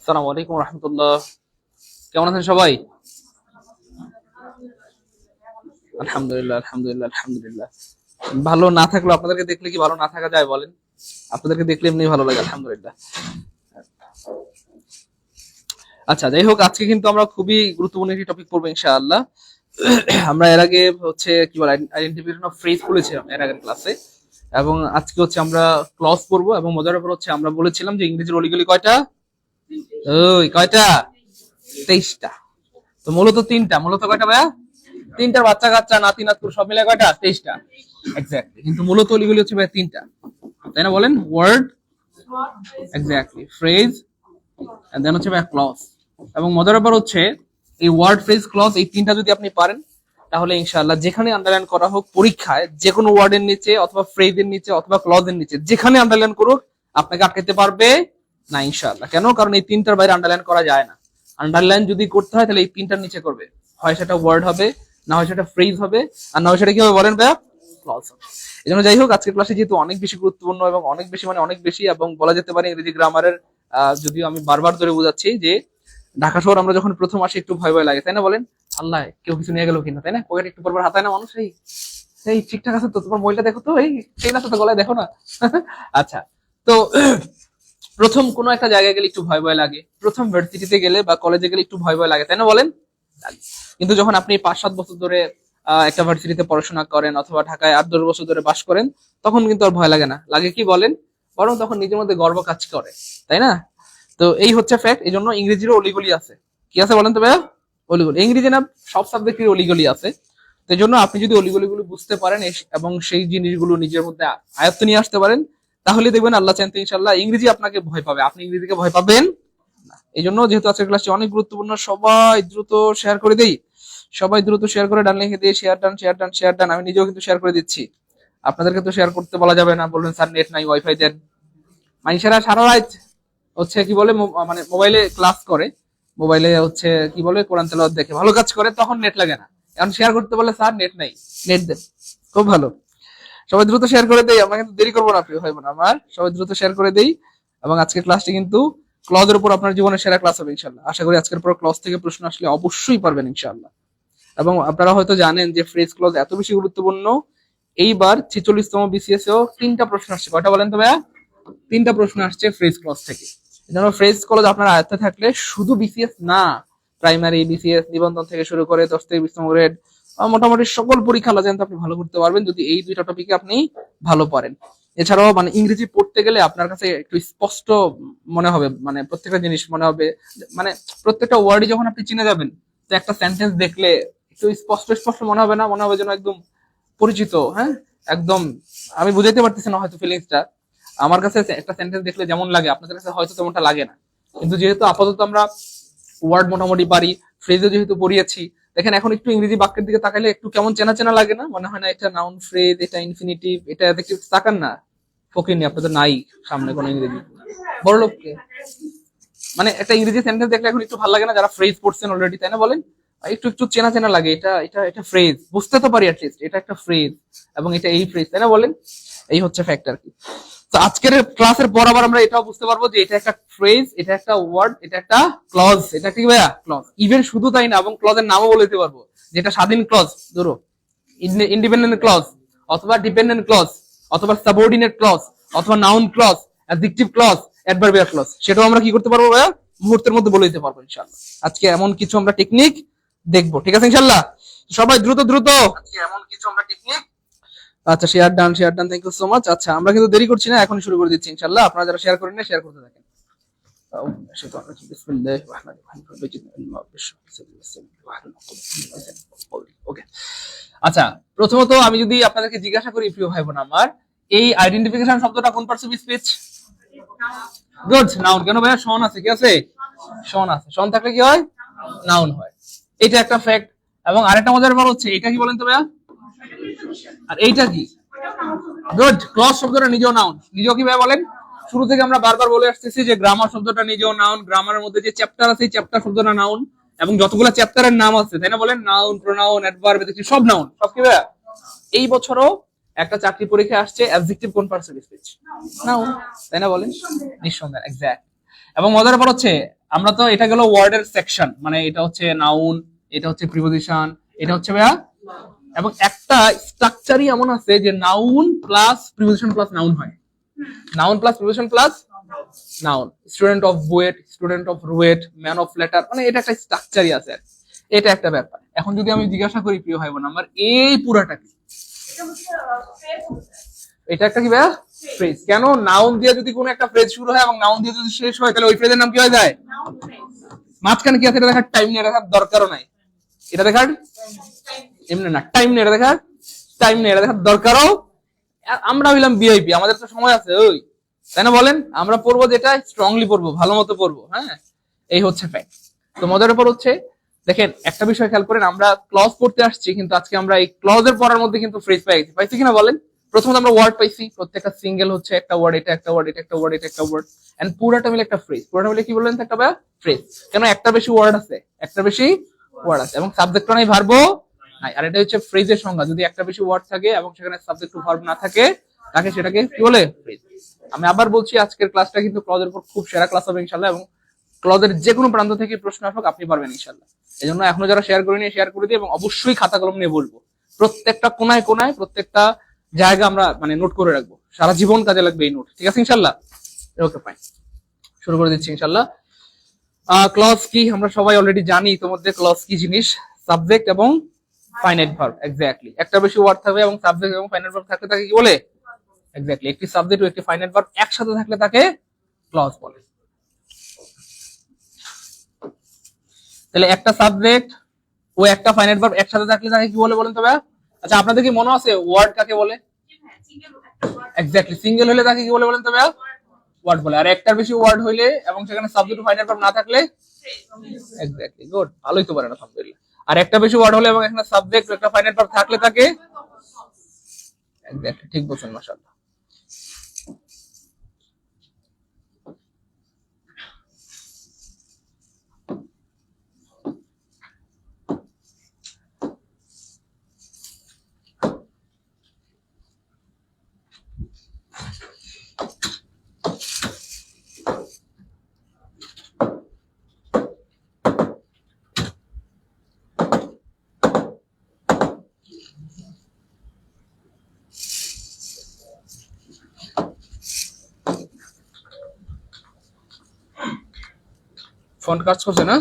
আসসালামু আলাইকুম রহমতুল্লাহ। কেমন আছেন সবাই? আলহামদুলিল্লাহ আলহামদুলিল্লাহ আলহামদুলিল্লাহ। ভালো না থাকলেও আপনাদেরকে দেখলে কি ভালো না থাকা যায় বলেন? আপনাদেরকে দেখলে এমনি ভালো লাগে, আলহামদুলিল্লাহ। আচ্ছা, যাই হোক, আজকে কিন্তু আমরা খুবই গুরুত্বপূর্ণ একটি টপিক পড়বো ইনশাআল্লাহ। আমরা এর আগে হচ্ছে কি বলে আইডেন্টিফিকেশন অফ ফ্রেজ পড়েছিলাম এর আগের ক্লাসে, এবং আজকে হচ্ছে আমরা ক্লজ পড়বো। এবং মজার ব্যাপার হচ্ছে আমরা বলেছিলাম যে ইংরেজির অলিগলি কয়টা? ওই কয়টা? 23টা। তো মূলত তিনটা, মূলত কয়টা ভাইয়া? তিনটার বাচ্চা কাচ্চা নাতি নাতকুর সব মিলে কয়টা? 23টা। এক্স্যাক্টলি, কিন্তু মূলত অলিগলি হচ্ছে ভাই তিনটা, তাই না বলেন? Word, exactly, phrase, and then হচ্ছে ভাই ক্লজ। এবং মজার ব্যাপার হচ্ছে এই ওয়ার্ড, ফ্রেজ, ক্লজ এই তিনটা যদি আপনি পারেন, তাহলে ইনশাআল্লাহ যেখানে আন্ডারলাইন করা হোক পরীক্ষায়, যে কোনো ওয়ার্ডের নিচে অথবা ফ্রেজের নিচে অথবা ক্লজের নিচে যেখানে আন্ডারলাইন করুক আপনাকে আটকাতে পারবে না ইনশাআল্লাহ। কেন? কারণ এই তিনটার বাইরে আন্ডারলাইন করা যায় না। আন্ডারলাইন যদি করতে হয় তাহলে এই তিনটার নিচে করবে, হয় সেটা ওয়ার্ড হবে, না হয় সেটা ফ্রেজ হবে, আর না হয় সেটা কি হবে বলেন ভাইয়া? ক্লজ হবে। এই জন্য যাই হোক, আজকের ক্লাসে যেহেতু অনেক বেশি গুরুত্বপূর্ণ এবং অনেক বেশি মানে অনেক বেশি, এবং বলা যেতে পারে ইংরেজি গ্রামারের, যদিও আমি বারবার ধরে বোঝাচ্ছি যে ঢাকা শহর আমরা যখন প্রথম আসি একটু ভয় ভয় লাগে, তাই না বলেন? আল্লাহ, কেউ কিছু নিয়ে গেল কিনা, তাই না? পকেটে একটু পরবার হাতায় না মানুষ, এই এই ঠিকঠাক আছে তো? তোমার মহিলা দেখো তো, এই চেইন আছে তো গলায়, দেখো না? আচ্ছা, তো প্রথম কোনো একটা জায়গায় গেলে একটু ভয় ভয় লাগে, প্রথম ভার্সিটিতে গেলে বা কলেজে গেলে একটু ভয় ভয় লাগে, তাই না বলেন? লাগে। কিন্তু যখন আপনি 5-7 বছর ধরে একটা ভার্সিটিতে পড়াশোনা করেন অথবা ঢাকায় 8-10 বছর ধরে বাস করেন, তখন কিন্তু আর ভয় লাগে না। লাগে কি বলেন? বরং তখন নিজের মধ্যে গর্ব কাজ করে, তাই না? তো এই হচ্ছে ফ্যাক্ট। এই জন্য ইংরেজিরও অলিগলি আছে। কি আছে বলেন তো ভাইয়া? অলিগলি। ইংরেজি না, সব সাবজেক্টের অলিগলি আছে। তো এই জন্য আপনি যদি অলিগলিগুলো বুঝতে পারেন এবং সেই জিনিসগুলো নিজের মধ্যে আয়ত্ত নিয়ে আসতে পারেন, তাহলে দেখবেন আল্লাহ চাইতে ইনশাল্লাহ ইংরেজি আপনাকে ভয় পাবে, আপনি ইংরেজিকে ভয় পাবেন না। এই জন্য যেহেতু আজকের ক্লাসটি অনেক গুরুত্বপূর্ণ, সবাই দ্রুত শেয়ার করে দেই। সবাই দ্রুত শেয়ার করে ডান লিখে দিয়ে share done share done share ডান। আমি নিজেও কিন্তু শেয়ার করে দিচ্ছি। আপনাদেরকে তো শেয়ার করতে বলা যাবে না, বলবেন স্যার নেট নাই, ওয়াইফাই দেন। মানুষেরা সারা রাত হচ্ছে কি বলে মানে মোবাইলে ক্লাস করে, মোবাইলে হচ্ছে কি বলে কোরআন তেলাওয়াত দেখে, ভালো কাজ করে, তখন নেট লাগে না। এখন শেয়ার করতে বলে স্যার নেট নাই, নেট দেন। খুব ভালো, সবাই দ্রুত শেয়ার করে দেই। আমরা কিন্তু দেরি করবো না, প্রিয় ভাই বোন আমার, সবাই দ্রুত শেয়ার করে দেই। এবং আজকের ক্লাসটি কিন্তু ক্লজের উপর আপনার জীবনের সেরা ক্লাস হবে ইনশাল্লাহ। আশা করি আজকের পর ক্লজ থেকে প্রশ্ন আসলে অবশ্যই পারবেন ইনশাল্লাহ। এবং আপনারা হয়তো জানেন যে ফ্রেজ ক্লজ এত বেশি গুরুত্বপূর্ণ, এইবার 46তম বিসিএস এও 3টা প্রশ্ন আসছে। কয়টা বলেন তো ভাইয়া? 3টা প্রশ্ন আসছে ফ্রেজ ক্লজ থেকে। এজন্য ফ্রেজ ক্লজ আপনার আয়ত্তে থাকলে শুধু বিসিএস না, প্রাইমারি, বিসিএস, নিবন্ধন থেকে শুরু করে 10 থেকে 20তম গ্রেড, মোটামুটি সকল পরীক্ষা আল্লাহ জানেন আপনি ভালো করতে পারবেন যদি এই দুইটা টপিকে আপনি ভালো পারেন। এছাড়াও মানে ইংরেজি পড়তে গেলে আপনার কাছে একটু স্পষ্ট মনে হবে, মানে প্রত্যেকটা জিনিস মনে হবে, মানে প্রত্যেকটা ওয়ার্ডই যখন আপনি চিনে যাবেন, তো একটা সেন্টেন্স দেখলে একটু স্পষ্ট স্পষ্ট মনে হবে না? মনে হবে যেন একদম পরিচিত, হ্যাঁ, একদম। আমি বুঝাইতে পারতেছি না হয়তো ফিলিংসটা। আমার কাছে একটা সেন্টেন্স দেখলে যেমন লাগে আপনাদের কাছে হয়তো তেমনটা লাগে না। কিন্তু যেহেতু আপাতত আমরা ওয়ার্ড মোটামুটি পারি, ফ্রেজও যেহেতু পড়িয়েছি, দেখেন এখন একটু ইংরেজি বাক্যের দিকে তাকালে একটু কেমন চেনা চেনা লাগে না? মনে হয় না এটা নাউন ফ্রেজ, এটা ইনফিনিটিভ, এটা দেখতে তাকান না। ফকির নেই আপনাদের, নাই সামনে কোনো ইংরেজি বড় লোককে, মানে একটা ইংরেজি সেন্টেন্স দেখলে এখন একটু ভালো লাগে না? যারা ফ্রেজ পড়ছেন অলরেডি, তাই না বলেন? একটু একটু চেনা চেনা লাগে, এটা এটা এটা ফ্রেজ, বুঝতে তো পারি অ্যাটলিস্ট এটা একটা ফ্রেজ এবং এটা এই ফ্রেজ, তাই না বলেন? এই হচ্ছে ফ্যাক্ট আর কি। তো আজকের ক্লাসের পর আবার আমরা এটাও বুঝতে পারবো যে এটা একটা ফ্রেজ, এটা একটা ওয়ার্ড, এটা একটা ক্লজ। এটা কি ভাইয়া? ক্লজ। ইভেন শুধু তাই না, এবং ক্লজের নামও বলে দিতে পারবো, যেটা স্বাধীন ক্লজ, ধরো ইন্ডিপেন্ডেন্ট ক্লজ, অথবা ডিপেন্ডেন্ট ক্লজ, অথবা সাবঅর্ডিনেট ক্লজ, অথবা noun clause, adjective clause, adverbial clause, সেটাও আমরা কি করতে পারবো ভাইয়া? মুহূর্তের মধ্যে বলে দিতে পারবো ইনশাআল্লাহ। আজকে এমন কিছু আমরা টেকনিক দেখবো, ঠিক আছে ইনশাআল্লাহ? সবাই দ্রুত দ্রুত, আজকে এমন কিছু আমরা টেকনিক। আচ্ছা, share done share done, thank you so much. আচ্ছা, আমরা কিন্তু দেরি করছি না, এখনই শুরু করে দিচ্ছি ইনশাআল্লাহ। আপনারা যারা শেয়ার করেন না, শেয়ার করতে থাকেন। ওকে, আচ্ছা, প্রথমত আমি যদি আপনাদেরকে জিজ্ঞাসা করি প্রিয় ভাই বোন আমার, এই আইডেন্টিফিকেশন শব্দটা কোন parts of speech? Good, noun. কেন ভাইয়া? শন আছে, কি আছে? শন আছে। শন থাকলে কি হয়? নাউন হয়। এটা একটা ফ্যাক্ট। এবং আরেকটা মজার ব্যাপার হচ্ছে, এটা কি বলেন তো ভাইয়া? আর এইটা কি? গুড, ক্লজ শব্দটা নিজেও নাউন। নিজেও কি ভাইয়া বলেন? শুরু থেকে আমরা বারবার বলে আসতেছি যে গ্রামার শব্দটা নিজেও নাউন, গ্রামারের মধ্যে যে চ্যাপ্টার আছে চ্যাপ্টার শব্দটা নাউন, এবং যতগুলো চ্যাপ্টারের নাম আছে, তাই না বলেন? নাউন, প্রোনাউন, অ্যাডভার্ব, সব নাউন, সব কি ভাইয়া? এই বছরও একটা চাকরি পরীক্ষা আসছে, অ্যাডজেক্টিভ কোন পার্টস অফ স্পিচ? নাউন, তাই না বলেন? নিঃসন্দেহে, এক্স্যাক্ট। এবং মজার ব্যাপার হচ্ছে আমরা তো এটা গেল ওয়ার্ডের সেকশন, মানে এটা হচ্ছে নাউন, এটা হচ্ছে প্রিপোজিশন, এটা হচ্ছে ভাইয়া, এবং একটা স্ট্রাকচারই এমন আছে যে noun plus preposition plus noun হয়, noun plus preposition plus noun. Student of BUET, student of RUET, man of letter, মানে এটা একটা স্ট্রাকচারই আছে আর কি। এটা একটা ব্যাপার। এখন যদি আমি জিজ্ঞাসা করি প্রিয় ভাই বোন আমার, এই পুরাটা কি? এটা একটা কি ভাইয়া? ফ্রেজ। কেন? নাউন দিয়ে যদি কোনো একটা ফ্রেজ শুরু হয় এবং নাউন দিয়ে যদি শেষ হয়, তাহলে ওই ফ্রেজের নাম কি হয়ে যায়? মাঝখানে কি আছে এটা দেখার টাইম নেই, দেখার দরকারও নাই। এটা দেখার এমনি না, টাইম নেই, এটা দেখার টাইম নেই, এটা দেখার দরকারও। আমরা হইলাম ভিআইপি, আমাদের তো সময় আছে, ওই তাই না বলেন? আমরা পড়বো যেটা স্ট্রংলি পড়বো, ভালো মতো পড়বো, হ্যাঁ, এই হচ্ছে ফ্যাক্ট। তো মজার ব্যাপার হচ্ছে, দেখেন একটা বিষয় খেয়াল করেন, আমরা ক্লজ পড়তে আসছি, কিন্তু আজকে আমরা এই ক্লজের পড়ার মধ্যে কিন্তু ফ্রেজ পাইছি কিনা বলেন? প্রথমত আমরা ওয়ার্ড পাইছি, প্রত্যেকটা সিঙ্গেল হচ্ছে একটা ওয়ার্ড, এটা একটা ওয়ার্ড, এটা একটা ওয়ার্ড, এটা একটা ওয়ার্ড, এন্ড পুরোটা মিলে একটা ফ্রেজ। পুরোটা মিলে কি বললেন? একটা ফ্রেজ। কেন? একটা বেশি ওয়ার্ড আছে, একটা বেশি ওয়ার্ড আছে, এবং সাবজেক্টও নাই, ভার্বও নাই। আর এটা হচ্ছে ফ্রেজের সংজ্ঞা। যদি একটা বেশি ওয়ার্ড থাকে এবং সেখানে সাবজেক্ট টু ভার্ব না থাকে, তাকে সেটাকে কি বলে? ফ্রেজ। আমি আবার বলছি, আজকের ক্লাসটা কিন্তু ক্লজের উপর খুব সেরা ক্লাস হবে ইনশাআল্লাহ, এবং ক্লজের যে কোনো প্রান্ত থেকে প্রশ্ন আসুক আপনি পারবেন ইনশাআল্লাহ। এই জন্য এখনো যারা শেয়ার করে নিয়ে শেয়ার করে দিই, এবং অবশ্যই খাতা কলম নিয়ে বলবো, প্রত্যেকটা কোনায় কোনায় প্রত্যেকটা জায়গা আমরা মানে নোট করে রাখবো, সারা জীবন কাজে লাগবে এই নোট, ঠিক আছে ইনশাআল্লাহ? ওকে ফাইন, শুরু করে দিচ্ছি ইনশাআল্লাহ। ক্লজ কি আমরা সবাই অলরেডি জানি, তোমাদের ক্লজ কি জিনিস? সাবজেক্ট এবং ফাইনাইট ভার্ব, এক্স্যাক্টলি। একটা বেশি ওয়ার্ড থাকবে এবং সাবজেক্ট এবং ফাইনাইট ভার্ব থাকলে তাকে কি বলে? এক্স্যাক্টলি। একটি সাবজেক্ট ও একটি ফাইনাইট ভার্ব একসাথে থাকলে তাকে ক্লজ বলে। তাহলে একটা সাবজেক্ট ও একটা ফাইনাইট ভার্ব একসাথে থাকলে তাকে কি বলে বলেন তো ভাইয়া? আচ্ছা, আপনাদের কি মনে আছে ওয়ার্ড কাকে বলে? এক্স্যাক্টলি। সিঙ্গেল হলে তাকে কি বলে বলেন তো ভাইয়া? ওয়ার্ড বলে। আর একটার বেশি ওয়ার্ড হইলে এবং সেখানে সাবজেক্ট ও ফাইনাইট ভার্ব না থাকলে? এক্স্যাক্টলি, গুড, ভালোই তো পারেন আলহামদুলিল্লাহ। আর একটা বেশি ওয়ার্ড হলে এবং এখানে সাবজেক্ট ও একটা ফাইনাইট ভার্ব থাকলে তাকে? এক্স্যাক্টলি, ঠিক বলছেন, মাশাআল্লাহ। ফন্ট কাজ করছে না,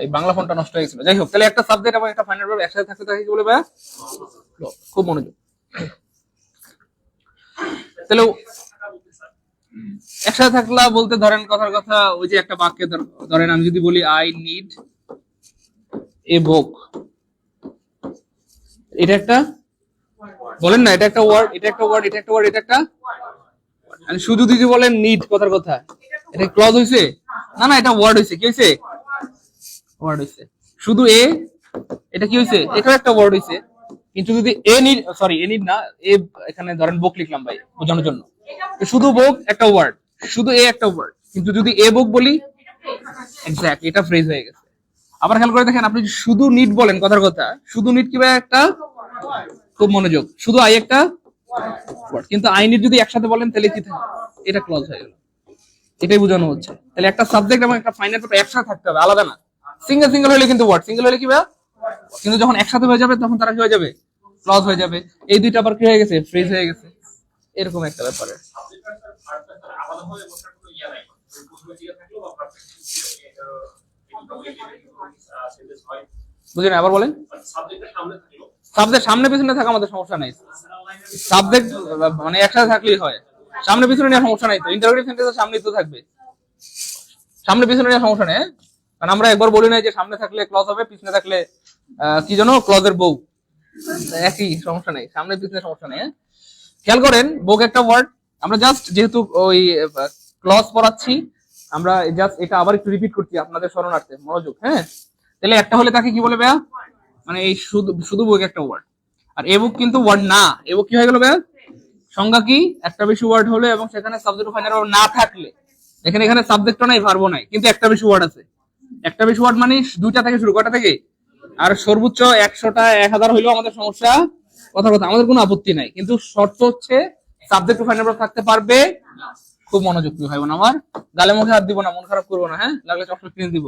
এই বাংলা ফন্টটা নষ্ট হয়ে গেছিল। যাই হোক, তাহলে একটা সাবজেক্ট এবং একটা ফাইনাল ভার্ব একসাথে থাকতে তাকে কি বলে ভাইয়া? খুব মনোযোগ। তাহলে একসাথে থাকলা বলতে ধরেন কথার কথা, ওই যে একটা বাক্যে ধরেন আমি যদি বলি আই নিড এ বুক, এটা একটা, বলেন না, এটা একটা ওয়ার্ড, এটা একটা ওয়ার্ড, এটা একটা ওয়ার্ড, এটা একটা। আর শুধু যদি বলেন নিড কথার কথা, এটা ক্লজ হইছে না? না, এটা ওয়ার্ড হইছে। কি হইছে? ওয়ার্ড হইছে। শুধু এ, এটা কি হইছে? এটাও একটা ওয়ার্ড হইছে। কিন্তু যদি এ নিড, সরি এ নিড না, এ এখানে ধরেন বুক লিখলাম ভাই বোঝানোর জন্য, শুধু বুক একটা ওয়ার্ড, শুধু এ একটা ওয়ার্ড, কিন্তু যদি এ বুক বলি, এক্স্যাক্টলি, এটা ফ্রেজ হয়ে গেছে। আবার খেয়াল করে দেখেন, আপনি শুধু নিড বলেন কথার কথা, শুধু নিড কি ভাই? একটা, খুব মনোযোগ, শুধু আই একটা ওয়ার্ড, কিন্তু আই নিড যদি একসাথে বলেন তাহলে কি থাকে? এটা ক্লজ হয়ে গেল। এটাই বোঝানো হচ্ছে। তাহলে একটা সাবজেক্ট এবং একটা ফাইনাল ভার্ব একসাথে থাকতে হবে, আলাদা না। সিঙ্গেল সিঙ্গেল হলে কিন্তু ওয়ার্ড, সিঙ্গেল হলে কি ভাই? কিন্তু যখন একসাথে হয়ে যাবে তখন তারা কি হয়ে যাবে? ক্লজ হয়ে যাবে। এই দুইটা আবার কি হয়ে গেছে? ফ্রেজ হয়ে গেছে। এরকম একটা ব্যাপার। বুঝলেন? আবার বলেন। সাবজেক্ট সামনে পিছনে থাকা আমাদের সমস্যা নাই, সাবজেক্ট মানে একসাথে থাকলেই হয়। সামনে পিছনে নিয়ে সমস্যা নাই তো, ইন্টারোগেটিভ সেন্টেন্সের সামনেই তো থাকবে, সামনে পিছনে নিয়ে সমস্যা নেই। কারণ আমরা একবার বলি নাই যে সামনে থাকলে ক্লজ হবে, পিছনে থাকলে কি জানো ক্লজের বউ, একই, সমস্যা নেই, সামনে পিছনে সমস্যা নেই। খেয়াল করেন, বউ একটা ওয়ার্ড, আমরা জাস্ট যেহেতু ওই ক্লজ পড়াচ্ছি, আমরা জাস্ট এটা আবার একটু রিপিট করছি আপনাদের স্মরণার্থে, মনোযোগ, হ্যাঁ। তাহলে একটা হলে তাকে কি বলে ভাইয়া? মানে এই শুধু শুধু বুক একটা ওয়ার্ড। আর এ বুক কিন্তু ওয়ার্ড না, এ বুক কি হয়ে গেল ভাইয়া? সংজ্ঞা কি? একটা বেশি ওয়ার্ড হলে এবং সেখানে সাবজেক্ট ফাইনাল ভার্ব না থাকলে, এখানে সাবজেক্টও নাই, ভার্বও নাই, কিন্তু একটা বেশি ওয়ার্ড আছে। একটা বেশি ওয়ার্ড মানে দুইটা থেকে শুরু, কয়টা থেকে? আর সর্বোচ্চ 100টা 1000 হইলেও আমাদের সমস্যা, কথা আমাদের কোনো আপত্তি নাই, কিন্তু শর্ত হচ্ছে সাবজেক্ট ফাইনাল ভার্ব থাকতে পারবে খুব মনোযোগ দিও ভাই বোন আমার, গালে মুখে হাত দিব না, মন খারাপ করবো না, হ্যাঁ, লাগলে চকলেট কিনে দিব।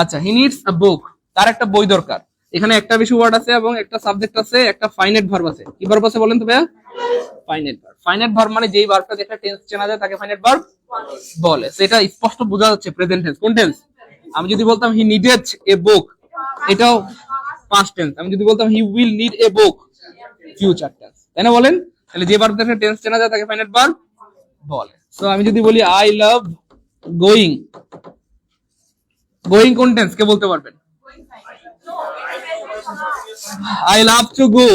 আচ্ছা, হি নিডস আ বুক, তার একটা বই দরকার। এখানে একটা বেশি ওয়ার্ড আছে এবং একটা সাবজেক্ট আছে, একটা ফাইনাইট ভার্ব আছে। কি ভার্ব আছে বলেন তো ভাইয়া? Finite verb. ফাইনাইট ভার্ব মানে যেই ভার্বটা দেখলে টেন্স চেনা যায় তাকে ফাইনাইট ভার্ব বলে। সেটা স্পষ্ট বোঝা যাচ্ছে প্রেজেন্ট টেন্স। কোন টেন্স? আমি যদি বলতাম হি নিডেড এ বুক, এটাও পাস্ট টেন্স। আমি যদি বলতাম he will need a book, future tense, তাই না বলেন? তাহলে যে ভার্ব দেখলে টেন্স চেনা যায় তাকে ফাইনাইট ভার্ব বলে। সো আমি যদি বলি আই লাভ গোয়িং, গোয়িং কোন টেন্স কে বলতে পারবেন? আই লাভ টু গো,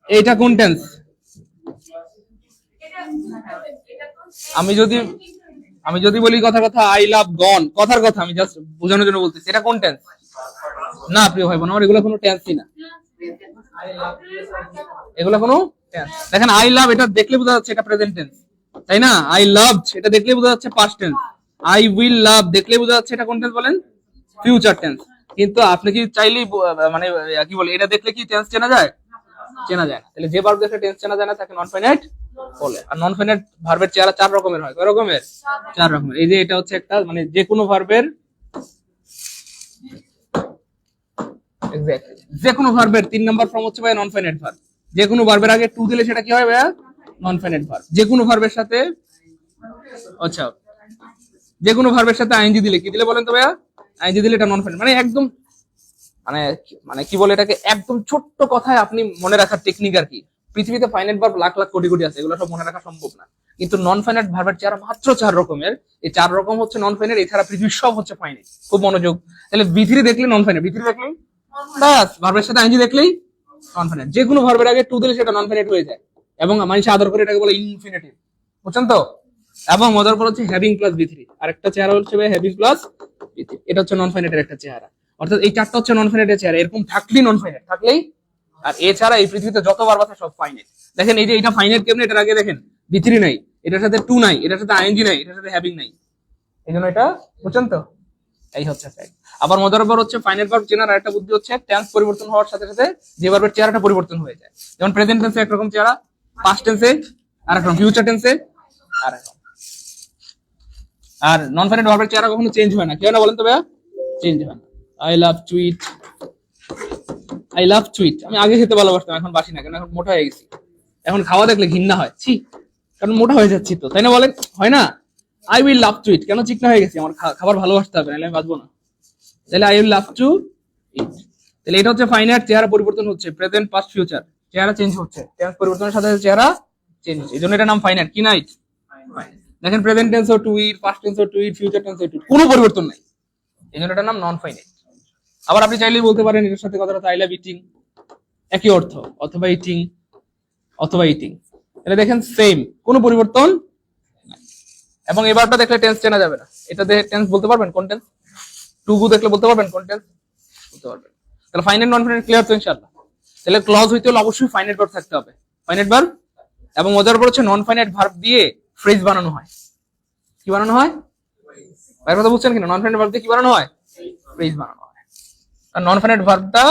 এটা কোন টেন্স? আমি যদি বলি কথার কথা আই লাভ গন, কথার কথা আমি জাস্ট বোঝানোর জন্য বলতেছি, এটা কোন টেন্স? না প্রিয় ভাই বোন আমার, এগুলো কোনো টেন্সই না, এগুলো কোনো টেন্স। দেখেন আই লাভ, এটা দেখলে বোঝা যাচ্ছে এটা প্রেজেন্ট টেন্স, তাই না? আই লাভড, এটা দেখলে বোঝা যাচ্ছে past tense. I will love দেখলে বোঝা যাচ্ছে এটা কোন টেন্স বলেন? Future tense. কিন্তু আপনি কি চাইলেই মানে কি বলে, এটা দেখলে কি টেন্স চেনা যায়? চেনা যায় না। তাহলে যে ভার্ব দেখলে টেন্স চেনা যায় না তাকে নন ফাইনাইট বলে। আর নন ফাইনাইট ভার্বের চেহারা 4 রকমের হয়। কয় রকমের? 4 রকমের। এই যে এটা হচ্ছে একটা, মানে যে কোনো ভার্বের, এক্স্যাক্টলি যে কোনো ভার্বের 3 নাম্বার ফর্ম হচ্ছে ভাই নন ফাইনাইট ভার্ব। যে কোনো ভার্বের আগে টু দিলে সেটা কি হয় ভাইয়া? Non finite verb. যে কোনো ভার্বের সাথে, আচ্ছা, যে কোনো ভার্বের সাথে আইএনজি দিলে কি দিলে বলেন তো ভাইয়া? আইএনজি দিলে এটা নন ফাইনাইট। মানে একদম মানে মানে কি বলে এটাকে, একদম ছোট্ট কথায় আপনি মনে রাখার টেকনিক আর কি। পৃথিবীতে ফাইনাইট ভার্ব লাখ লাখ কোটি কোটি আছে, এগুলো সব মনে রাখা সম্ভব না। কিন্তু নন ফাইনাইট ভার্বের চেহারা মাত্র 4 রকমের। এই 4 রকম হচ্ছে নন ফাইনাইট, এছাড়া পৃথিবীর সব হচ্ছে ফাইনাইট। খুব মনোযোগ। তাহলে বিথিরি দেখলে নন ফাইনাইট, বিথিরি দেখলেই বাস, ভার্বের সাথে আইএনজি দেখলেই নন ফাইনাইট। যে কোনো ভার্বের আগে টু দিলে সেটা নন ফাইনাইট হয়ে যায়, এবং মানুষ আদর করে এটাকে বলে ইনফিনিটিভ, বুঝছেন তো? এবং মজার পর হচ্ছে হ্যাভিং প্লাস বিথিরি, আর একটা চেহারা হচ্ছে হ্যাভিং প্লাস বিথিরি, এটা হচ্ছে নন ফাইনাইটের একটা চেহারা। অর্থাৎ এই 4টা হচ্ছে নন ফাইনাইটের চেহারা। এরকম থাকলেই নন ফাইনাইট, থাকলেই। আর এছাড়া এই পৃথিবীতে যত ভার্ব আছে সব ফাইনাইট। দেখেন এই যে এটা ফাইনাইট কেমনে, এটার আগে দেখেন বিথিরি নাই, এটার সাথে টু নাই, এটার সাথে আইএনজি নাই, এটার সাথে হ্যাভিং নাই, এই জন্য এটা, বুঝছেন তো? এই হচ্ছে ফ্যাক্ট। আবার মজার ব্যাপার হচ্ছে ফাইনাইট ভার্ব চেনার আরেকটা বুদ্ধি হচ্ছে টেন্স পরিবর্তন হওয়ার সাথে সাথে যে ভার্বের চেহারাটা পরিবর্তন হয়ে যায়। যেমন প্রেজেন্ট টেন্সে একরকম চেহারা, পাস্ট টেন্সে আরেকরকম, ফিউচার টেন্সে আরেকরকম। আর নন ফাইনাইট ভার্বের চেহারা কখনো চেঞ্জ হয় না। কি হয় না বলেন তো ভাইয়া? চেঞ্জ হয় না। I love to eat, I love to eat, আমি আগে খেতে ভালোবাসতাম, এখন বাসি না, কেন এখন মোটা হয়ে গেছি। এখন খাওয়া দেখলে ঘৃণা হয়, ছি, কারণ মোটা হয়ে যাচ্ছি তো, তাই না বলেন? হয় না? আই উইল লাভ টু ইট, কেন চিকনা হয়ে গেছি, আমার খাবার ভালোবাসতে হবে, নাহলে আমি বাঁচবো না। তাহলে আই উইল লাভ টু ইট। তাহলে এটা হচ্ছে ফাইনাইট, চেহারা পরিবর্তন হচ্ছে, প্রেজেন্ট পাস্ট ফিউচার চেহারা চেঞ্জ হচ্ছে, টেন্স পরিবর্তনের সাথে সাথে চেহারা চেঞ্জ হচ্ছে, এই জন্য এটা নাম ফাইনাইট। কি নাইট? দেখেন প্রেজেন্ট টেন্স ও টু ইট, পাস্ট টেন্স ও টু ইট, ফিউচার টেন্স ও টু ইট, কোনো পরিবর্তন নাই, এই জন্য এটার নাম নন ফাইনাইট। আবার আপনি চাইলেই বলতে পারেন এটার সাথে কথাটা আই লাভ ইটিং, একই অর্থ, অথবা ইটিং, অথবা ইটিং। তাহলে দেখেন সেম, কোনো পরিবর্তন নাই। এবং এবারটা দেখলে টেন্স চেনা যাবে না, এটা দেখে টেন্স বলতে পারবেন কোন টেন্স? টু গু দেখলে বলতে পারবেন কোন টেন্স? বলতে পারবেন। তাহলে ফাইনাইট নন ফাইনাইট ক্লিয়ার তো ইনশাআল্লাহ। তাহলে ক্লজ হইতে হলে অবশ্যই ফাইনাইট ভার্ব থাকতে হবে, ফাইনাইট ভার্ব। এবং মজার পর হচ্ছে নন ফাইনাইট ভার্ব দিয়ে ফ্রেজ বানানো হয়। কি বানানো হয়? ভাইয়ের কথা বুঝছেন কিনা? নন ফাইনাইট ভার্ব দিয়ে কি বানানো হয়? ফ্রেজ বানানো হয়। আর নন ফাইনাইট ভার্বটা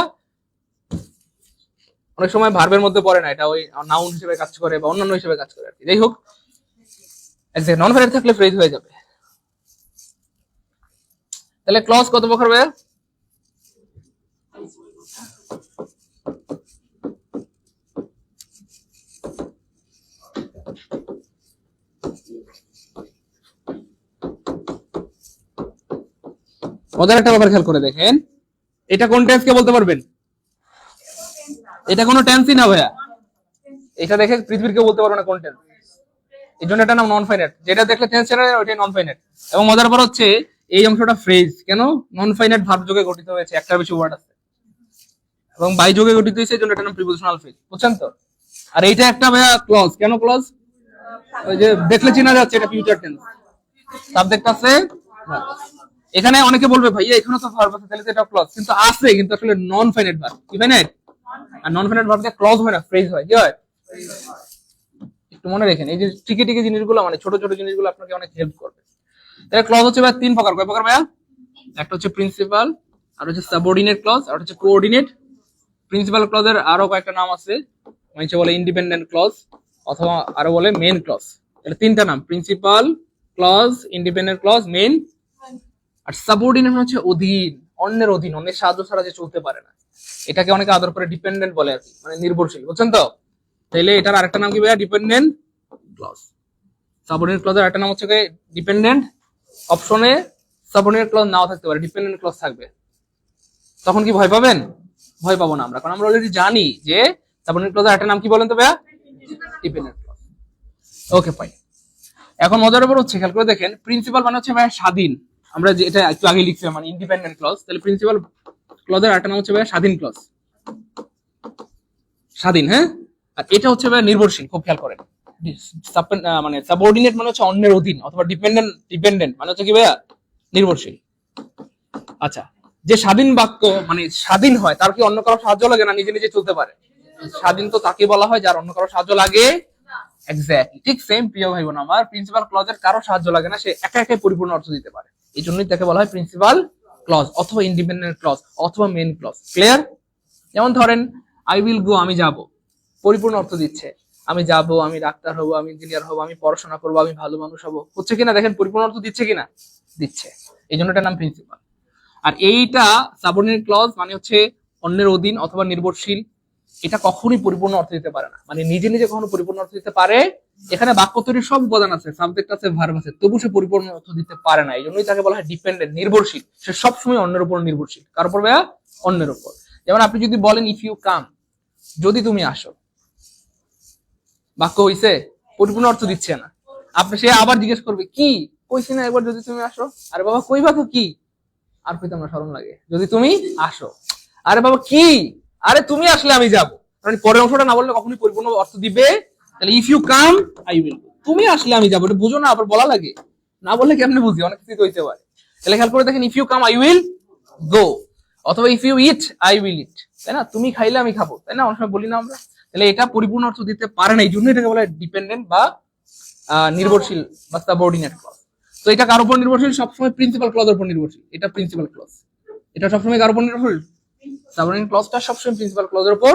অনেক সময় ভার্বের মধ্যে পড়ে না, এটা ওই নাউন হিসেবে কাজ করে বা অন্যান্য হিসেবে কাজ করে আর কি। যাই হোক, নন ফাইনাইট থাকলে ফ্রেজ হয়ে যাবে। তাহলে ক্লজ কত প্রকার ভাইয়া? মজার একটা ব্যাপার খেয়াল করে দেখেন, এটা কোন টেন্স কে বলতে পারবেন? এটা কোনো টেন্সই না ভাইয়া, এটা দেখে পৃথিবীর কেউ বলতে পারবে না কোন টেন্স, এই জন্য এটা নাম নন ফাইনাইট। যেটা দেখলে টেন্স চেনা যায় ওইটাই নন ফাইনাইট। এবং মজার ব্যাপার হচ্ছে এই অংশটা ফ্রেজ কেন? নন ফাইনাইট ভার্ব যোগে গঠিত হয়েছে, একটার বেশি ওয়ার্ড আছে, এবং বাই যোগে গঠিত হয়েছে, এই জন্য এটা নাম প্রিপোজিশনাল ফ্রেজ, বুঝছেন তো? আর এইটা একটা ভাইয়া ক্লজ, কেন ক্লজ? ওই যে দেখলে চেনা যাচ্ছে এটা ফিউচার টেন্স, সাবজেক্ট আছে। এখানে অনেকে বলবে ভাইয়া এখানে তো ভার্ব আছে, তাহলে এটা ক্লজ, কিন্তু আছে, কিন্তু আসলে নন ফাইনাইট ভার্ব। কি ফাইনাইট? আর নন ফাইনাইট ভার্ব দিয়ে ক্লজ হয় না, ফ্রেজ হয়। কি হয়? একটু মনে রাখেন, এই যে টিকে টিকে জিনিসগুলো, মানে ছোট ছোট জিনিসগুলো আপনাকে অনেক হেল্প করবে। তাহলে ক্লজ হচ্ছে ভাই 3 প্রকার। কয় প্রকার ভাইয়া? একটা হচ্ছে প্রিন্সিপাল, আর হচ্ছে সাবঅর্ডিনেট ক্লজ, আর হচ্ছে কোঅর্ডিনেট। প্রিন্সিপাল ক্লজের আরো কয়েকটা নাম আছে, মানে বলে ইন্ডিপেন্ডেন্ট ক্লজ, অথবা আরো বলে মেইন ক্লজ। তাহলে তিনটা নাম, principal clause, independent clause, main. আর সাবঅর্ডিনেট হচ্ছে অধীন, অন্যের অধীন, অন্যের সাহায্য ছাড়া যে চলতে পারে না, এটাকে অনেকে আদর করে ডিপেন্ডেন্ট বলে আর কি, মানে নির্ভরশীল, বুঝছেন তো? তাইলে এটার আরেকটা নাম কি ভাইয়া? Dependent clause. সাবঅর্ডিনেট ক্লজের আরেকটা নাম হচ্ছে ডিপেন্ডেন্ট। অপশনে সাবঅর্ডিনেট ক্লজ নাও থাকতে পারে, ডিপেন্ডেন্ট ক্লজ থাকবে, তখন কি ভয় পাবেন? ভয় পাবো না আমরা, কারণ আমরা অলরেডি জানি যে সাবঅর্ডিনেট ক্লজের আরেকটা নাম কি বলেন তো ভাইয়া? Dependent clause. Okay fine. এখন মজার ব্যাপার হচ্ছে, খেয়াল করে দেখেন, প্রিন্সিপাল মানে হচ্ছে ভাইয়া স্বাধীন, আমরা যে এটা একটু আগে লিখছিলাম মানে ইন্ডিপেন্ডেন্ট ক্লজ, তাহলে প্রিন্সিপাল ক্লজের আরেকটা নাম হচ্ছে ভাইয়া স্বাধীন ক্লজ, স্বাধীন, হ্যাঁ। আর এটা হচ্ছে ভাইয়া নির্ভরশীল, খুব খেয়াল করেন। মানে সাবঅর্ডিনেট মানে হচ্ছে অন্যের অধীন, অথবা ডিপেন্ডেন্ট, ডিপেন্ডেন্ট মানে হচ্ছে কি ভাইয়া? নির্ভরশীল। আচ্ছা, যে স্বাধীন বাক্য মানে স্বাধীন হয়, তার কি অন্য কারো সাহায্য লাগে না, নিজে নিজে চলতে পারে? স্বাধীন তো তাকে বলা হয় যার অন্য কারো সাহায্য লাগে। এক্স্যাক্টলি, ঠিক সেম প্রিয় ভাই বোন আমার, প্রিন্সিপাল ক্লজের কারো সাহায্য লাগে না, সে একা একাই পরিপূর্ণ অর্থ দিতে পারে, এই জন্যই তাকে বলা হয় প্রিন্সিপাল ক্লজ, অথবা ইন্ডিপেন্ডেন্ট ক্লজ, অথবা মেইন ক্লজ। ক্লিয়ার? যেমন ধরেন, আই উইল গো, আমি যাব, পরিপূর্ণ অর্থ দিচ্ছে, আমি যাব, আমি ডাক্তার হবো, আমি ইঞ্জিনিয়ার হবো, আমি পড়াশোনা করবো, আমি ভালো মানুষ হবো, হচ্ছে কিনা দেখেন, পরিপূর্ণ অর্থ দিচ্ছে কিনা? দিচ্ছে, এই জন্য এটার নাম প্রিন্সিপাল। আর এইটা সাবঅর্ডিনেট ক্লজ মানে হচ্ছে অন্যের অধীন অথবা নির্ভরশীল, এটা কখনোই পরিপূর্ণ অর্থ দিতে পারে না, মানে নিজে নিজে কখনো পরিপূর্ণ অর্থ দিতে পারে, এখানে বাক্য তৈরির সব উপাদান আছে, সাবজেক্ট আছে, ভার্ব আছে, তবু সে পরিপূর্ণ অর্থ দিতে পারে না, এই জন্যই তাকে বলা হয় ডিপেন্ডেন্ট, নির্ভরশীল, সে সবসময় অন্যের উপর নির্ভরশীল। কার উপর ভাইয়া? অন্যের উপর। যেমন আপনি যদি বলেন ইফ ইউ কাম, যদি তুমি আসো, বাক্য হইছে, পরিপূর্ণ অর্থ দিচ্ছে না, আপনি সে আবার জিজ্ঞেস করবে কি কইছি না একবার, যদি তুমি আসো, আরে বাবা কইবা তো কি, আর কইতে আমার শরম লাগে, যদি তুমি আসো, আরে বাবা কি, আরে তুমি আসলে আমি যাব, কারণ পরের অংশটা না বললে কখনোই পরিপূর্ণ অর্থ দিবে। তাহলে if you come I will go, তুমি আসলে আমি যাবো, এটা বুঝো না, আবার বলা লাগে, না বললে কেমনে বুঝি, অনেক কিছু হইতে পারে। তাহলে খেয়াল করে দেখেন, if you come I will go, অথবা if you eat I will eat, তাই না? তুমি খাইলে আমি খাবো, তাই না? অনেক সময় বলি না আমরা? তাহলে এটা পরিপূর্ণ অর্থ দিতে পারে না, এই জন্য এটাকে বলা হয় ডিপেন্ডেন্ট বা নির্ভরশীল বা সাবঅর্ডিনেট ক্লজ। তো এটা কার উপর নির্ভরশীল? সবসময় প্রিন্সিপাল ক্লজের উপর নির্ভরশীল, এটা প্রিন্সিপাল ক্লজ। এটা সবসময় কার উপর নির্ভরশীল? সাবঅর্ডিনেট ক্লজটা সবসময় প্রিন্সিপাল ক্লজের উপর।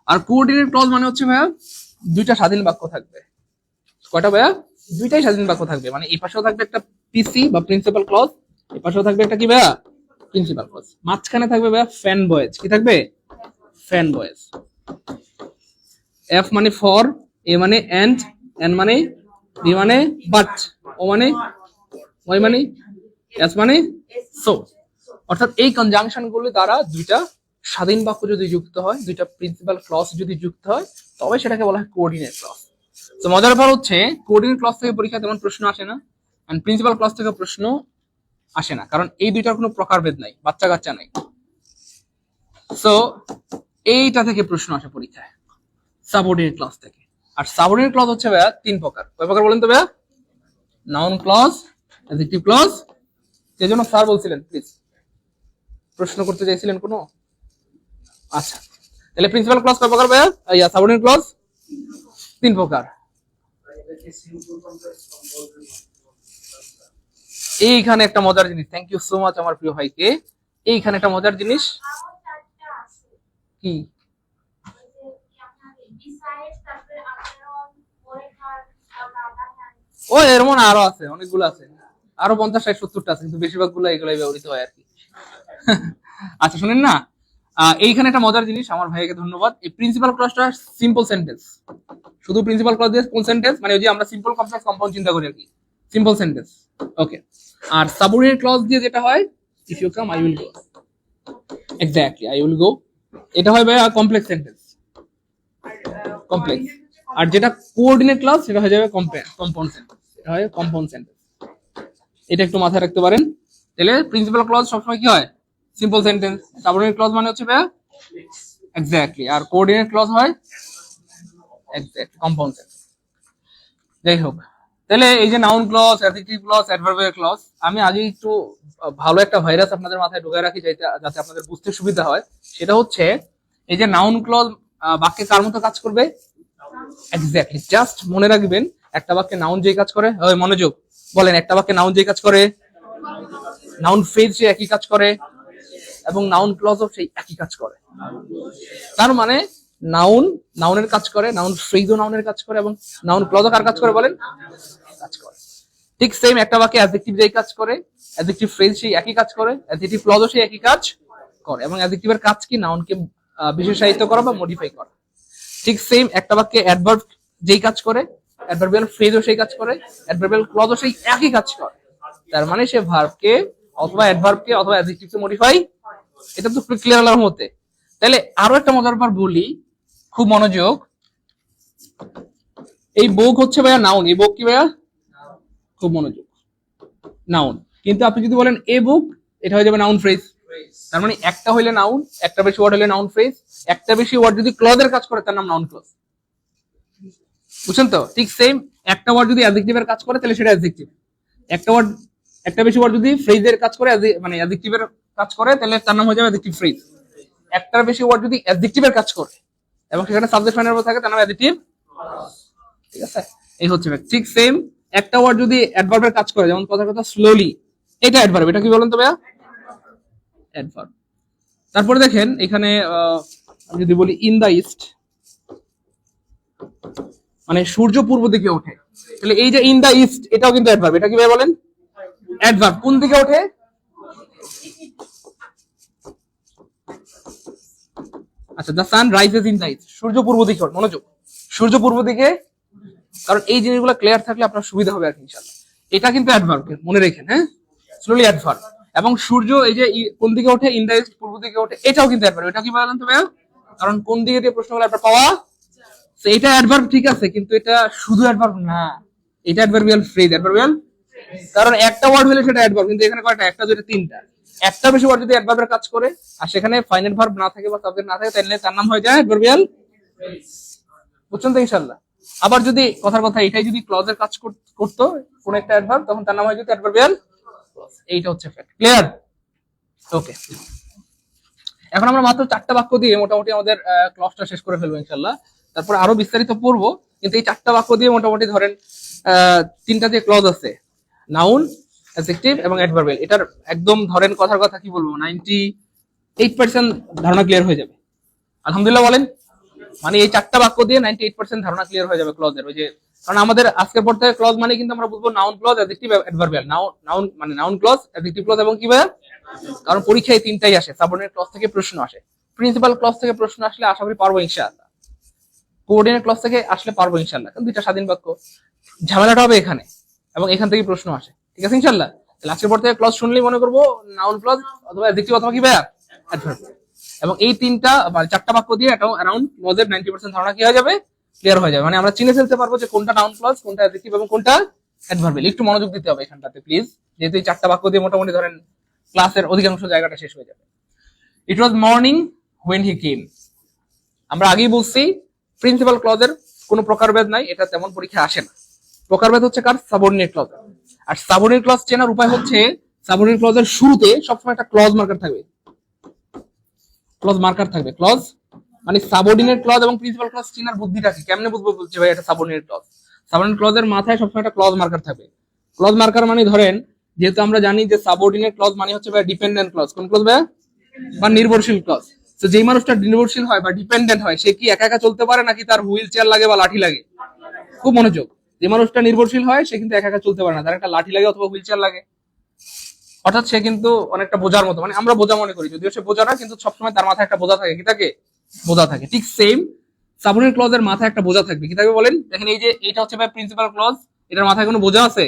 আর কোঅর্ডিনেট ক্লজ মানে হচ্ছে ভাইয়া দুইটা স্বাধীন বাক্য থাকবে। কয়টা ভাইয়া? দুইটাই স্বাধীন বাক্য থাকবে, মানে এই পাশেও থাকবে একটা পিসি বা প্রিন্সিপাল ক্লজ, এই পাশেও থাকবে একটা কি ভাইয়া? Principal clause. মাঝখানে থাকবে ভাইয়া ফ্যান বয়েজ, কি থাকবে? FANBOYS. এফ মানে ফর, এ মানে এন্ড, এন মানে, বি মানে বাট, ও মানে, ওয়াই মানে, এস মানে সো। অর্থাৎ এই কনজাংশন গুলো দ্বারা দুইটা স্বাধীন বাক্য যদি যুক্ত হয়, দুইটা প্রিন্সিপাল ক্লজ যদি যুক্ত হয়, তবে সেটাকে বলা হয় কোঅর্ডিনেট ক্লজ। তো মজার ব্যাপার হচ্ছে, কোঅর্ডিনেট ক্লজ থেকে পরীক্ষা তেমন প্রশ্ন আসে না, এন্ড প্রিন্সিপাল ক্লজ থেকে প্রশ্ন আসে না, কারণ এই দুইটার কোনো প্রকারভেদ নাই, বাচ্চা কাচ্চা নাই। সো এইটা থেকে প্রশ্ন আসে পরীক্ষায়, সাবঅর্ডিনেট ক্লজ থেকে। আর সাবঅর্ডিনেট ক্লজ হচ্ছে ভাইয়া তিন প্রকার। কয় প্রকার বলেন তো ভাইয়া? নাউন ক্লজ, অ্যাডজেক্টিভ ক্লজ, সেজন্য স্যার বলছিলেন প্লিজ, প্রশ্ন করতে চাইছিলেন কোনো? আচ্ছা, তাহলে প্রিন্সিপাল ক্লজ কয় প্রকার ভাইয়া? সাবঅর্ডিনেট ক্লজ তিন প্রকার। এইখানে একটা মজার জিনিস, থ্যাংক ইউ সো মাচ আমার প্রিয় ভাইকে, এইখানে একটা মজার জিনিস কি, ও এর মনে আরো আছে, অনেকগুলো আছে, আরো 50-60-70টা আছে, কিন্তু বেশিরভাগ গুলো এগুলাই ব্যবহৃত হয় আর কি। আচ্ছা শুনেন না, এইখানে একটা মজার জিনিস, আমার ভাইকে ধন্যবাদ। এই প্রিন্সিপাল ক্লজটা সিম্পল সেন্টেন্স, শুধু প্রিন্সিপাল ক্লজ দিয়ে ফুল সেন্টেন্স, মানে ওই যে আমরা সিম্পল কমপ্লেক্স কম্পাউন্ড চিন্তা করি আর কি, সিম্পল সেন্টেন্স। ওকে, আর সাবঅর্ডিনেট ক্লজ দিয়ে যেটা হয়, if you come I will go, exactly I will go, এটা হয় ভাই কমপ্লেক্স সেন্টেন্স, কমপ্লেক্স। আর যেটা কোঅর্ডিনেট ক্লজ সেটা হয়ে যাবে কম্পাউন্ড সেন্টেন্স, এটা হয় কম্পাউন্ড সেন্টেন্স। এটা একটু মাথায় রাখতে পারেন। তাহলে প্রিন্সিপাল ক্লজ সবসময় কি হয়? Simple sentence. সাবঅর্ডিনেট ক্লজ মানে হচ্ছে ভাইয়া এক্স্যাক্টলি, আর কোঅর্ডিনেট ক্লজ হয় এক্স্যাক্ট কম্পাউন্ড সেন্টেন্স। যাই হোক, তাহলে এই যে noun clause, adjective clause, adverbial clause, আমি আগে একটু ভালো একটা ভাইরাস আপনাদের মাথায় ঢুকায় রাখি যাতে আপনাদের বুঝতে সুবিধা হয়। সেটা হচ্ছে, এই যে নাউন ক্লজ বাক্যে কার মতো কাজ করবে? এক্স্যাক্টলি, জাস্ট মনে রাখবেন, একটা বাক্যে নাউন যে কাজ করে, মনোযোগ বলেন, একটা বাক্যে নাউন যে কাজ করে, নাউন ফ্রেজ সে একই কাজ করে, এবং নাউন ক্লজও সেই একই কাজ করে। তার মানে নাউন নাউনের কাজ করে, নাউন ফ্রেজও নাউনের কাজ করে, এবং নাউন ক্লজও কার কাজ করে বলেন? কাজ করে। ঠিক সেম একটা বাক্যে অ্যাডজেক্টিভ যেই কাজ করে, অ্যাডজেক্টিভ ফ্রেজ সেই একই কাজ করে, অ্যাডজেক্টিভ ক্লজও সেই একই কাজ করে। এবং অ্যাডজেক্টিভের কাজ কি? নাউনকে বিশেষায়িত করা বা মডিফাই করা। ঠিক সেম একটা বাক্যে অ্যাডভার্ব যেই কাজ করে, অ্যাডভার্বিয়াল ফ্রেজও সেই কাজ করে, অ্যাডভার্বিয়াল ক্লজও সেই একই কাজ করে। তার মানে সে ভার্বকে অথবা অ্যাডভার্বকে অথবা অ্যাডজেক্টিভকে মডিফাই। এটা তো ক্লিয়ার হলাম হতে। তাহলে আরো একটা মজার ব্যাপার বলি, খুব মনোযোগ। এই বুক হচ্ছে ভাইয়া নাউন, এই বুক কি ভাইয়া? খুব মনোযোগ, নাউন। কিন্তু আপনি যদি বলেন এ বুক, এটা হয়ে যাবে নাউন ফ্রেজ। তার মানে একটা হইলে নাউন, একটা বেশি ওয়ার্ড হলে নাউন ফ্রেজ, একটা বেশি ওয়ার্ড যদি ক্লজের কাজ করে তার নাম নাউন ক্লজ। বুঝছেন তো? ঠিক সেম একটা ওয়ার্ড যদি অ্যাডজেক্টিভের কাজ করে তাহলে সেটা অ্যাডজেক্টিভ। একটা বেশি ওয়ার্ড যদি ফ্রেজের কাজ করে, মানে অ্যাডজেক্টিভের কাজ করে, তাহলে তার নাম হয়ে যাবে অ্যাডজেক্টিভ ফ্রেজ। একটার বেশি ওয়ার্ড যদি অ্যাডজেক্টিভের কাজ করে এবং সেখানে সাবজেক্ট ফাইনাল থাকে তার নাম অ্যাডজেক্টিভ। ঠিক আছে, এই হচ্ছে ঠিক সেম একটা ওয়ার্ড যদি অ্যাডভার্বের কাজ করে, যেমন কথা কথা স্লোলি, এটা অ্যাডভার্ব। এটা কি বলেন তো ভাইয়া? অ্যাডভার্ব। তারপরে দেখেন এখানে আমি যদি বলি ইন দা ইস্ট, মানে সূর্য পূর্ব দিকে ওঠে, তাহলে এই যে ইন দা ইস্ট এটাও কিন্তু অ্যাডভার্ব। এটা কি ভাই বলেন? অ্যাডভার্ব। কোন দিকে ওঠে? আচ্ছা, the sun rises in the east, সূর্য পূর্ব দিকে। মনোযোগ, সূর্য পূর্ব দিকে। কারণ এই জিনিসগুলো ক্লিয়ার থাকলে আপনার সুবিধা হবে আর কি ইনশাআল্লাহ। এটা কিন্তু অ্যাডভার্ব, মনে রেখেন। হ্যাঁ, স্লোলি অ্যাডভার্ব। এবং সূর্য এই যে কোন দিকে ওঠে, ইন দা ইস্ট, পূর্ব দিকে ওঠে, এটাও কিন্তু অ্যাডভার্ব। এটা কি বলেন তো ভাইয়া? কারণ কোন দিকে দিয়ে প্রশ্ন করলে আপনার পাওয়া, এটা অ্যাডভার্ব ঠিক আছে, কিন্তু এটা শুধু অ্যাডভার্ব না, এটা অ্যাডভার্বিয়াল ফ্রেজ। অ্যাডভার্বিয়াল কারণ একটা ওয়ার্ড হলে সেটা অ্যাডভার্ব, কিন্তু এখানে কয়টা? একটা, দুইটা, তিনটা। একটা বেশি ওয়ার্ড যদি অ্যাডভার্বের কাজ করে আর সেখানে ফাইনাল ভার্ব না থাকে বা সাবজেক্ট না থাকে, তাহলে তার নাম হয়ে যায় অ্যাডভার্বিয়াল। বুঝছেন তো ইনশাআল্লাহ? আবার যদি কথার কথা এটাই যদি ক্লজের কাজ করতো কোন একটা অ্যাডভার্ব, তখন তার নাম হয়ে যেত অ্যাডভার্বিয়াল। এইটা হচ্ছে ফ্যাক্ট। ক্লিয়ার? ওকে, এখন আমরা মাত্র 4টা বাক্য দিয়ে মোটামুটি আমাদের ক্লাসটা শেষ করে ফেলবো ইনশাআল্লাহ। তারপর আরো বিস্তারিত পড়বো, কিন্তু এই 4টা বাক্য দিয়ে মোটামুটি ধরেন 3টা যে ক্লজ আছে, নাউন, অ্যাডজেক্টিভ এবং অ্যাডভার্বিয়াল, এটার একদম ধরেন কথার কথা কি বলবো 98% ধারণা ক্লিয়ার হয়ে যাবে। আলহামদুলিল্লাহ বলেন। মানে এই 4টা বাক্য দিয়ে 98% ধারণা ক্লিয়ার হয়ে যাবে ক্লজের। ওই যে কারণ আমাদের আজকের পর থেকে ক্লজ মানে কিন্তু আমরা বুঝবো noun clause, adjective, adverbial. Noun মানে নাউন ক্লজ, অ্যাডজেক্টিভ ক্লজ এবং কি ভাই? কারণ পরীক্ষায় 3টাই আসে। সাবঅর্ডিনেট ক্লজ থেকে প্রশ্ন আসে, প্রিন্সিপাল ক্লজ থেকে প্রশ্ন আসলে আশা করি পারবো ইনশাআল্লাহ, কোঅর্ডিনেট ক্লজ থেকে আসলে পারবো ইনশাআল্লাহ। কারণ 2টা স্বাধীন বাক্য, ঝামেলাটা হবে এখানে, এবং এখান থেকে প্রশ্ন আসে। ঠিক আছে ইনশাআল্লাহ? তাহলে আজকের পর থেকে ক্লজ শুনলেই মনে করবো নাউন ক্লজ অথবা অ্যাডজেক্টিভ অথবা কি ভাই? অ্যাডভার্ব। এবং এই 3টা বা 4টা বাক্য দিয়ে একটা অ্যারাউন্ড ক্লজের 90% ধারণা কি হয়ে যাবে? ক্লিয়ার হয়ে যাবে। মানে আমরা চিনে ফেলতে পারবো যে কোনটা নাউন ক্লজ, কোনটা অ্যাডজেক্টিভ এবং কোনটা অ্যাডভার্বিয়াল। একটু মনোযোগ দিতে হবে এখানটাতে প্লিজ, যেহেতু এই 4টা বাক্য দিয়ে মোটামুটি ধরেন ক্লাসের অধিকাংশ জায়গাটা শেষ হয়ে যাবে। ইট ওয়াজ মর্নিং হোয়েন হি কেম। আমরা আগেই বলছি প্রিন্সিপাল ক্লজের কোনো প্রকারভেদ নাই, এটা তেমন পরীক্ষা আসে না। প্রকারভেদ হচ্ছে কার? Subordinate clause. আর সাবঅর্ডিনেট ক্লজ চেনার উপায় হচ্ছে সাবঅর্ডিনেট ক্লজের শুরুতে সবসময় একটা ক্লজ মার্কার থাকবে। ক্লজ মার্কার থাকবে। ক্লজ মানে সাবঅর্ডিনেট ক্লজ এবং প্রিন্সিপাল ক্লজ চেনার বুদ্ধিটা কি, কেমনে বুঝবো? বলছে ভাই এটা সাবঅর্ডিনেট ক্লজ। সাবঅর্ডিনেট ক্লজের মাথায় সবসময় একটা ক্লজ মার্কার থাকবে। ক্লজ মার্কার মানে ধরেন, যেহেতু আমরা জানি যে সাবঅর্ডিনেট ক্লজ মানে হচ্ছে ভাই ডিপেন্ডেন্ট ক্লজ। কোন ক্লজ ভাই? বা নির্ভরশীল ক্লজ। তো যেই মানুষটা নির্ভরশীল হয় বা ডিপেন্ডেন্ট হয়, সে কি একা একা চলতে পারে নাকি তার হুইল চেয়ার লাগে বা লাঠি লাগে? খুব মনোযোগ। যে মানুষটা নির্ভরশীল হয় সে কিন্তু একা একা চলতে পারে না, তার একটা লাঠি লাগে অথবা হুইল চেয়ার লাগে। অর্থাৎ সে কিন্তু অনেকটা বোঝার মতো, মানে আমরা বোঝা মনে করি, যদিও সে বোঝা না, কিন্তু সবসময় তার মাথায় একটা বোঝা থাকে। কি থাকে? বোঝা থাকে। ঠিক সেম সাবঅর্ডিনেট ক্লজের মাথায় একটা বোঝা থাকবে। কি থাকবে বলেন? দেখেন এই যে এইটা হচ্ছে ভাই প্রিন্সিপাল ক্লজ, এটার মাথায় কোনো বোঝা আছে?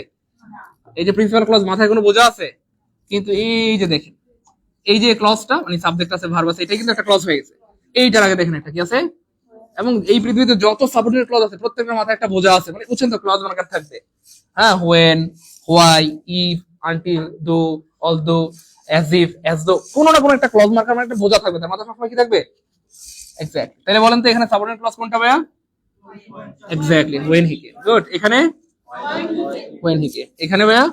এই যে প্রিন্সিপাল ক্লজ মাথায় কোনো বোঝা আছে? কিন্তু এই যে দেখেন এই যে ক্লজটা মানে সাবজেক্ট আছে, ভার্ব আছে, এটা কিন্তু একটা ক্লজ হয়ে গেছে। এইটার আগে দেখেন একটা কি আছে? এবং এই পৃথিবীতে যত সাবঅর্ডিনেট ক্লজ আছে প্রত্যেকটার মাথায় একটা বোঝা আছে, মানে বুঝছেন তো? ক্লজ মার্কার থাকবে। হ্যাঁ, হোয়েন, হোয়াই, ইফ, আনটিল, দো, although, as if, as though, কোনো না কোনো একটা ক্লজ মার্কার মানে একটা বোঝা থাকবে, তার মাথায় সবসময় কি থাকবে? এক্স্যাক্ট। তাহলে বলেন তো এখানে সাবঅর্ডিনেট ক্লজ কোনটা ভাইয়া? Exactly, when he came. Good. এখানে হোয়েন হি কেম। এখানে ভাইয়া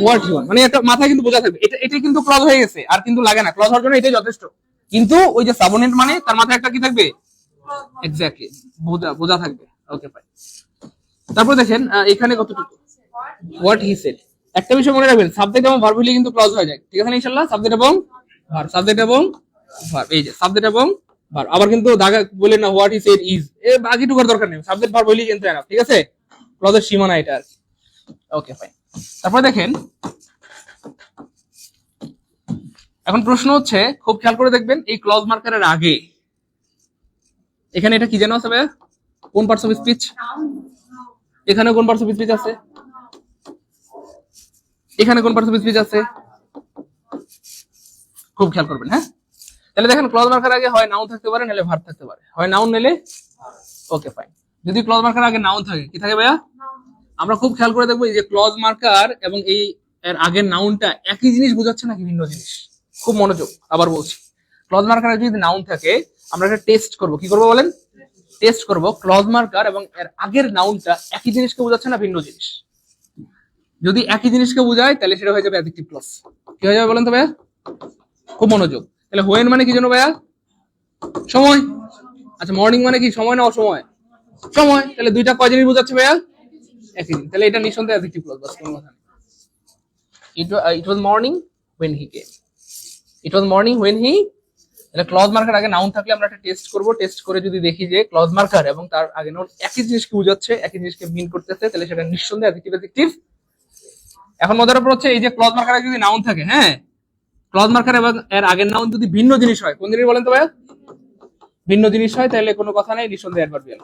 হোয়াট হি ওয়ান্ট, মানে একটা মাথায় কিন্তু বোঝা থাকবে। এটা কিন্তু ক্লজ হয়ে গেছে, আর কিন্তু লাগে না। ক্লজ হওয়ার জন্য এটাই যথেষ্ট। কিন্তু ওই যে সাবঅর্ডিনেট মানে তার মাথায় একটা কি থাকবে? এক্স্যাক্টলি, বোঝা থাকবে। Okay fine. তারপর দেখেন এখানে কতটুকু হোয়াট হি সেড। একটা বিষয় মনে রাখবেন, সাবজেক্ট এবং ভার্ব হলে কিন্তু ক্লজ হয়ে যায়। ঠিক আছে ইনশাআল্লাহ? সাবজেক্ট এবং ভার্ব, সাবজেক্ট এবং ভার্ব, এই যে সাবজেক্ট এবং ভার্ব। আবার কিন্তু দাগা বলেন না হোয়াট হি সেড ইজ, এ বাকিটুকুর দরকার নেই, সাবজেক্ট ভার্ব হইলেই কিন্তু এনাফ, ঠিক আছে? ক্লজের সীমানা এটা আর কি। Okay fine. তারপরে দেখেন এখন প্রশ্ন হচ্ছে, খুব খেয়াল করে দেখবেন এই ক্লজ মার্কারের আগে এখানে এটা কি জানো আছে ভাইয়া? কোন পার্টস অফ স্পিচ? এখানে কোন পার্টস অফ স্পিচ আছে? এখানে কোন পার্টস অফ স্পিচ আছে? খুব খেয়াল করবেন, হ্যাঁ? তাহলে দেখেন ক্লজ মার্কার আগে হয় নাউন থাকতে পারে, নাহলে ভার্ব থাকতে পারে, হয় নাউন নাহলে। Okay fine. যদি ক্লজ মার্কার আগে নাউন থাকে, কি থাকে ভাইয়া? আমরা খুব খেয়াল করে দেখবো এই যে ক্লজ মার্কার এবং এই এর আগের নাউনটা একই জিনিস বোঝাচ্ছে নাকি ভিন্ন জিনিস। খুব মনোযোগ, আবার বলছি, ক্লজ মার্কার যদি নাউন থাকে আমরা একটা টেস্ট করব। কি করব বলেন? টেস্ট করব ক্লজ মার্কার এবং এর আগের নাউনটা একই জিনিসকে বোঝাচ্ছে না ভিন্ন জিনিস। যদি একই জিনিসকে বোঝায় তাহলে সেটা হয়ে যাবে অ্যাডজেক্টিভ ক্লজ। কি হয়ে যাবে বলেন তো ভাইয়া? খুব মনোযোগ। তাহলে হোয়েন মানে কি জানো ভাইয়া? সময়। আচ্ছা মর্নিং মানে কি সময় না অসময়? সময়। তাহলে দুইটা কয় জিনিস বোঝাচ্ছে ভাইয়া? একই জিনিস। তাহলে এটা নিঃসন্দেহে অ্যাডজেক্টিভ ক্লজ, বাস কোনো কথা নেই। It was morning when he came. It was morning when he, এটা ক্লজ মার্কার আগে নাউন থাকলে আমরা একটা টেস্ট করব। টেস্ট করে যদি দেখি যে ক্লজ মার্কার এবং তার আগে নাউন একই জিনিসকে বোঝাচ্ছে, একই জিনিসকে মিন করতেছে, তাহলে সেটা নিঃসন্দেহে অ্যাডজেক্টিভ। এখন মজার ব্যাপার হচ্ছে এই যে ক্লজ মার্কার যদি নাউন থাকে, হ্যাঁ, ক্লজ মার্কার এবং এর আগের নাউন যদি ভিন্ন জিনিস হয়, কোন জিনিস বলেন তো ভাইয়া? ভিন্ন জিনিস হয়, তাহলে কোনো কথা নেই, নিঃসন্দেহে অ্যাডভার্বিয়াল।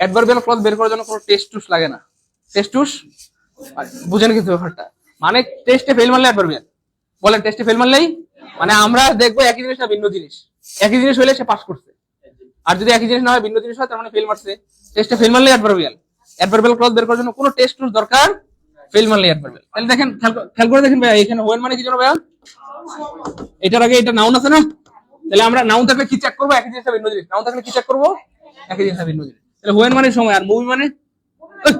অ্যাডভার্বিয়াল ক্লজ বের করার জন্য কোনো টেস্ট টুস লাগে না। টেস্ট টুস বুঝেন কিন্তু ব্যাপারটা, মানে টেস্টে ফেল মারলে অ্যাডভার্বিয়াল। বলেন টেস্টে ফেল মারলেই মানে আমরা দেখবো একই জিনিস না ভিন্ন জিনিস। একই জিনিস হইলে সে পাস করছে, আর যদি একই জিনিস না হয় ভিন্ন জিনিস হয় তার মানে ফেল মারছে। টেস্টে ফেল মারলে অ্যাডভার্বিয়াল। অ্যাডভার্বিয়াল ক্লজ বের করার জন্য কোনো টেস্ট টুস দরকার, ফেল মারলে অ্যাডভার্বিয়াল। তাহলে দেখেন খেয়াল করে দেখেন ভাইয়া, এখানে হোয়েন মানে কি জানো ভাইয়া? এটার আগে এটা নাউন আছে না? তাহলে আমরা নাউন থাকলে কি চেক করবো? একই জিনিস না ভিন্ন জিনিস। নাউন থাকলে কি চেক করবো? একই জিনিস না ভিন্ন জিনিস। তাহলে হোয়েন মানে সময়, আর মুভি মানে?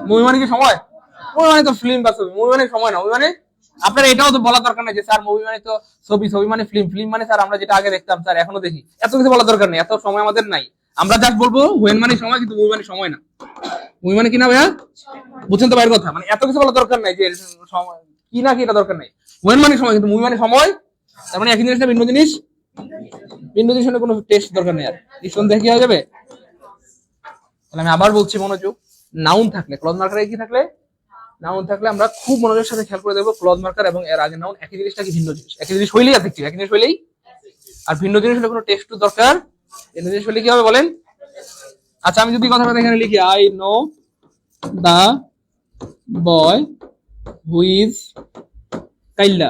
মুভি মানে কি সময়? মুভি মানে তো ফিল্ম বা ছবি, মুভি মানে সময় না। মুভি মানে আপনার এটাও তো বলা দরকার নেই যে স্যার মুভি মানে তো ছবি, ছবি মানে ফিল্ম, ফিল্ম মানে স্যার আমরা যেটা আগে দেখতাম স্যার এখনো দেখি। এত কিছু বলা দরকার নেই, এত সময় আমাদের নাই। আমরা জাস্ট বলবো হোয়েন মানে সময়, কিন্তু মুভি মানে সময় না। মুভি মানে কি না ভাইয়া? বুঝছেন তো ভাইয়ের কথা? মানে এত কিছু বলা দরকার নাই যে সময় কি না কি, এটা দরকার নাই। হোয়েন মানে সময়, কিন্তু মুভি মানে সময়, তার মানে একই জিনিস না ভিন্ন জিনিস। ভিন্ন জিনিস হলে কোনো টেস্ট দরকার নেই, আর নিঃসন্দেহে কি হয়ে যাবে। তাহলে আমি আবার বলছি মনোযোগ, নাউন থাকলে ক্লজ মার্কার কি থাকলে, নাউন থাকলে আমরা খুব মনোযোগের সাথে খেয়াল করে দেখবো ক্লজ মার্কার এবং এর আগে নাউন একই জিনিসটা কি ভিন্ন জিনিস। একই জিনিস হইলেই অ্যাডজেক্টিভ, একই জিনিস হইলেই। আর ভিন্ন জিনিস হলে কোনো টেস্ট দরকার, ভিন্ন জিনিস হলে কি হবে বলেন? আচ্ছা আমি যদি কথাটা এখানে লিখি, I know the boy who is কাইল্লা।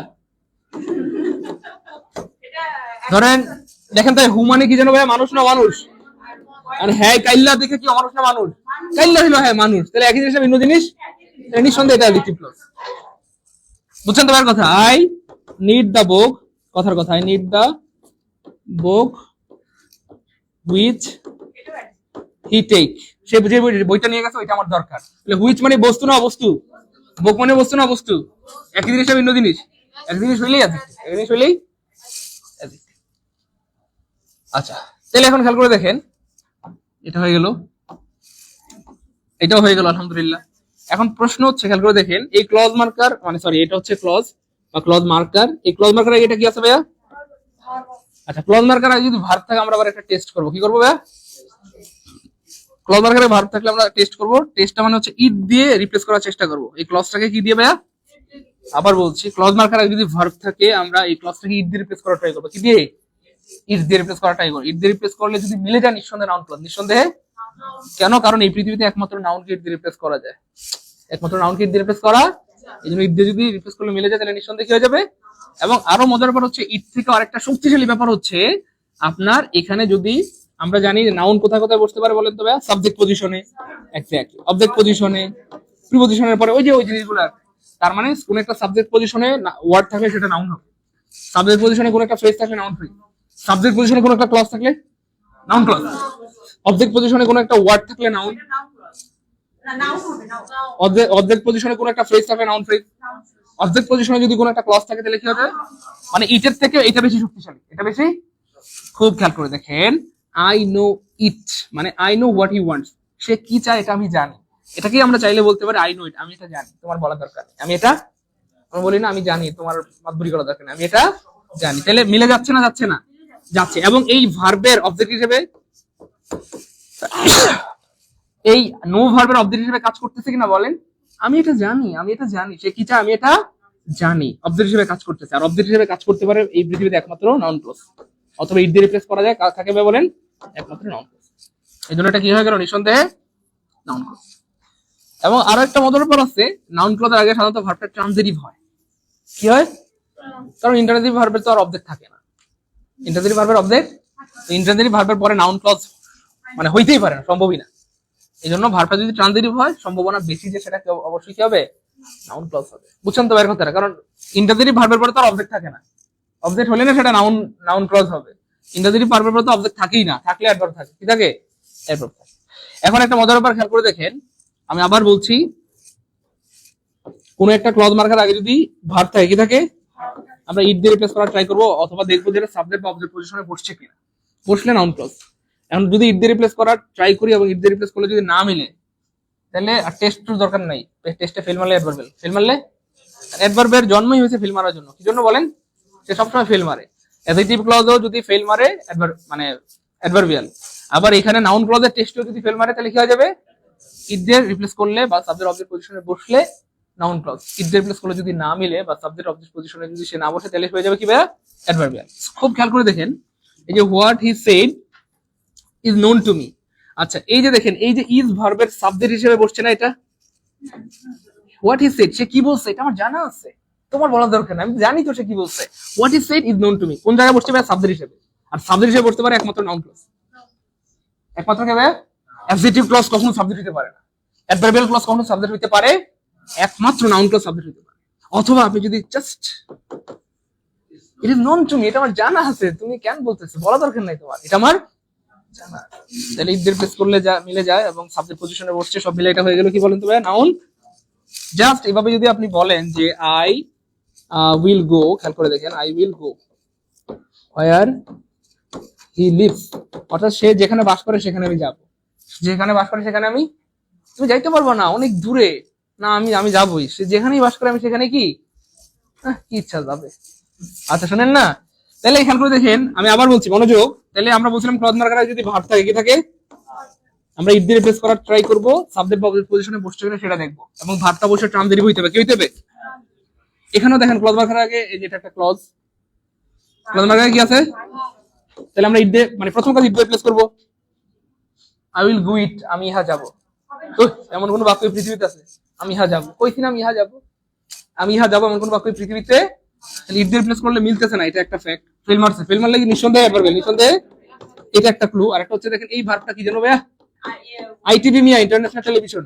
ধরেন দেখেন তো হু মানে কি জানো ভাই? মানুষ না মানুষ? আর হ্যাঁ কাইল্লা দেখে কি মানুষ না মানুষ? কাইল্লা হলো হ্যাঁ মানুষ। তাহলে একই জিনিস ভিন্ন জিনিস, নিঃসন্দেহে এটা অ্যাডজেক্টিভ ক্লজ। বুঝছেন তো ভাইয়ের কথা? আই নিড দা বুক, কথার কথা, I need the book which he take. সে যে বইটা নিয়ে গেছে ওইটা আমার দরকার। তাহলে হুইচ মানে বস্তু না বস্তু? বুক মানে বস্তু না বস্তু? একই জিনিস ভিন্ন জিনিস, একই জিনিস হইলেই অ্যাডজেক্টিভ, একই জিনিস হইলেই অ্যাডজেক্টিভ। আচ্ছা তাহলে এখন খেয়াল করে দেখেন, এটা হয়ে গেল, এটাও হয়ে গেল আলহামদুলিল্লাহ। এখন প্রশ্ন হচ্ছে খেয়াল করে দেখেন, এই ক্লজ মার্কার মানে সরি এটা হচ্ছে ক্লজ বা ক্লজ মার্কার। এই ক্লজ মার্কার এটা কি আছে ভাইয়া? আচ্ছা ক্লজ মার্কার যদি ভার্ব থাকে আমরা আবার একটা টেস্ট করব। কি করবো ভাইয়া? ক্লজ মার্কারে ভার্ব থাকলে আমরা টেস্ট করব। টেস্টটা মানে হচ্ছে ইট দিয়ে রিপ্লেস করার চেষ্টা করব। এই ক্লজটাকে কি দিয়ে ভাইয়া? আবার বলছি, ক্লজ মার্কারে যদি ভার্ব থাকে আমরা এই ক্লজটাকে ইট দিয়ে রিপ্লেস করার ট্রাই করব। কি দিয়ে? ইট দিয়ে রিপ্লেস করার ট্রাই করব। ইট দিয়ে রিপ্লেস করলে যদি মিলে যায় নিঃসন্দেহে নাউন ক্লজ। নিঃসন্দেহে কেন? কারণ এই পৃথিবীতে একমাত্র নাউন কে ইট দিয়ে রিপ্লেস করা যায়, একমাত্র নাউন কে ইট দিয়ে রিপ্লেস করা। এই জন্য ইট দিয়ে যদি রিপ্লেস করলে মিলে যায় তাহলে নিঃসন্দেহে কি হয়ে যাবে। এবং আরো মজার ব্যাপার হচ্ছে ইট থেকে আরেকটা শক্তিশালী ব্যাপার হচ্ছে আপনার এখানে যদি আমরা জানি নাউন কোথায় কোথায় বসতে পারে বলেন তো ভাইয়া? সাবজেক্ট পজিশনে, এক্স্যাক্টলি, অবজেক্ট পজিশনে, প্রিপজিশনের পরে ওই যে ওই জিনিসগুলো। তার মানে কোন একটা সাবজেক্ট পজিশনে ওয়ার্ড থাকলে সেটা নাউন হবে। সাবজেক্ট পজিশনে কোন একটা ফ্রেজ থাকলে নাউন ফ্রেজ। সাবজেক্ট পজিশনে কোন একটা ক্লজ থাকলে নাউন ক্লজ। অবজেক্ট পজিশনে কোন একটা ওয়ার্ড থাকলে নাউন। অবজেক্ট পজিশনে কোন একটা ফ্রেজ থাকলে নাউন ফ্রেজ। অবজেক্ট পজিশনে যদি কোন একটা ক্লজ থাকে তাহলে কি হবে? মানে ইটের থেকে এটা বেশি শক্তিশালী, এটা বেশি। খুব খেয়াল করে দেখেন, আই নো ইট মানে I know what he wants. সে কি চায় এটা আমি জানি। এটাকেই আমরা চাইলে বলতে পারি আই নো ইট, আমি এটা জানি, তোমার বলা দরকার নেই। আমি এটা আমি বলি না আমি জানি, তোমার মাতবুরি করা দরকার নেই, আমি এটা জানি। তাহলে মিলে যাচ্ছে না যাচ্ছে না? যাচ্ছে, এবং এই ভার্বের অবজেক্ট হিসেবে এই নো ভার্বের অবজেক্ট হিসেবে কাজ করতেছে কিনা বলেন? আমি এটা জানি সে কি চায়, আমি এটা জানি। অবজেক্ট হিসেবে কাজ করতেছে, আর অবজেক্ট হিসেবে কাজ করতে পারে এই পৃথিবীতে একমাত্র নাউন ক্লজ, অথবা ইট দিয়ে রিপ্লেস করা যায়, কাকে বলেন? একমাত্র নাউন ক্লজ। এই জন্য এটা কি হয়ে গেল? নিঃসন্দেহে নাউন ক্লজ। এবং আরো একটা মজার ব্যাপার আছে, নাউন ক্লজের আগে সাধারণত ভার্বটা ট্রানজিটিভ হয়। কি হয়? কারণ ইন্টারজেটিভ ভার্বের তো আর অবজেক্ট থাকে না। ইন্টারজেটিভ ভার্বের অবজেক্ট, ইন্টারজেটিভ ভার্বের পরে নাউন ক্লজ মানে হইতেই পারে না, সম্ভবই না। এই জন্য ভার্বটা যদি ট্রানজিটিভ হয়, সম্ভাবনা বেশি যে সেটা অবশ্যই কি হবে? নাউন ক্লজ হবে। বুঝছেন তো বের কথাটা? কারণ ইন্টারজেটিভ ভার্বের পরে তো আর অবজেক্ট থাকে না। অবজেক্ট হলে না সেটা নাউন ক্লজ হবে। ইন্টারজেটিভ ভার্বের পরে তো অবজেক্ট থাকেই না, থাকলে অ্যাডভার্ব থাকে। কি থাকে? অ্যাডভার্ব থাকে। এখন একটা মজার ব্যাপার খেয়াল করে দেখেন, আমি আবার বলছি, কোন একটা ক্লজ মার্কার আগে যদি ভার্ব থাকে, কি থাকে? আমরা ইট দিয়ে রিপ্লেস করার ট্রাই করবো, অথবা দেখবো যেটা সাবজেক্ট বা অবজেক্ট পজিশনে বসছে কিনা। বসলে নাউন ক্লজ। এখন যদি ইট দিয়ে রিপ্লেস করার ট্রাই করি এবং ইট দিয়ে রিপ্লেস করলে যদি না মিলে, তাহলে আর টেস্ট দরকার নাই। টেস্টে ফেল মারলে অ্যাডভার্বেল, ফেল মারলে অ্যাডভার্বের জন্মই হয়েছে ফেল মারার জন্য। কি জন্য বলেন? সে সবসময় ফেল মারে। অ্যাডজেক্টিভ ক্লজও যদি ফেল মারে, মানে অ্যাডভার্বিয়াল। আবার এখানে নাউন ক্লজের টেস্টও যদি ফেল মারে, তাহলে কি হয়ে যাবে? ইট দিয়ে রিপ্লেস করলে বা সাবজেক্ট অবজেক্ট পজিশনে বসলে নাউন ক্লজ। ইট দিয়ে রিপ্লেস করলে যদি না মিলে বা সাবজেক্ট অবজেক্ট পজিশনে যদি সে না বসে, তাহলে হয়ে যাবে কি ভাইয়া? অ্যাডভার্বিয়াল। খুব খেয়াল করে দেখেন, এই যে what he said is known to me. আচ্ছা, এই যে দেখেন, এই যে ইজ ভার্বের সাবজেক্ট হিসেবে বসছে না এটা? হোয়াট হি সেড, সে কি বলছে এটা আমার জানা আছে, তোমার বলার দরকার নেই, আমি জানি তো সে কি বলছে। What he said is known to me কোন জায়গায় বসতে পারে? সাবজেক্ট হিসেবে। আর সাবজেক্ট হিসেবে বসতে পারে একমাত্র নাউন ক্লজ। একমাত্র কে ভাইয়া? অ্যাডজেক্টিভ ক্লজ কখনো সাবজেক্ট হতে পারে না। অ্যাডভার্বিয়াল ক্লজ কখনো সাবজেক্ট হতে পারে, একমাত্র নাউন ক্লজ সাবজেক্ট হতে পারে। অথবা আপনি যদি just it is known to me, এটা আমার জানা আছে, তুমি কেন বলতেছো, বলা দরকার নাই তোমার, এটা আমার জানা। তাহলে ইট দিয়ে রিপ্লেস করলে যা মিলে যায় এবং সাবজেক্ট পজিশনে বসছে, সব মিলে এটা হয়ে গেল কি বলেন তো ভাইয়া? নাউন। জাস্ট এভাবে যদি আপনি বলেন যে আই উইল গো, খেয়াল করে দেখেন, I will go where he lives, অর্থাৎ সে যেখানে বাস করে সেখানে আমি যাব। যেখানে বাস করে সেখানে আমি, তুমি যাইতে পারবো না, অনেক দূরে, না আমি যাবোই, সে যেখানেই বাস করে আমি সেখানে কি কি ইচ্ছা যাবে। আচ্ছা শোনেন না, তাহলে খেয়াল করে দেখেন, আমি আবার বলছি মনোযোগ। তাহলে আমরা বলছিলাম ক্লজ মার্কার যদি ভার্ব থাকে, কি থাকে? আমরা ইট দিয়ে রিপ্লেস করার ট্রাই করবো, সাবজেক্ট বা অবজেক্ট পজিশনে বসছে কিনা সেটা দেখবো, এবং ভার্বটা বসে ট্রানজিটিভ হইতে হবে। কি হইতে হবে? এখানেও দেখেন ক্লজ মার্কার আগে এই যে এটা একটা ক্লজ মার্কার কি আছে? তাহলে আমরা ইট দিয়ে, মানে প্রথম কাজ ইট দিয়ে রিপ্লেস করবো। আই উইল গো ইট, আমি ইহা যাব। এমন কোন বাক্য পৃথিবীতে আছে? আমি ইহা যাব, কইছি না আমি ইহা যাব, আমি ইহা যাব, এমন কোন বাক্য পৃথিবীতে? ইট দিয়ে রিপ্লেস করলে মিলতেছে না, এটা একটা ফ্যাক্ট। ফেল মারছে, ফেল মারলে কি নিঃসন্দেহে অ্যাডভার্ব, নিঃসন্দেহে এটা একটা ক্লু। আর একটা হচ্ছে দেখেন, এই ভার্বটা কি জানো ভাইয়া? আইটিভি মিয়া, international television,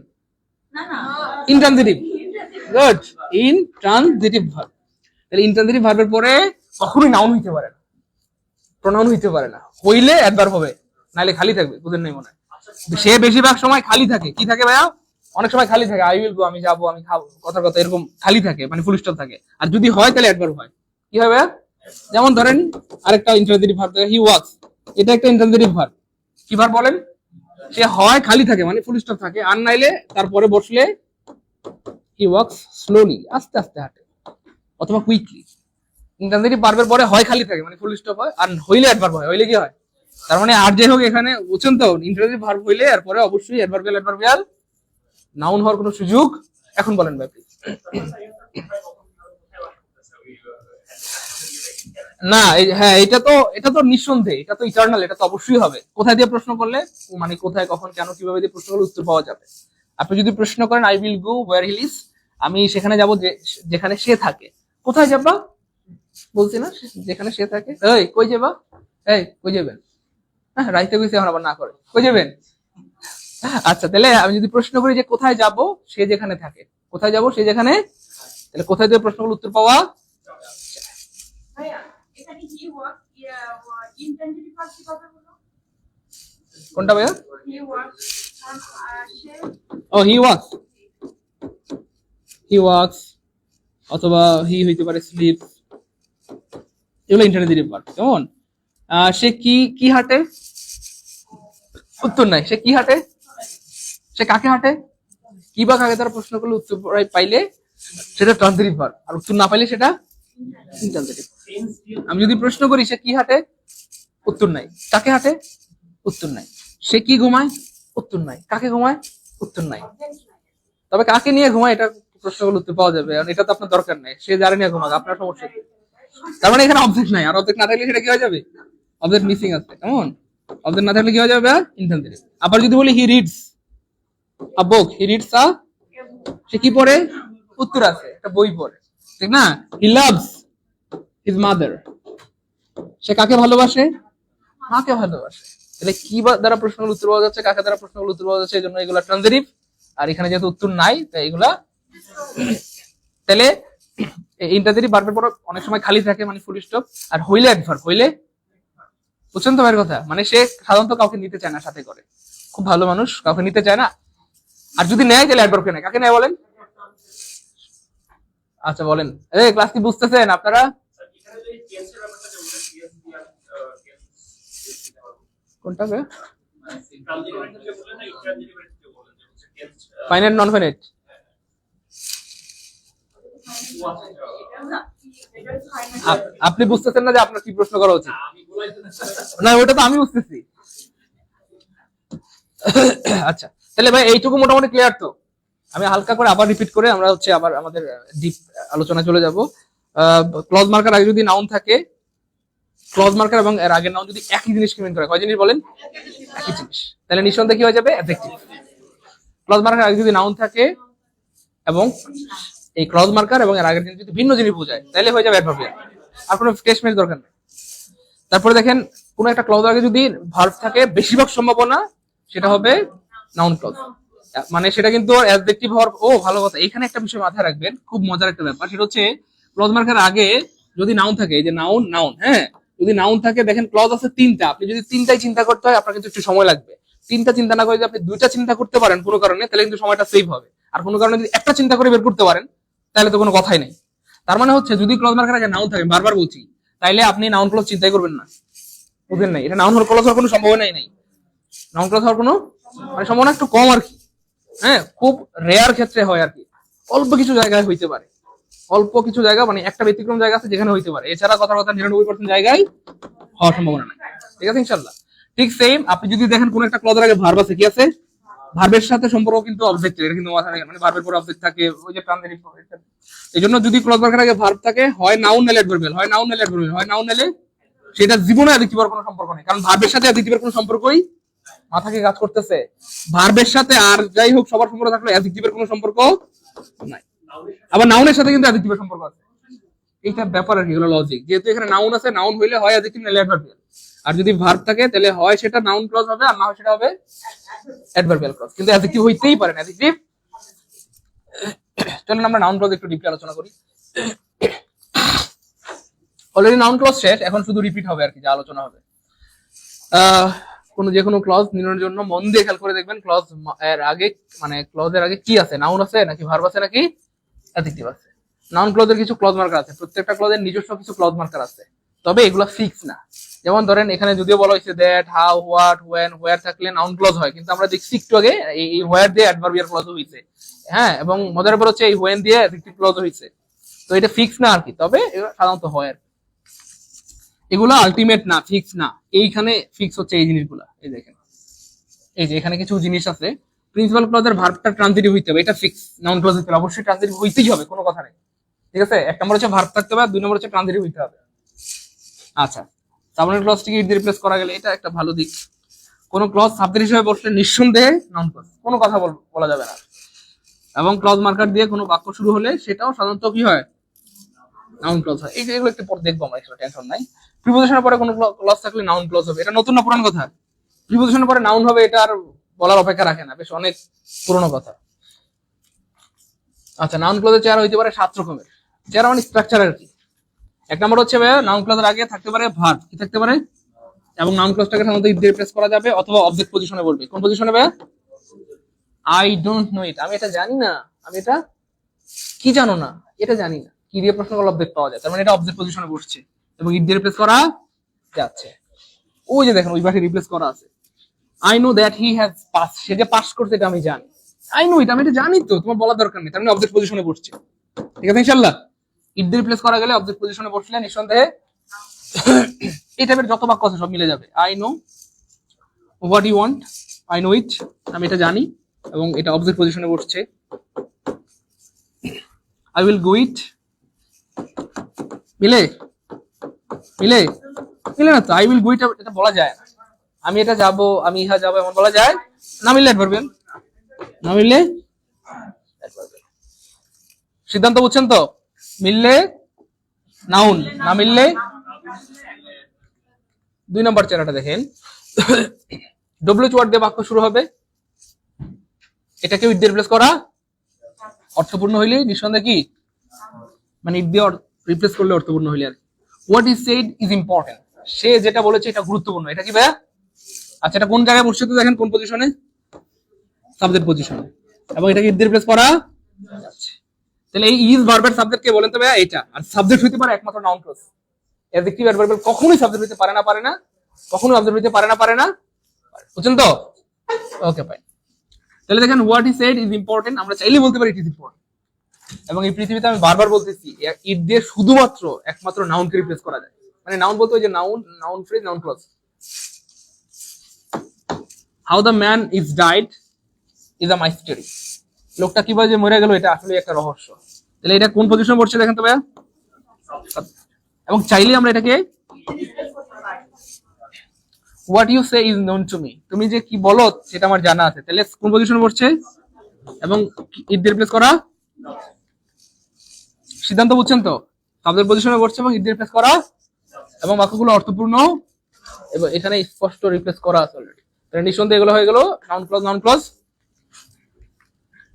intransitive. Good, intransitive verb. তাহলে ইনট্রানজিটিভ ভার্বের পরে কখনোই নাউন হইতে পারে না, প্রোনাউন হইতে পারে না। হইলে অ্যাডভার্ব হবে, নাহলে খালি থাকবে। বুঝেন নাই মনে হয়? সে বেশিরভাগ সময় খালি থাকে। কি থাকে ভাইয়া? অনেক সময় খালি থাকে। আই উইল গো, আমি যাবো, আমি খাবো, কথার কথা এরকম খালি থাকে, মানে ফুল স্টপ থাকে। আর যদি হয় তাহলে অ্যাডভার্ব হয়। কি হয় ভাইয়া? যেমন ধরেন আরেকটা ইন্টারজেটিভ ভার্ব, হি ওয়াক্স, এটা একটা ইন্টারজেটিভ ভার্ব। কি ভার্ব বলেন? সে হয় খালি থাকে, মানে ফুল স্টপ থাকে, আর নাইলে তারপরে বসলে হি ওয়াক্স স্লোলি, আস্তে আস্তে হাঁটে, অথবা কুইকলি। ইন্টারজেটিভ ভার্বের পরে হয় খালি থাকে, মানে ফুল স্টপ হয়, আর হইলে অ্যাডভার্ব হয়। হইলে কি হয়? তার মানে আর যে হোক, এখানে বুঝছেন তো, ইন্টারজেটিভ ভার্ব হইলে এর পরে অবশ্যই অ্যাডভার্বিয়াল নাউন হওয়ার কোনো সুযোগ। এখন বলেন ভাই প্লিজ। না, হ্যাঁ, এটা তো নিঃসন্দেহে, এটা তো ইটারনাল, এটা তো অবশ্যই হবে। কোথায় দিয়ে প্রশ্ন করলে, মানে কোথায়, কখন, কেন, কিভাবে দিয়ে প্রশ্ন করলে উত্তর পাওয়া যাবে। আপনি যদি প্রশ্ন করেন I will go where he lives, আমি সেখানে যাব যেখানে সে থাকে। কোথায় যাবা? বলছি না, যেখানে সে থাকে। এই কই যাবা? এই কই যাবেন? হ্যাঁ, রাইতে কইছে, এখন আবার না করে কই যাবেন? আচ্ছা, তাহলে আমি যদি প্রশ্ন করি যে কোথায় যাব, সে যেখানে থাকে, কোথায় যাব সে যেখানে, তাহলে কোথায় দিয়ে প্রশ্নগুলো উত্তর পাওয়া? কোনটা ভাইয়া? ও হি ওয়াক্স, হি ওয়াক্স, অথবা হি হইতে পারে স্লিপস, এগুলো ইন্টারজেটিভ ভার্ব। কেমন? সে কি কি হাঁটে? উত্তর নাই। সে কি হাঁটে? সে কাকে হাঁটে? কি বা কাকে তারা প্রশ্ন করলে উত্তর পাইলে সেটা ট্রানজিটিভ ভার্ব, আর উত্তর না পাইলে সেটা ইন্টারজেটিভ। আমি যদি প্রশ্ন করি সে কি হাঁটে, উত্তর নাই। কাকে হাঁটে? উত্তর নাই। সে কি ঘুমায়? উত্তর নাই। কাকে ঘুমায়? উত্তর নাই। তবে কাকে নিয়ে ঘুমায় এটা প্রশ্নগুলো উত্তর পাওয়া যাবে, কারণ এটা তো আপনার দরকার নেই, সে যারা নিয়ে ঘুমাক আপনার সমস্যা কি? তার মানে এখানে অবজেক্ট নাই, আর অবজেক্ট না থাকলে সেটা কি হয়ে যাবে? অবজেক্ট মিসিং আছে, কেমন? অবজেক্ট না থাকলে কি হয়ে যাবে? ইনফিনিটিভ। আবার যদি বলি he reads a book, he reads আ, সে কি পড়ে? উত্তর আছে, একটা বই পড়ে, ঠিক না? হি লাভস হিজ মাদার, সে কাকে ভালোবাসে? মাকে ভালোবাসে। তাহলে কি দ্বারা প্রশ্নগুলো উত্তর পাওয়া যাচ্ছে, কাকে দ্বারা প্রশ্নগুলো উত্তর পাওয়া যাচ্ছে, এই জন্য এগুলা ট্রানজিটিভ। আর এখানে যেহেতু উত্তর নাই তাই এগুলা, তাহলে ইন্টারজেটিভ ভার্বের পর অনেক সময় খালি থাকে, মানে ফুল স্টপ। আর হইলে অ্যাডভার্ব, হইলে, বুঝছেন তো ভাইয়ের কথা? মানে সে সাধারণত কাউকে নিতে চায় না, সাথে করে, খুব ভালো মানুষ, কাউকে নিতে চায় না। আর যদি নেয় তাহলে অ্যাডভার্বকে নেয়। কাকে নেয় বলেন? আচ্ছা বলেন, এই ক্লাস কি বুঝতেছেন আপনারা? কোনটা? Finite non finite? আপনি বুঝতেছেন না যে আপনার কি প্রশ্ন করা উচিত? না ওটা তো আমি বুঝতেছি। আচ্ছা তাহলে ভাই এইটুকু মোটামুটি ক্লিয়ার তো? আমি হালকা করে আবার রিপিট করে আমরা হচ্ছে আবার আমাদের ডিপ আলোচনা চলে যাব। ক্লজ মার্কার আগে যদি নাউন থাকে, ক্লজ মার্কার এবং এর আগের নাউন যদি একই জিনিসকে মিন করে, কয় জিনিস বলেন? একই জিনিস, তাহলে নিঃসন্দেহে কি হয়ে যাবে? অ্যাডজেক্টিভ। ক্লজ মার্কার আগে যদি নাউন থাকে এবং এই ক্লজ মার্কার এবং এর আগের জিনিস যদি ভিন্ন জিনিস বোঝায়, তাহলে হয়ে যাবে অ্যাডভার্বিয়াল। আর কোনো টেস্ট ম্যাচ দরকার নেই। তারপরে দেখেন, কোন একটা ক্লজ আগে যদি ভার্ব থাকে, বেশিরভাগ সম্ভাবনা সেটা হবে নাউন ক্লজ, মানে সেটা কিন্তু অ্যাডজেক্টিভ হওয়ার। ও ভালো কথা, এখানে একটা বিষয় মাথায় রাখবেন, খুব মজার একটা ব্যাপার, সেটা হচ্ছে ক্লজ মার্কার আগে যদি নাউন থাকে, এই যে নাউন, নাউন, হ্যাঁ, যদি নাউন থাকে, দেখেন ক্লজ আছে তিনটা, আপনি যদি তিনটাই চিন্তা করতে হয় আপনার কিন্তু একটু সময় লাগবে। তিনটা চিন্তা না করে যদি আপনি দুইটা চিন্তা করতে পারেন কোনো কারণে, তাহলে কিন্তু সময়টা সেভ হবে। আর কোনো কারণে যদি একটা চিন্তা করে বের করতে পারেন, তাহলে তো কোনো কথাই নেই। তার মানে হচ্ছে যদি ক্লজ মার্কার আগে নাউন থাকে, বারবার বলছি, তাইলে আপনি নাউন ক্লজ চিন্তাই করবেন না, বুঝলেন? নাই, এটা নাউন ক্লজ হওয়ার কোনো সম্ভাবনাই নাই। নাউন ক্লজ হওয়ার কোনো মানে সম্ভাবনা একটু কম আর কি। হ্যাঁ, খুব রেয়ার ক্ষেত্রে হয় আর কি, অল্প কিছু জায়গায় হইতে পারে, অল্প কিছু জায়গা, মানে একটা ব্যতিক্রম জায়গা আছে যেখানে হইতে পারে, এছাড়া কথার কথা 99% জায়গায় হওয়ার সম্ভাবনা নাই। ঠিক আছে ইনশাল্লাহ। ঠিক সেম আপনি যদি দেখেন কোন একটা ক্লজের আগে ভার্ব আছে, কি আছে? ভার্বের সাথে সম্পর্ক কিন্তু অবজেক্ট, এটা কিন্তু মানে ভার্বের পর অবজেক্ট থাকে, ওই যে ট্রানজিটিভ। এই জন্য যদি ক্লজ মার্কার আগে ভার্ব থাকে, হয় নাউন নালে অ্যাডভার্বিয়াল, হয় নাউন নালে অ্যাডভার্বিয়াল, হয় নাউন নালে, সেটা জীবনে অ্যাডজেক্টিভের কোনো সম্পর্ক নেই, কারণ ভার্বের সাথে অ্যাডজেক্টিভের কোনো সম্পর্কই, মাথা কি কাজ করতেছে? ভার্বের সাথে আর যাই হোক সবার সম্পর্ক থাকলে অ্যাডজেক্টিভের কোনো সম্পর্ক নাই। আবার নাউনের সাথে কিন্তু অ্যাডজেক্টিভের সম্পর্ক আছে। এইটা ব্যাপার আর কি, হলো লজিক। যেহেতু এখানে নাউন আছে, নাউন হইলে হয় অ্যাডজেক্টিভ নালে অ্যাডভার্বিয়াল, আর যদি ভার্ব থাকে তাহলে হয় সেটা নাউন ক্লজ হবে, আর না হয় সেটা হবে অ্যাডভার্বিয়াল ক্লজ, কিন্তু অ্যাডজেক্টিভ হইতেই পারে না, অ্যাডজেক্টিভ। চলুন আমরা নাউন ক্লজ একটু ডিপলি আলোচনা করি। অলরেডি নাউন ক্লজ শেষ, এখন শুধু রিপিট হবে আর কি, যা আলোচনা হবে। যে কোনো ক্লজ নির্ণয়ের জন্য মন দিয়ে খেয়াল করে দেখবেন, ক্লজ এর আগে, মানে ক্লজের আগে কি আছে? নাউন আছে নাকি ভার্ব আছে নাকি অ্যাডজেক্টিভ আছে? নাউন ক্লজের কিছু ক্লজ মার্কার আছে, প্রত্যেকটা ক্লজের নিজস্ব কিছু ক্লজ মার্কার আছে, তবে এগুলো ফিক্স না। যেমন ধরেন এখানে যদিও বলা হয়েছে দ্যাট, হাউ, হোয়াট, হোয়েন, হোয়ার থাকলে নাউন ক্লজ হয়, কিন্তু আমরা দেখছি একটু আগে এই হোয়ার দিয়ে অ্যাডভার্বিয়াল ক্লজ হয়েছে, হ্যাঁ, এবং মজার ব্যাপার হচ্ছে এই হোয়েন দিয়ে অ্যাডজেক্টিভ ক্লজ হয়েছে। তো এটা ফিক্স না আর কি, তবে এগুলো সাধারণত হয় আর কি। এগুলো আলটিমেট না, ফিক্স না। এইখানে ফিক্স হচ্ছে এই জিনিসগুলা, এই দেখেন, এই যে এখানে কিছু জিনিস আছে। প্রিন্সিপাল ক্লজের ভার্বটা ট্রানজিটিভ হইতে হবে, এটা ফিক্স। নাউন ক্লজ হইতে অবশ্যই ট্রানজিটিভ হইতেই হবে, কোনো কথা নেই। ঠিক আছে, এক নম্বর হচ্ছে ভার্ব থাকতে হবে, আর 2 নম্বর হচ্ছে ট্রানজিটিভ হইতে হবে। আচ্ছা, সাবজেক্ট ক্লজটিকে ইট দিয়ে রিপ্লেস করা গেলে এটা একটা ভালো দিক। কোনো ক্লজ সাবজেক্ট হিসেবে বসলে নিঃসন্দেহে নাউন ক্লজ, কোনো কথা বলা যাবে না। এবং ক্লজ মার্কার দিয়ে কোনো বাক্য শুরু হলে সেটাও সাধারণত কি হয়? নাউন ক্লজ হয়। এই যে এগুলো একটু পরে দেখবো আমরা, টেনশন নাই। প্রিপোজিশনের পরে কোনো ক্লজ থাকলে নাউন ক্লজ হবে, এটা নতুন না পুরান কথা? প্রিপোজিশনের পরে নাউন হবে, এটা আর বলার অপেক্ষা রাখে না, বেশ অনেক পুরনো কথা। আচ্ছা, নাউন ক্লজের চেহারা হইতে পারে 7 রকমের। চেহারা মানে স্ট্রাকচার আর কি। এক নম্বর হচ্ছে নাউন ক্লজের আগে থাকতে পারে ভার্ব, কি থাকতে পারে? এবং নাউন ক্লজটাকে সাধারণত ইট দিয়ে রিপ্লেস করা যাবে, অথবা অবজেক্ট পজিশনে বলবে। কোন পজিশনে? আই ডোন্ট নো ইট, আমি এটা জানি না। আমি এটা কি জানো না, এটা জানি না। কি দিয়ে প্রশ্ন করলে অবজেক্ট পাওয়া যায়, তার মানে এটা অবজেক্ট পজিশনে বসছে এবং ইট দিয়ে রিপ্লেস করা যাচ্ছে। ওই যে দেখেন ওই পাশে রিপ্লেস করা আছে, I know that he has pass, সে যে পাস করতে এটা আমি জানি। আই নো ইট, আমি এটা জানি তো, তোমার বলার দরকার নেই, তার মানে অবজেক্ট পজিশনে বসছে। ঠিক আছে ইনশাআল্লাহ। ইট দিয়ে রিপ্লেস করা গেলে অবজেক্ট পজিশনে বসলে নিঃসন্দেহে এই টাইপের যত বাক্য আছে সব মিলে যাবে। I know what you want, I know it, আমি এটা জানি, এবং এটা অবজেক্ট পজিশনে বসছে। আই উইল গো ইট, মিলে মিলে মিলে না তো, আই উইল গো ইট এটা বলা যায় না। আমি এটা যাবো, আমি ইহা যাবো এমন বলা যায় না, মিললে অ্যাডভার্বিয়াল, না মিললে অ্যাডভার্বিয়াল। সিদ্ধান্ত বুঝছেন তো? মিললে নাউন, না মিললে। 2 নম্বর চেনাটা দেখেন, ডব্লিউএইচ ওয়ার্ড দিয়ে বাক্য শুরু হবে, এটাকে উইথ দিয়ে রিপ্লেস করা, অর্থপূর্ণ হইলে নিঃসন্দেহে কি, মানে ইট দিয়ে রিপ্লেস করলে অর্থপূর্ণ হইলে আর। What is said is important, সে যেটা বলেছে এটা গুরুত্বপূর্ণ, এটা কি ভাইয়া? আচ্ছা, এটা কোন জায়গায় বসছে তো দেখেন, কোন পজিশনে? সাবজেক্ট পজিশনে, এবং এটাকে ইট দিয়ে রিপ্লেস করা যাচ্ছে। তাহলে এই ইজ ভার্বের সাবজেক্ট কে বলেন তো ভাইয়া? এটা। আর সাবজেক্ট হইতে পারে একমাত্র নাউন ক্লজ। অ্যাডজেক্টিভ অ্যাডভার্ব কখনোই সাবজেক্ট হইতে পারে না, পারে না, কখনোই অবজেক্ট হইতে পারে না, পারে না। বুঝছেন তো? Okay fine. তাহলে দেখেন what is said is important, আমরা চাইলে বলতে পারি ইট ইজ ইম্পর্টেন্ট। এবং এই পৃথিবীতে আমি বারবার বলতেছি, ইট দিয়ে শুধুমাত্র একমাত্র নাউনকে রিপ্লেস করা যায়। মানে নাউন বলতে ওই যে noun, noun phrase, noun clause. How the man is died is a mystery, লোকটা কিভাবে যে মরে গেল এটা আসলে একটা রহস্য। তাহলে এটা কোন পজিশনে পড়ছে দেখেন তো ভাইয়া? এবং চাইলে আমরা এটাকে what you say is known to me, তুমি যে কি বলো সেটা আমার জানা আছে। তাহলে কোন পজিশনে পড়ছে? এবং ইট দিয়ে রিপ্লেস করা। সিদ্ধান্ত বুঝছেন তো? সাবজেক্ট পজিশনে পড়ছে এবং ইট দিয়ে রিপ্লেস করা, এবং বাক্যগুলো অর্থপূর্ণ, এবং এখানে স্পষ্ট রিপ্লেস করা আছে অলরেডি। তাহলে নিঃসন্দেহে এগুলো হয়ে গেল নাউন ক্লজ, নাউন ক্লজ।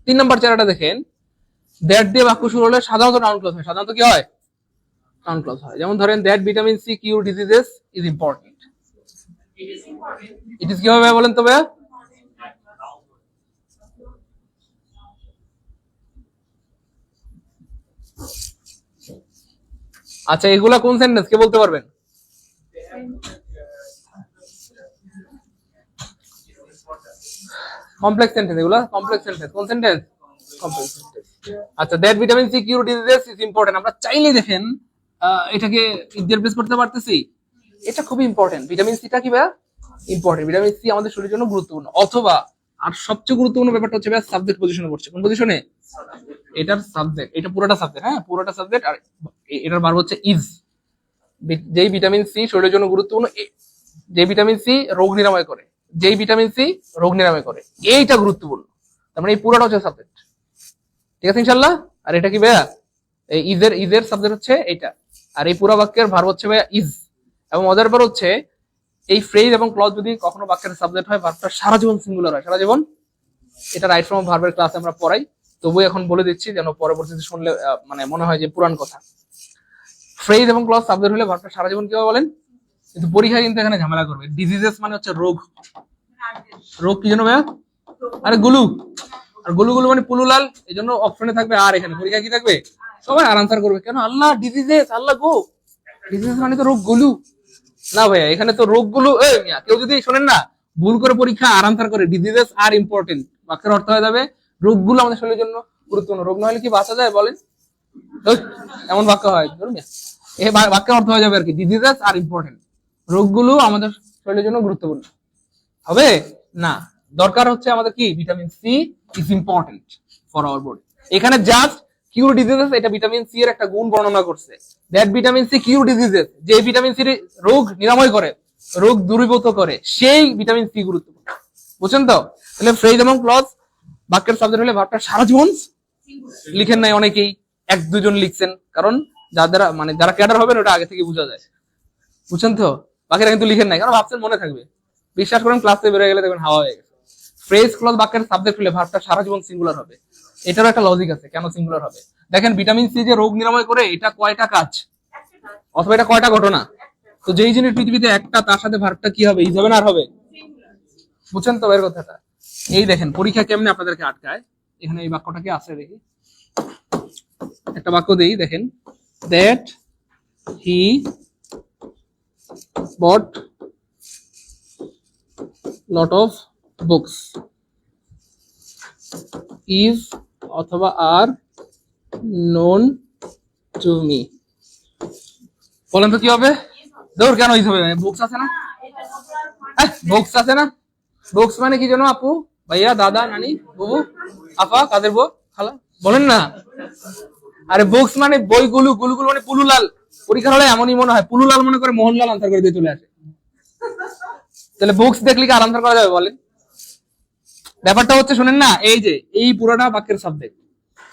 3 নম্বর চেরাটা দেখেন, দ্যাট দিয়ে বাক্য শুরু হলে সাধারণত নাউন ক্লজ হয়। সাধারণত কি হয়? নাউন ক্লজ হয়। যেমন ধরেন, that vitamin C cure diseases is important. It is কি হবে বলেন তো ভাইয়া? আচ্ছা, এগুলা কোন সেন্টেন্স কে বলতে পারবেন? কমপ্লেক্স সেন্টেন্স, এগুলা কমপ্লেক্স সেন্টেন্স। কোন সেন্টেন্স? Complex sentence. আচ্ছা, that vitamin C cure diseases is important, আমরা চাইলে দেখেন এটাকে রিপ্লেস করতে পারতেছি, এটা খুবই ইম্পর্টেন্ট। ভিটামিন সিটা কি ভাইয়া? ইম্পর্টেন্ট। ভিটামিন সি আমাদের শরীরের জন্য গুরুত্বপূর্ণ। অথবা আর সবচেয়ে গুরুত্বপূর্ণ ব্যাপারটা হচ্ছে ভাইয়া সাবজেক্ট পজিশনে পড়ছে। কোন পজিশনে? এটার সাবজেক্ট, এটা পুরোটা সাবজেক্ট, হ্যাঁ পুরোটা সাবজেক্ট, আর এটার ভার্ব হচ্ছে ইজ। যেই ভিটামিন সি শরীরের জন্য গুরুত্বপূর্ণ, যে ভিটামিন সি রোগ নিরাময় করে, যেই ভিটামিন সি রোগ নিরাময় করে, এইটা গুরুত্বপূর্ণ। তার মানে এই পুরোটা হচ্ছে সাবজেক্ট। ঠিক আছে ইনশাল্লাহ? আর এটা কি ভাইয়া? এই ইজের সাবজেক্ট হচ্ছে এইটা, আর এই পুরো বাক্যের ভার্ব হচ্ছে ভাইয়া ইজ। এবং মজার ব্যাপার হচ্ছে, এই ফ্রেজ এবং ক্লজ যদি কখনো বাক্যের সাবজেক্ট হয়, ভার্বটা সারা জীবন সিঙ্গুলার হয়, সারা জীবন। এটা রাইট ফ্রম ভার্বের ক্লাসে আমরা পড়াই, তবুও এখন বলে দিচ্ছি যেন পরবর্তীতে শুনলে মানে মনে হয় যে পুরান কথা। ফ্রেজ এবং ক্লজ সাবজেক্ট হলে ভার্বটা সারা জীবন কিভাবে বলেন? কিন্তু পরীক্ষা কিন্তু এখানে ঝামেলা করবে। ডিজিজেস মানে হচ্ছে রোগ। রোগ কি জন্য ভাইয়া? আরে গুলু, আর গুলু গুলু মানে পুলুলাল, এই জন্য অপশনে থাকবে আর, এখানে পরীক্ষা কি থাকবে? সবাই আর আনসার করবে কেন? আল্লাহ ডিজিজেস, আল্লাহ গো, ডিজিজেস মানে তো রোগ গুলু না ভাইয়া, এখানে তো রোগগুলো। কেউ যদি শোনেন না, ভুল করে পরীক্ষা আর আনসার করে ডিজিজেস আর ইম্পর্টেন্ট, বাক্যের অর্থ হয়ে যাবে রোগগুলো আমাদের শরীরের জন্য গুরুত্বপূর্ণ। রোগ না হলে কি বাঁচা যায় বলেন? এমন বাক্য হয়, এই বাক্যের অর্থ হয়ে যাবে আর কি, ডিজিজেস আর ইম্পর্টেন্ট, রোগগুলো আমাদের শরীরের জন্য গুরুত্বপূর্ণ হবে না। দরকার হচ্ছে আমাদের কি? Vitamin C is important for our body. এখানে জাস্ট কিউর ডিজিজেস, এটা ভিটামিন সি এর একটা গুণ বর্ণনা করছে। That vitamin C cure diseases, যে ভিটামিন সি রোগ নিরাময় করে, রোগ দূরীভূত করে, সেই ভিটামিন সি গুরুত্বপূর্ণ। বুঝছেন তো? তাহলে ফ্রেজ এবং ক্লজ বাক্যের সাবজেক্ট হলে ভার্বটা সারা জীবন লিখেন নাই অনেকেই, 1-2 জন লিখছেন, কারণ যাদের মানে যারা ক্যাডার হবেন ওটা আগে থেকে বোঝা যায়। বুঝছেন তো? বাকিরা কিন্তু লিখেন নাই, কারণ ভাবছেন মনে থাকবে। বিশ্বাস করেন, ক্লাসে বেড়ে গেলে দেখবেন হাওয়া হয়ে গেছে। ফ্রেজ ক্লজ বাক্যের সাবজেক্ট হলে ভার্বটা সারা জীবন সিঙ্গুলার হবে। এটারও একটা লজিক আছে কেন সিঙ্গুলার হবে। দেখেন, ভিটামিন সি যে রোগ নিরাময় করে, এটা কয়টা কাজ অথবা এটা কয়টা ঘটনা? তো যেই জিনিস পৃথিবীতে একটা, তার সাথে ভার্বটা কি হবে? ইজ হবে না আর হবে? বুঝছেন তো এর কথাটা? এই দেখেন পরীক্ষা কেমনে আপনাদেরকে আটকায়। এখানে এই বাক্যটাকে আছে, দেখি একটা বাক্য দেই, দেখেন, that he bought lot of books is অথবা আর নোন টু মি। বলেন তো কি হবে? দৌড় কেন হইতে হবে, বক্স আছে না, বক্স আছে না, বক্স মানে কি জানো আপু, ভাইয়া, দাদা, নানি, বুবু, আপা, কাদের বউ, খালা, বলেন না। আরে বক্স মানে বইগুলো, গুলুগুলো মানে পুলুলাল। পরীক্ষার হলে এমনই মনে হয় পুলুলাল মনে করে মোহনলাল আনসার করে দিয়ে চলে আসে। তাহলে বুকস দেখলে কি আর আনসার করা যাবে বলেন? ব্যাপারটা হচ্ছে শুনেন না, এই যে এই পুরোটা বাক্যের সাবজেক্ট,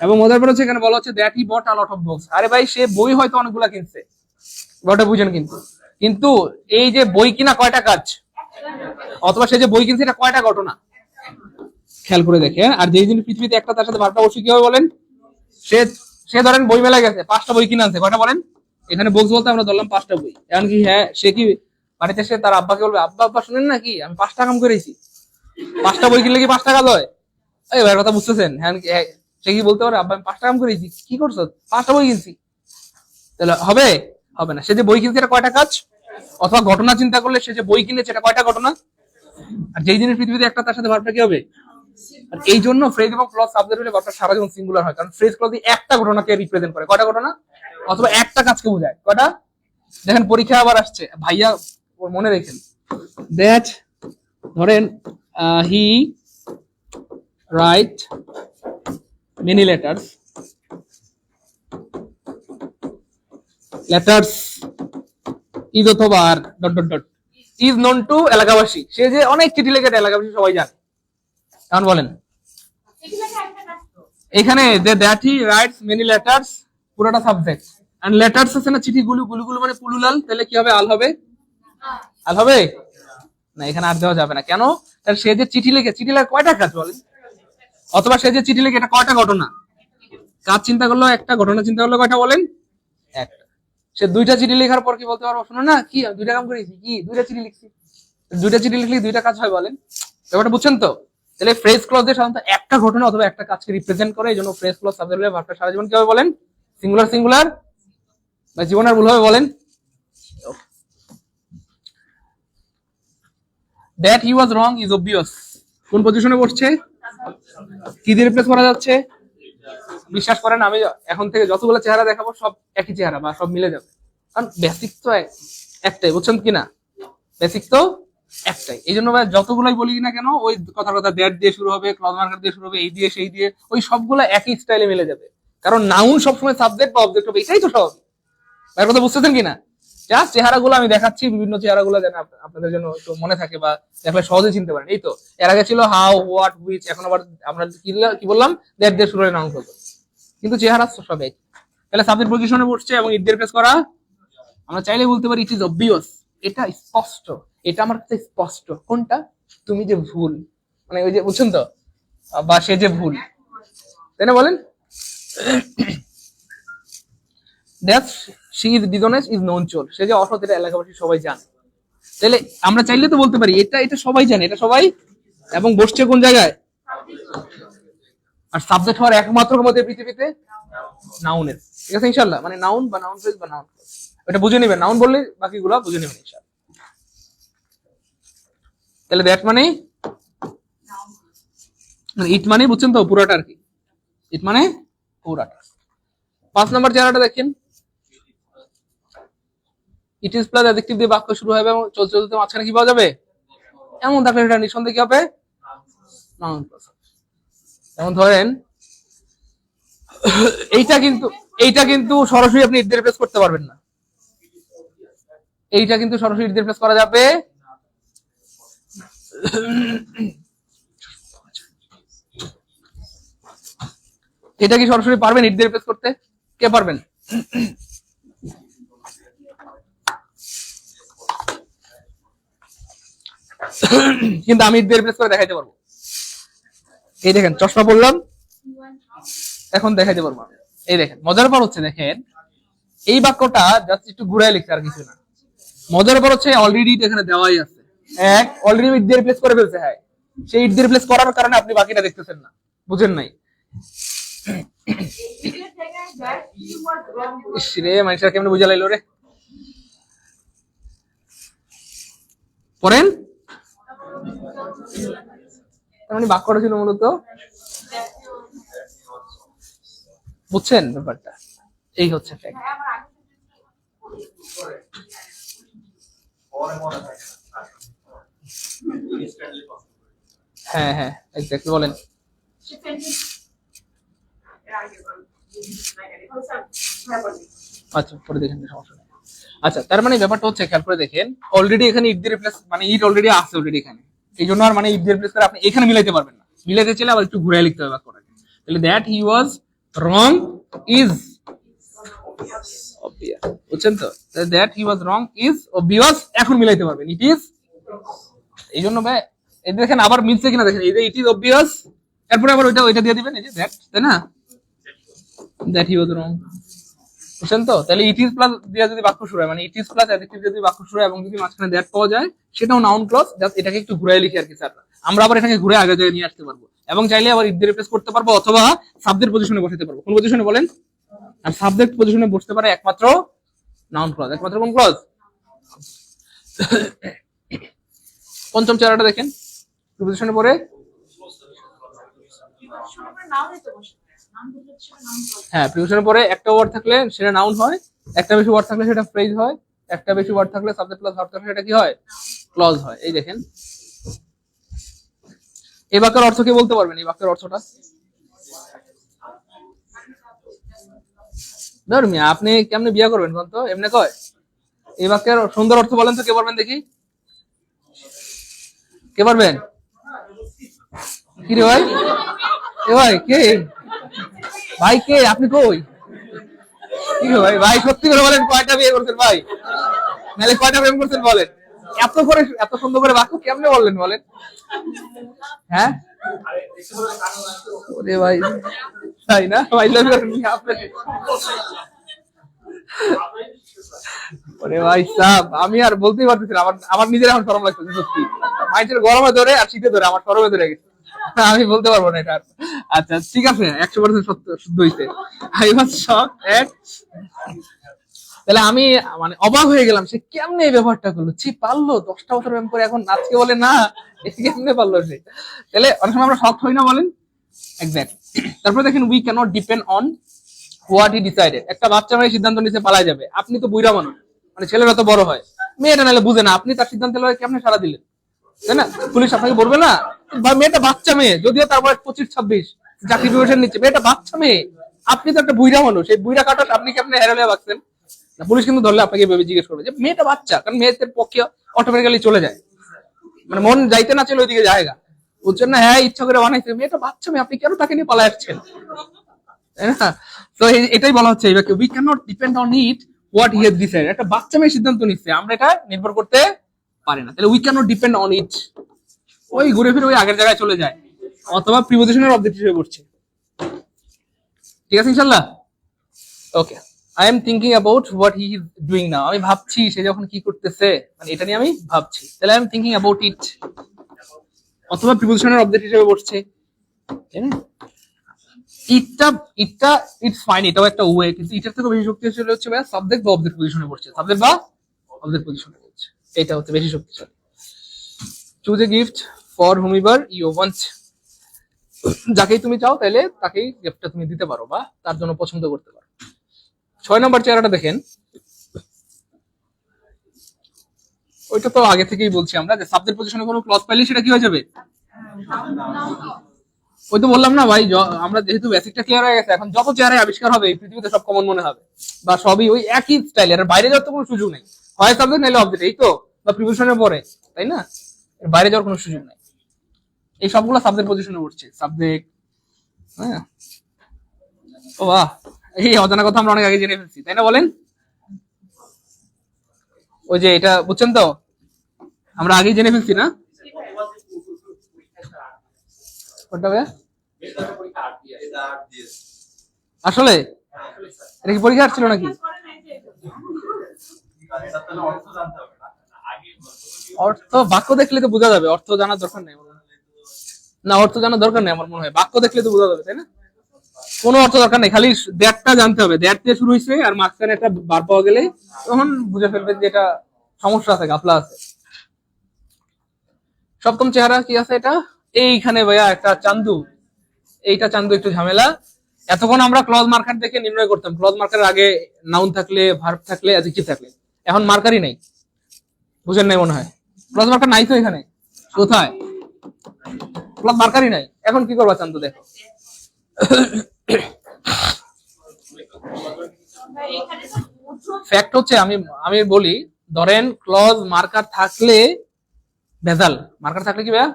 এবং মজার ব্যাপার হচ্ছে এখানে বলা হচ্ছে that he bought a lot of books. আরে ভাই, সে বই হয়তো অনেকগুলা কিনছে, ব্যাপারটা বুঝেন, কিন্তু কিন্তু এই যে বই কিনা কয়টা কাজ, অথবা সে যে বই কিনছে এটা কয়টা ঘটনা, খেয়াল করে দেখে। আর যেই জিনিস পৃথিবীতে একটা, তার সাথে ভাবটা অবশ্যই কি হবে বলেন? সে সে ধরেন বই মেলায় গেছে, 5টা বই কিনে আনছে, কয়টা বলেন? এখানে বুকস বলতে আমরা ধরলাম 5টা বই। এখন কি হ্যাঁ, সে কি বাড়িতে এসে তার আব্বাকে বলবে, আব্বা আব্বা শুনেন না কি, আমি 5 টাকা কাম করেছি, 5টা বই কিনলে কি 5 টাকা লয়? এই ভাইয়ের কথা বুঝতেছেন? হ্যাঁ, সে কি বলতে পারে, আব্বা আমি 5 টাকা কাম করেছি, কি করছো, 5টা বই কিনছি? তাহলে হবে? হবে না। সে যে বই কিনছে এটা কয়টা কাজ, অথবা ঘটনা চিন্তা করলে সে যে বই কিনেছে এটা কয়টা ঘটনা। আর যেই জিনিস পৃথিবীতে একটা, তার সাথে ভাবটা কি হবে? আর এই জন্য ফ্রেজ এবং ক্লজ সাবজেক্ট হলে ভাবটা সারা জীবন সিঙ্গুলার হয়, কারণ ফ্রেজ ক্লজ একটা ঘটনাকে রিপ্রেজেন্ট করে, কয়টা ঘটনা, অথবা একটা কাজকে বোঝায়, কয়টা। দেখেন পরীক্ষা আবার আসছে, ভাইয়া মনে রেখেন, দ্যাট ধরেন he write many letters, letters is অথবা আর dot dot dot is known to এলাকাবাসী। সে যে অনেক চিঠি লেখে এলাকাবাসী সবাই জানে। এখন বলেন এখানে that he writes many letters, পুরোটা সাবজেক্ট, এন্ড লেটার্স আছে না চিঠি, গুলো গুলো মানে পুলুলাল, তাহলে কি হবে, আল হবে, আল হবে না, এখানে আর দেওয়া যাবে না। কেন? কারণ সে যে চিঠি লেখে, চিঠি লেখা কয়টা কাজ বলেন, অথবা সে যে চিঠি লেখে এটা কয়টা ঘটনা, কাজ চিন্তা করলো একটা, ঘটনা চিন্তা করলো কয়টা বলেন, একটা। সে 2টা চিঠি লেখার পর কি বলতে পারবো, শোনো না কি, 2টা কাম করেছি, কি 2টা চিঠি লিখছি, 2টা চিঠি লিখলে 2টা কাজ হয় বলেন, ব্যাপারটা বুঝছেন তো? তাহলে ফ্রেজ ক্লজ সাধারণত একটা ঘটনা অথবা একটা কাজকে রিপ্রেজেন্ট করে, এই জন্য ফ্রেজ ক্লজ সাবজেক্ট হলে ভার্বটা সারা জীবন কি হবে বলেন, সিঙ্গুলার সিঙ্গুলার, বা জীবন আর ভুল হবে বলেন। That he was wrong is obvious, কোন পজিশনে বসছে, কি দিয়ে রিপ্লেস করা যাচ্ছে? বিশ্বাস করেন আমি এখন থেকে যতগুলো চেহারা দেখাবো সব একই চেহারা বা সব মিলে যাবে, কারণ বেসিক তো একটাই, বুঝছেন কিনা, বেসিক তো একটাই। এই জন্য ভাই যতগুলাই বলি না কেন, ওই কথা দ্যাট দিয়ে শুরু হবে, ক্লজ মার্কার দিয়ে শুরু হবে, এই দিয়ে সেই দিয়ে, ওই সবগুলো একই স্টাইলে মিলে যাবে, কারণ নাউন সবসময় সাবজেক্ট বা অবজেক্ট হবে, এটাই তো সব। ভাইয়ের কথা বুঝতেছেন কিনা? জাস্ট চেহারাগুলো আমি দেখাচ্ছি, বিভিন্ন চেহারাগুলো যেন আপনাদের জন্য একটু মনে থাকে বা দেখলে সহজে চিনতে পারেন। এই তো এর আগে ছিল হাউ, হোয়াট, হুইচ, এখন আবার আমরা কি বললাম, দ্যাট দিয়ে শুরু হয়ে নাউন করবো, কিন্তু চেহারা সব এক। তাহলে সাবজেক্ট পজিশনে বসছে এবং ইট দিয়ে রিপ্লেস করা, আমরা চাইলে বলতে পারি ইট ইজ অবভিয়াস, এটা স্পষ্ট, এটা আমার কাছে স্পষ্ট। কোনটা? তুমি যে ভুল, মানে ওই যে বুঝছেন তো, বা সে যে ভুল, তাই না বলেন? That she is dishonest is known চোর, সে যে অসৎ এটা এলাকাবাসী সবাই জানে। তাহলে আমরা চাইলে তো বলতে পারি এটা এটা সবাই জানে, এটা সবাই, এবং বসছে কোন জায়গায়, আর সাবজেক্ট হওয়ার একমাত্র ক্ষমতা পৃথিবীতে নাউনের, ঠিক আছে ইনশাআল্লাহ, মানে নাউন বা নাউন ফ্রেজ বা নাউন, এটা বুঝে নেবেন, নাউন বললে বাকিগুলো বুঝে নেবেন ইনশাআল্লাহ। তাহলে দ্যাট মানে ইট মানে বুঝছেন তো পুরাটা আর কি, ইট মানে পুরাটা। 5 নম্বর চেহারাটা দেখেন, ইট ইজ প্লাস অ্যাডজেক্টিভ দিয়ে বাক্য শুরু হবে এবং চলতে চলতে মাঝখানে কি পাওয়া যাবে, এমন থাকলে এটা নিঃসন্দেহে কি হবে, নাউন প্লাস। যেমন ধরেন এইটা কিন্তু সরাসরি আপনি ইট দিয়ে রিপ্লেস করতে পারবেন না, এইটা কিন্তু সরাসরি ইট দিয়ে রিপ্লেস করা যাবে, এটা কি সরাসরি পারবেন ইট দিয়ে রিপ্লেস করতে, কে পারবেন? কিন্তু আমি ইট দিয়ে রিপ্লেস করে দেখাইতে পারবো। এই দেখেন চশমা পড়লাম, এখন দেখাইতে পারবো। এই দেখেন মজার ব্যাপার হচ্ছে, দেখেন এই বাক্যটা জাস্ট একটু ঘুরাই লিখছে আর কিছু না। মজার ব্যাপার হচ্ছে অলরেডি এখানে দেওয়াই আছে, এক অলরেডি ইট দিয়ে রিপ্লেস করে ফেলছে, হ্যাঁ সেই ইট দিয়ে রিপ্লেস করার কারণে আপনি বাকিটা দেখতেছেন না, বুঝেন নাই। রে মানুষের কেমন বুঝা লাইলো রে, পড়েন। মানে বাক্যটা ছিল মূলত, বুঝছেন ব্যাপারটা, এই হচ্ছে ফ্যাক্ট। হ্যাঁ হ্যাঁ এক্স্যাক্টলি বলেন। আচ্ছা পরে দেখেন, সমস্যা নেই। আচ্ছা তার মানে ব্যাপারটা হচ্ছে, খেয়াল করে দেখেন, অলরেডি এখানে ইট দিয়ে রিপ্লেস, মানে ইট অলরেডি আছে অলরেডি এখানে, এই জন্য আর মানে ইট দিয়ে রিপ্লেস করে আপনি এখানে মিলাইতে পারবেন না। মিলাইতে চাইলে আবার একটু ঘুরাই লিখতে হবে বাক্যটাকে। তাহলে that he was wrong is obvious, বুঝছেন তো? That he was wrong is obvious, এখন মিলাইতে পারবেন ইট ইজ। এই জন্য ভাই এই দেখেন আবার মিলছে কিনা দেখেন, এই যে ইট ইজ অবভিয়াস, এরপরে আবার ওইটা দিয়ে দিবেন, এই যে দ্যাট, তাই না? দ্যাট হি ওয়াজ রং, বুঝছেন তো? তাহলে ইট ইজ প্লাস দিয়ে যদি বাক্য শুরু হয়, মানে ইট ইজ প্লাস অ্যাডজেক্টিভ যদি বাক্য শুরু হয় এবং যদি মাঝখানে দ্যাট পাওয়া যায়, সেটাও নাউন ক্লজ। জাস্ট এটাকে একটু ঘুরাই লিখি আর কি স্যার, আমরা আবার এটাকে ঘুরে আগে জায়গায় নিয়ে আসতে পারবো, এবং চাইলে আবার ইট দিয়ে রিপ্লেস করতে পারবো, অথবা সাবজেক্ট পজিশনে বসাতে পারবো। কোন পজিশনে বলেন? আর সাবজেক্ট পজিশনে বসতে পারে একমাত্র নাউন ক্লজ। একমাত্র কোন ক্লজ? পঞ্চম চেহারাটা দেখেন, প্রিপোজিশনের পরে, হ্যাঁ প্রিপোজিশনের পরে একটা ওয়ার্ড থাকলে সেটা নাউন হয়, একটা বেশি ওয়ার্ড থাকলে সেটা ফ্রেজ হয়, একটা বেশি ওয়ার্ড থাকলে সাবজেক্ট প্লাস ভার্ব থাকলে সেটা কি হয়? ক্লজ হয়। এই দেখেন, এই বাক্যের অর্থ কে বলতে পারবেন? এই বাক্যের অর্থটা ধর্মী, আপনি কেমনে বিয়া করবেন কোন তো? এমনি কয়? এই বাক্যের সুন্দর অর্থ বলেন তো, কে পারবেন দেখি? কে পারবেন? কি রে ভাই? এ ভাই কে? ভাই কে? আপনি কই? কি রে ভাই? ভাই সত্যি করে বলেন, কয়টা বিয়ে করছেন ভাই? নাহলে কয়টা প্রেম করছেন বলেন? এত করে, এত সুন্দর করে বাক্য কেমনে বললেন বলেন? হ্যাঁ ওরে ভাই, তাই না? ভাই ওরে ভাই সাব, আমি আর বলতেই পারতেছি না, আমার আমার নিজের এখন শরম লাগতেছে সত্যি। মাইন্ডের গরমে ধরে আর শীতে ধরে আমার শরমে ধরে গেছে, আমি বলতে পারবো না এটা। আচ্ছা ঠিক আছে, 100% সত্য শুদ্ধ হইছে। আই ওয়াজ শক এট, তাহলে আমি মানে অবাক হয়ে গেলাম, সে কেমনে এই ব্যাপারটা করলো, ছি পারলো 10টা বছর প্রেম করে এখন আজকে বলে না, কেমনে পারলো সে? তাহলে অনেক সময় আমরা শক হই না বলেন? এক্স্যাক্টলি। তারপরে দেখেন, we can't depend on what he decided. একটা বাচ্চা মেয়ে সিদ্ধান্ত নিতে পালায় যাবে, আপনি তো বুইড়া মানুষ, মানে ছেলেরা তো বড় হয়, মেয়েটা নাহলে বুঝে না, আপনি তার সিদ্ধান্তে কেমনে সাড়া দিলেন, তাই না? পুলিশ আপনাকে বলবে না? মেয়েটা বাচ্চা মেয়ে, যদিও তার বয়স 25-26, চাকরি প্রিপারেশন নিচ্ছে, মেয়েটা বাচ্চা মেয়ে, আপনি তো একটা বুইড়া মানুষ, এই বুইড়া কাটা আপনি কেমনে হেরালে বাঁচছেন না? পুলিশ কিন্তু ধরলে আপনাকে ভেবে জিজ্ঞেস করবে যে মেয়েটা বাচ্চা, কারণ মেয়েদের পক্ষে অটোমেটিক্যালি চলে যায়, মানে মন যাইতে না চলে ওইদিকে জায়গা, বুঝছেন না? হ্যাঁ ইচ্ছা করে বানাইছে, মেয়েটা বাচ্চা মেয়ে, আপনি কেন তাকে নিয়ে পালায় আসছেন, তাই না? তো এটাই বলা হচ্ছে এইভাবে, we can not depend on it what he has decided. একটা বাচ্চা মেয়ে সিদ্ধান্ত নিচ্ছে, আমরা এটা নির্ভর করতে পারি না, তাহলে we can not depend on it, ওই ঘুরে ফিরে ওই আগের জায়গায় চলে যায়, অথবা প্রিপোজিশনের অবজেক্ট হিসেবে পড়ছে। ঠিক আছে ইনশাআল্লাহ? Okay, I am thinking about what he is doing now. আমি ভাবছি সে যখন কি করতেছে, মানে এটা নিয়ে আমি ভাবছি, তাহলে I am thinking about it, অথবা প্রিপোজিশনের অবজেক্ট হিসেবে পড়ছে, তাই না? ইটটা ইটটা ইটস ফাইন, এটাও একটা ওয়ে, কিন্তু ইটার থেকে বেশি শক্তিশালী হচ্ছে ভাই সাবজেক্ট বা অবজেক্ট পজিশনে পড়ছে, সাবজেক্ট বা অবজেক্ট পজিশনে পড়ছে, এটা হচ্ছে বেশি শক্তিশালী। Choose a gift for whomever you want, যাকেই তুমি চাও তাহলে তাকেই গিফটটা তুমি দিতে পারো বা তার জন্য পছন্দ করতে পারো। 6 নম্বর চেহারাটা দেখেন, ওইটা তো আগে থেকেই বলছি আমরা, যে সাবজেক্ট পজিশনে কোনো ক্লজ পাইলে সেটা কি হয়ে যাবে? ওই তো বললাম না ভাই, আমরা যেহেতু বেসিকটা ক্লিয়ার হয়ে গেছে, এখন যত চেহারা আবিষ্কার হবে এই পৃথিবীতে সব কমন মনে হবে, বা সবই ওই একই স্টাইল, এর বাইরে যাওয়ার তো কোনো সুযোগ নেই, হয় সাবজেক্ট নাইলে অবজেক্ট, এই তো, বা প্রিপোজিশনের পরে, তাই না? এর বাইরে যাওয়ার কোনো সুযোগ নেই, এই সবগুলো সাবজেক্ট পজিশনে উঠছে, সাবজেক্ট। হ্যাঁ ও বাহ, এই অজানা কথা আমরা অনেক আগে জেনে ফেলছি, তাই না বলেন? ওই যে এটা বুঝছেন তো, আমরা আগেই জেনে ফেলছি না? কোনটা ভাইয়া? আসলে এটা কি পরীক্ষা ছিল নাকি? অর্থ বাক্য দেখলে তো বোঝা যাবে, অর্থ জানার দরকার নেই না, অর্থ জানার দরকার নেই আমার মনে হয়, বাক্য দেখলে তো বোঝা যাবে, তাই না? কোনো অর্থ দরকার নেই, খালি দ্যাটটা জানতে হবে, দ্যাট দিয়ে শুরু হয়েছে আর মাঝখানে একটা বার পাওয়া গেলে তখন বুঝে ফেলবেন যে এটা সমস্যা আছে, গাফলা আছে। সপ্তম চেহারা কি আছে? এটা এইখানে ভাইয়া একটা চান্দু, এইটা চান্দু একটু ঝামেলা। এতক্ষণ আমরা ক্লজ মার্কার দেখে নির্ণয় করতাম, ক্লজ মার্কারের আগে নাউন থাকলে, ভার্ব থাকলে, অ্যাডজেক্টিভ থাকলে, এখন মার্কারই নাই, বুঝেন নাই মনে হয়, ক্লজ মার্কার নাই তো এখানে, কোথায় ক্লজ মার্কারই নাই, এখন কি করবা চান তো দেখো। ফ্যাক্ট হচ্ছে আমি আমি বলি, ধরেন ক্লজ মার্কার থাকলে ভেজাল, মার্কার থাকলে কি ভাইয়া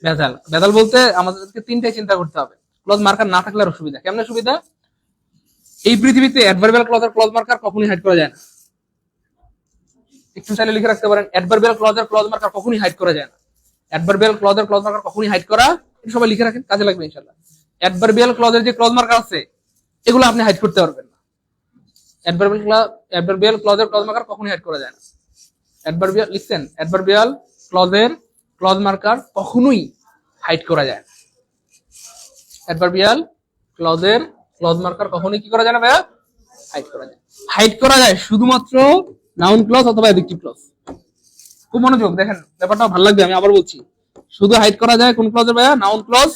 ভেজাল, ভেজাল বলতে আমাদেরকে তিনটাই চিন্তা করতে হবে। ক্লজ মার্কার না থাকলে আর অসুবিধা, কেমন সুবিধা? এই পৃথিবীতে অ্যাডভার্বিয়াল ক্লজ আর ক্লজ মার্কার কখনোই হাইড করা যায় না। একটু চাইলে লিখে রাখতে পারেন, অ্যাডভার্বিয়াল ক্লজ আর ক্লজ মার্কার কখনোই হাইড করা যায় না। অ্যাডভার্বিয়াল ক্লজ আর ক্লজ মার্কার কখনোই হাইড করা, এটা সবাই লিখে রাখেন, কাজে লাগবে ইনশাআল্লাহ। অ্যাডভার্বিয়াল ক্লজের যে ক্লজ মার্কার আছে এগুলো আপনি হাইড করতে পারবেন না। অ্যাডভার্বিয়াল ক্লজের ক্লজ মার্কার কখনোই হাইড করা যায় না। অ্যাডভার্বিয়াল লিখছেন, অ্যাডভার্বিয়াল ক্লজের ক্লজ মার্কার কখনোই হাইড করা যায় না। অ্যাডভার্বিয়াল ক্লজের ক্লজ মার্কার কখনোই কি করা যায় না ভাইয়া? হাইড করা যায়। হাইড করা যায় শুধুমাত্র নাউন ক্লজ অথবা অ্যাডজেক্টিভ ক্লজ। খুব মনোযোগ দেখেন, ব্যাপারটা ভালো লাগবে, আমি আবার বলছি, শুধু হাইড করা যায় কোন ক্লজের ভাইয়া? নাউন ক্লজ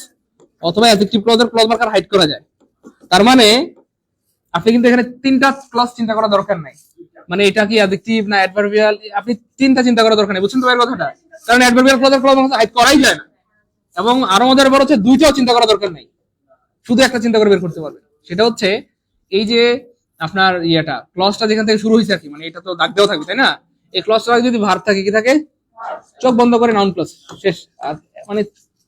অথবা অ্যাডজেক্টিভ ক্লজের ক্লজ মার্কার হাইড করা যায়। তার মানে আপনি কিন্তু এখানে তিনটা ক্লজ চিন্তা করা দরকার নাই, মানে এটা কি অ্যাডজেক্টিভ না অ্যাডভার্বিয়াল, আপনি তিনটা চিন্তা করা দরকার নেই, বুঝছেন তো ভাইয়ের কথাটা? কারণ অ্যাডভার্বিয়াল ক্লজের ক্লজ মার্কার হাইড করাই যায় না, এবং আরো মজার ব্যাপার হচ্ছে দুইটাও চিন্তা করা দরকার নাই, শুধু একটা চিন্তা করে বের করতে পারবেন। সেটা হচ্ছে এই যে আপনার ইয়েটা ক্লজটা যেখান থেকে শুরু হয়েছে আর কি, মানে এটা তো দাগ দেওয়া থাকবে তাই না, এই ক্লজটা যদি ভার্ব থাকে কি থাকে, চোখ বন্ধ করে নাউন ক্লজ শেষ। আর মানে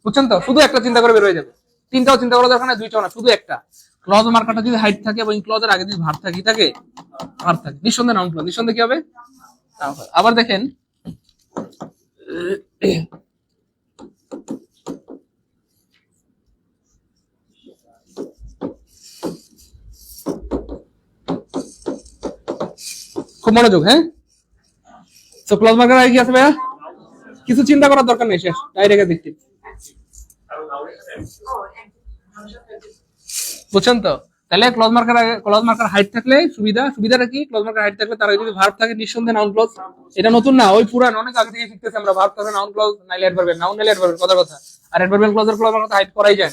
বুঝছেন তো, শুধু একটা চিন্তা করে বের হয়ে যাবে, তিনটাও চিন্তা করা দরকার না, দুইটাও না, শুধু একটা। ক্লজ মার্কারটা যদি হাইড থাকে এবং ক্লজের আগে যদি ভার্ব থাকে, থাকে ভার্ব থাকে, নিঃসন্দেহে নাউন ক্লজ, নিঃসন্দেহে কি হবে? আবার দেখেন খুব মনোযোগ, হ্যাঁ। তো ক্লজ মার্কার আগে কি আছে ভাইয়া? কিছু চিন্তা করার দরকার নেই, শেষ, ডাইরেক্ট অ্যাডজেক্টিভ। বুঝছেন তো? তাহলে ক্লজ মার্কার হাইড থাকলে সুবিধাটা কি? ক্লজ মার্কার হাইড থাকলে তার আগে যদি ভার্ব থাকে নিঃসন্দেহে নাউন ক্লজ। এটা নতুন না, ওই পুরান, অনেক আগে থেকে শিখতেছি আমরা, ভার্ব থাকে নাউন ক্লজ, নাইলে অ্যাডভার্বিয়াল, নাউন নাইলে অ্যাডভার্বিয়াল, কথা। আর অ্যাডভার্বিয়াল ক্লজের ক্লজ মার্কার হাইড করাই যায়,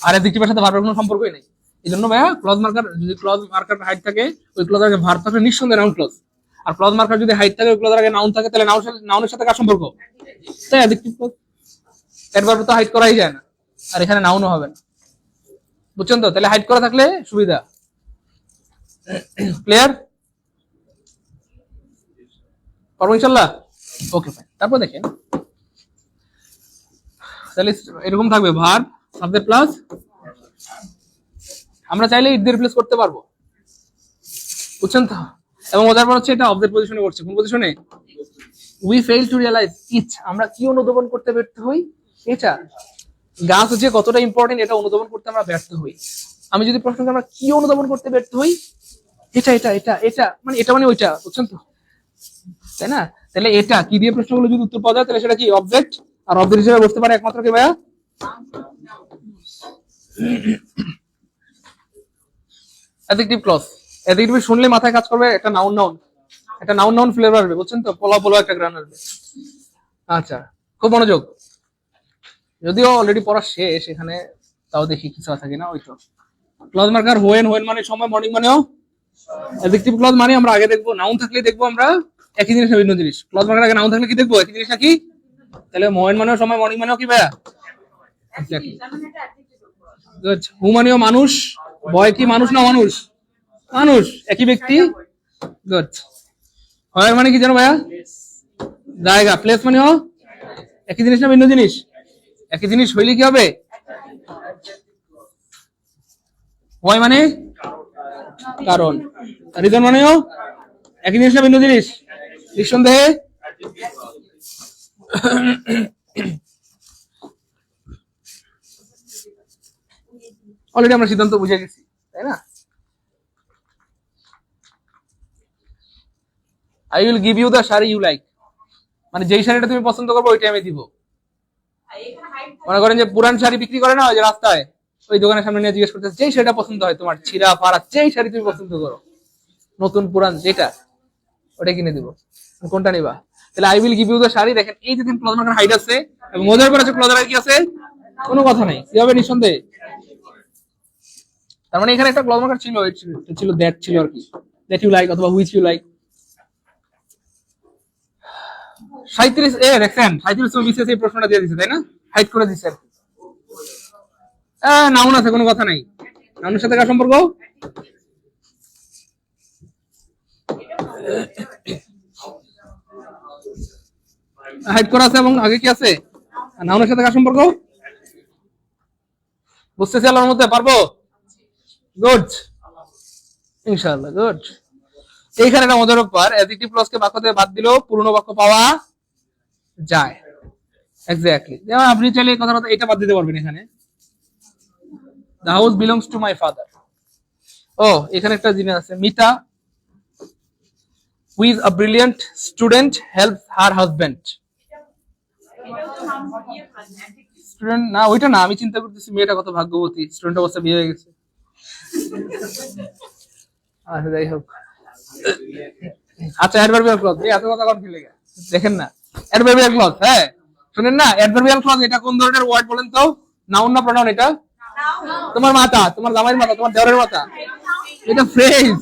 আর অ্যাডজেক্টিভের সাথে ভার্বের কোনো সম্পর্কই নেই। এই জন্য ভাইয়া ক্লজ মার্কার যদি ক্লজ মার্কার হাইড থাকে, ওই ক্লজের আগে ভার্ব থাকলে নিঃসন্দেহে নাউন ক্লজ। আর ক্লজ মার্কার যদি হাইড থাকে, ওই ক্লজের আগে নাউন থাকে, তাহলে নাউনের সাথে কার সম্পর্ক? তাই অ্যাডজেক্টিভ ক্লজ। অ্যাডভার্ব তো হাইড করাই যায় না, আর এখানে নাউনও হবে না, বুঝছেন তো? তাহলে হাইড করা থাকলে সুবিধা। ক্লিয়ার? পারবো ইনশাল্লাহ? Okay fine. তারপর দেখেন, তাহলে এরকম থাকবে ভার্ব সাবজেক্ট প্লাস, আমরা চাইলে ইট দিয়ে রিপ্লেস করতে পারবো, বুঝছেন তো? এবং মজার ব্যাপার হচ্ছে এটা অবজেক্ট পজিশনে করছে, কোন পজিশনে? উই ফেল টু রিয়ালাইজ ইট, আমরা কি অনুধাবন করতে ব্যর্থ হই? এটা গাছ যে কতটা ইম্পর্টেন্ট এটা অনুধাবন করতে আমরা ব্যর্থ হই। আমি যদি প্রশ্ন করি আমরা কি অনুধাবন করতে ব্যর্থ হই, এটা এটা এটা এটা মানে এটা মানে ওইটা, বুঝছেন তো? তাই না? তাহলে এটা কি দিয়ে প্রশ্নগুলো যদি উত্তর পাওয়া যায়, তাহলে সেটা কি? অবজেক্ট। আর অবজেক্ট হিসেবে বসতে পারে একমাত্র কি ভাইয়া? Adjective clause. অ্যাডজেক্টিভ শুনলে মাথায় কাজ করবে একটা নাউন ফ্লেভার আসবে, বুঝছেন তো? পোলা একটা গ্রান আসবে। আচ্ছা, খুব মনোযোগ, যদিও অলরেডি পড়া শেষ এখানে, তাও দেখি কিছু আছে কিনা। ওই তো ক্লজ মার্কার হোয়েন মানে সময়, মর্নিং মানেও। অ্যাডজেক্টিভ ক্লজ মানে আমরা আগে দেখবো, নাউন থাকলে দেখবো আমরা একই জিনিস না ভিন্ন জিনিস। ক্লজ মার্কার আগে নাউন থাকলে কি দেখবো? একই জিনিস নাকি? তাহলে হোয়েন মানেও সময়, মর্নিং মানেও কি ভাইয়া? হু মানেও মানুষ, বয় কি মানুষ না মানুষ? মানুষ, একই ব্যক্তি। গুড। হোয়ার মানে কি জানো ভাইয়া? জায়গা। প্লেস মানেও একই জিনিস না ভিন্ন জিনিস? একই জিনিস হইলে কি হবে? ওয়াই মানে কারণ। রিজন মানেও একই জিনিস না ভিন্ন জিনিস? নিঃসন্দেহে। অলরেডি আমরা সিদ্ধান্ত বুঝে গেছি, তাই না? I will give you the sari you like, মানে যেই শাড়িটা তুমি পছন্দ করবে ওইটাই আমি দিব। মনে করেন যে পুরান শাড়ি বিক্রি করে না ওই যে রাস্তায়, ওই দোকানের সামনে নিয়ে জিজ্ঞেস করতে, যেই শাড়িটা পছন্দ হয় তোমার, ছিঁড়া ফাড়া যেই শাড়ি তুমি পছন্দ করো, নতুন পুরান যেটা, ওটা কিনে দিব, কোনটা নিবা? তাহলে I will give you the sari. দেখেন এই যে ক্লজ মার্কার হাইড আছে এবং মজার পর আছে ক্লজ মার্কার কি আছে? কোনো কথা নাই, কি হবে? নিঃসন্দেহে। তার মানে এখানে একটা ক্লজ মার্কার ছিল দ্যাট ছিল আর কি, দ্যাট ইউ লাইক অথবা হুইচ ইউ লাইক। 37 দেখছেন 37 ও বিসিএস এই প্রশ্নটা দিয়ে দিছে তাই না, হাইড করে দিছে। নাউন আছে, কোনো কথা নাই। নাউনের সাথে কার সম্পর্ক? হাইড করা আছে এবং আগে কি আছে? নাউনের সাথে কার সম্পর্ক? বুঝতেছি আল্লাহর মধ্যে পারবো। গুড, ইনশাআল্লাহ গুড। এইখানে একটা মজার ব্যাপার, অ্যাডজেক্টিভ ক্লজকে বাক্য থেকে বাদ দিলেও পুরনো বাক্য পাওয়া যায়। এক্স্যাক্টলি, যেমন আপনি চাইলে এই কথাটা এটা বাদ দিতে পারবেন এখানে, the house belongs to my father. ও এখানে একটা জিনিস আছে, Mita who is a brilliant student helps her husband. Student না, ওইটা না, আমি চিন্তা করতেছি মেয়েটা কত ভাগ্যবতী, স্টুডেন্ট অবস্থা বিয়ে হয়ে গেছে। আচ্ছা যাই হোক, আচ্ছা অ্যাডভার্বিয়াল ক্লজ, এত কথা কোন ফিলে গেছে দেখেন না। অ্যাডভার্বিয়াল ক্লজ, হ্যাঁ শুনেন না, অ্যাডভার্বিয়াল ক্লজ এটা কোন ধরনের ওয়ার্ড বলেন তো? নাউন না প্রনাউন? এটা তোমার মাথা, তোমার জামাইয়ের মাথা, তোমার দেওরের মাথা, এটা ফ্রেজ।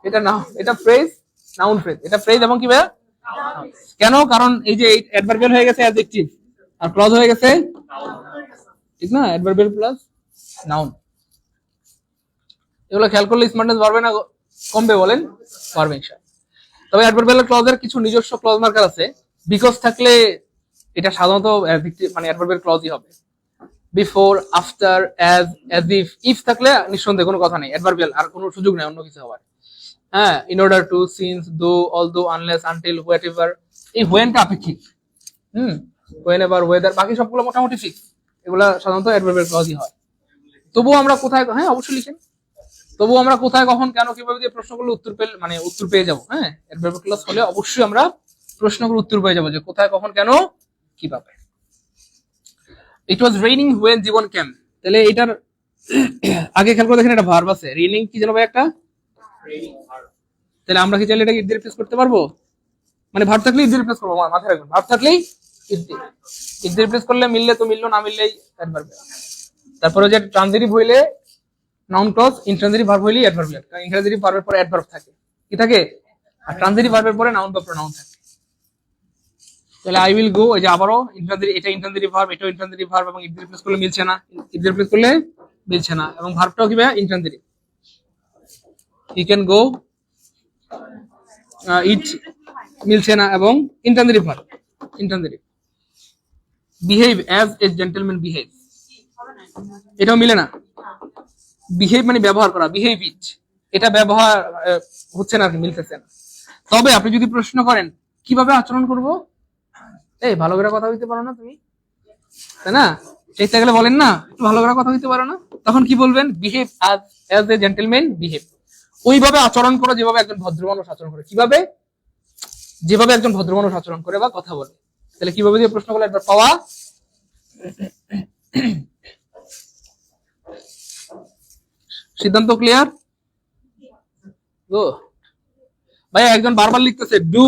এটা না, এটা ফ্রেজ, নাউন ফ্রেজ, এটা ফ্রেজ এবং কি ভাইয়া? কেন? কারণ এই যে অ্যাডভার্বিয়াল হয়ে গেছে অ্যাডজেক্টিভ আর ক্লজ হয়ে গেছে, ঠিক না? অ্যাডভার্বিয়াল প্লাস নাউন, এগুলো খেয়াল করলে স্মার্টনেস বাড়বে না কমবে বলেন? পারবে ইনশাআল্লাহ। তবে অ্যাডভার্বিয়াল ক্লজের কিছু নিজস্ব ক্লজ মার্কার আছে। বিকজ থাকলে এটা সাধারণত মানে অ্যাডভার্বিয়াল ক্লজই হবে। Before, after, as, as if, if থাকলে নিঃসন্দেহে কোনো কথা নেই, অ্যাডভার্বিয়াল আর কোনো সুযোগ নেই অন্য কিছু হওয়ার। হ্যাঁ, ইন অর্ডার টু, সিন্স, দো, অলদো, আনলেস, আনটিল, হোয়াটএভার, এই হোয়েনটা আপেক্ষিক। হোয়েনেভার, ওয়েদার, বাকি সবগুলো মোটামুটি ফিক্স, এগুলা সাধারণত অ্যাডভার্বিয়াল ক্লজই হয়। তবুও আমরা কোথায়, হ্যাঁ অবশ্যই লিখেন, তবুও আমরা কোথায়, কখন, কেন, কিভাবে দিয়ে প্রশ্নগুলো উত্তর পেলে মানে উত্তর পেয়ে যাবো। হ্যাঁ, অ্যাডভার্বিয়াল ক্লজ হলে অবশ্যই আমরা প্রশ্নগুলো উত্তর পেয়ে যাবো, যে কোথায়, কখন, কেন, কিভাবে। ইট ওয়াজ রেইনিং হোয়েন জীবন ক্যাম, তাহলে এটার আগে খেয়াল করে দেখেন একটা ভার্ব আছে, রেইনিং কি যেন ভাই একটা, তাহলে আমরা কি চাইলে এটাকে ইট দিয়ে রিপ্লেস করতে পারবো? মানে ভার্ব থাকলে ইট দিয়ে রিপ্লেস করবো, মাথায় রাখবেন, ভার্ব থাকলেই ইট দিয়ে রিপ্লেস করলে মিললে তো মিললো, না মিললেই অ্যাডভার্বিয়াল। তারপরে যে ট্রানজিটিভ হইলে নাউন ক্লজ, ইনট্রানজিটিভ ভার্ব হইলে অ্যাডভার্বিয়াল, কারণ ইনট্রানজিটিভ ভার্বের পরে অ্যাডভার্ব থাকে, কি থাকে? আর ট্রানজিটিভ ভার্বের পরে নাউন বা প্রোনাউন থাকে। তাহলে আই উইল গো, এই যে আবারও ইনট্রানজিটিভ, এটা ইনট্রানজিটিভ ভার্ব, এটাও ইনট্রানজিটিভ ভার্ব, এবং ইট দিয়ে রিপ্লেস করলে মিলছে না, ইট দিয়ে রিপ্লেস করলে মিলছে না, এবং ভার্বটাও কি ভাই ইনট্রানজিটিভ। হি ক্যান গো, ইট মিলছে না, এবং intransitive verb, intransitive. Behave as a gentleman behave, এটাও মিলে না। বিহেভ মানে ব্যবহার করা, বিহেভ ইট, এটা ব্যবহার হচ্ছে না, মিলতেছে না। তবে আপনি যদি প্রশ্ন করেন কিভাবে আচরণ করব, এই ভালো করে কথা হইতে পারো না তুমি, তাই না? চাইতে গেলে বলেন না একটু ভালো করে কথা হইতে পারো না, তখন কি বলবেন? Behave as a gentleman behave, ওইভাবে আচরণ করো যেভাবে একজন ভদ্র মানুষ আচরণ করে। কিভাবে? যেভাবে একজন ভদ্র মানুষ আচরণ করে বা কথা বলে। তাহলে কিভাবে দিয়ে প্রশ্ন করলে একবার পাওয়া। সিদ্ধান্ত ক্লিয়ার? ভাই একজন বারবার লিখতেছে ডু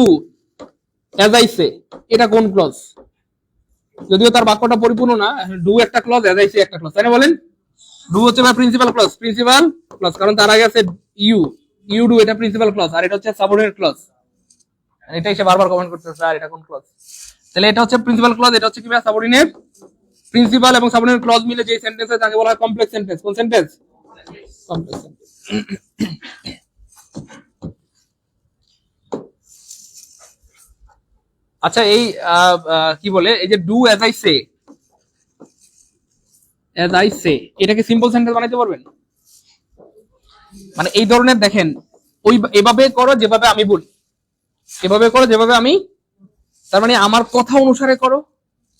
অ্যাজ আই সে, এটা কোন ক্লজ? যদিও তার বাক্যটা পরিপূর্ণ না, ডু একটা ক্লজ, অ্যাজ আই সে একটা ক্লজ, তাই না বলেন? ডু হচ্ছে প্রিন্সিপাল ক্লজ, প্রিন্সিপাল ক্লজ, কারণ তার আগে আছে ইউ, ইউ ডু, এটা প্রিন্সিপাল ক্লজ, আর এটা হচ্ছে সাবঅর্ডিনেট ক্লজ। এটাই সে বারবার কমেন্ট করতেছে, আর এটা কোন ক্লজ? তাহলে এটা হচ্ছে প্রিন্সিপাল ক্লজ, এটা হচ্ছে কি ভাই সাবঅর্ডিনেট। প্রিন্সিপাল এবং সাবঅর্ডিনেট ক্লজ মিলে যে সেন্টেন্স হয় তাকে বলা হয় কমপ্লেক্স সেন্টেন্স। কোন সেন্টেন্স? Complex sentence. আচ্ছা এই কি বলে, এই যে do as I say, as I say, এটাকে সিম্পল সেন্টেন্স বানাইতে পারবেন? মানে এই ধরনের দেখেন, ওই এভাবে করো যেভাবে আমি বলি, এভাবে করো যেভাবে আমি, তার মানে আমার কথা অনুসারে করো,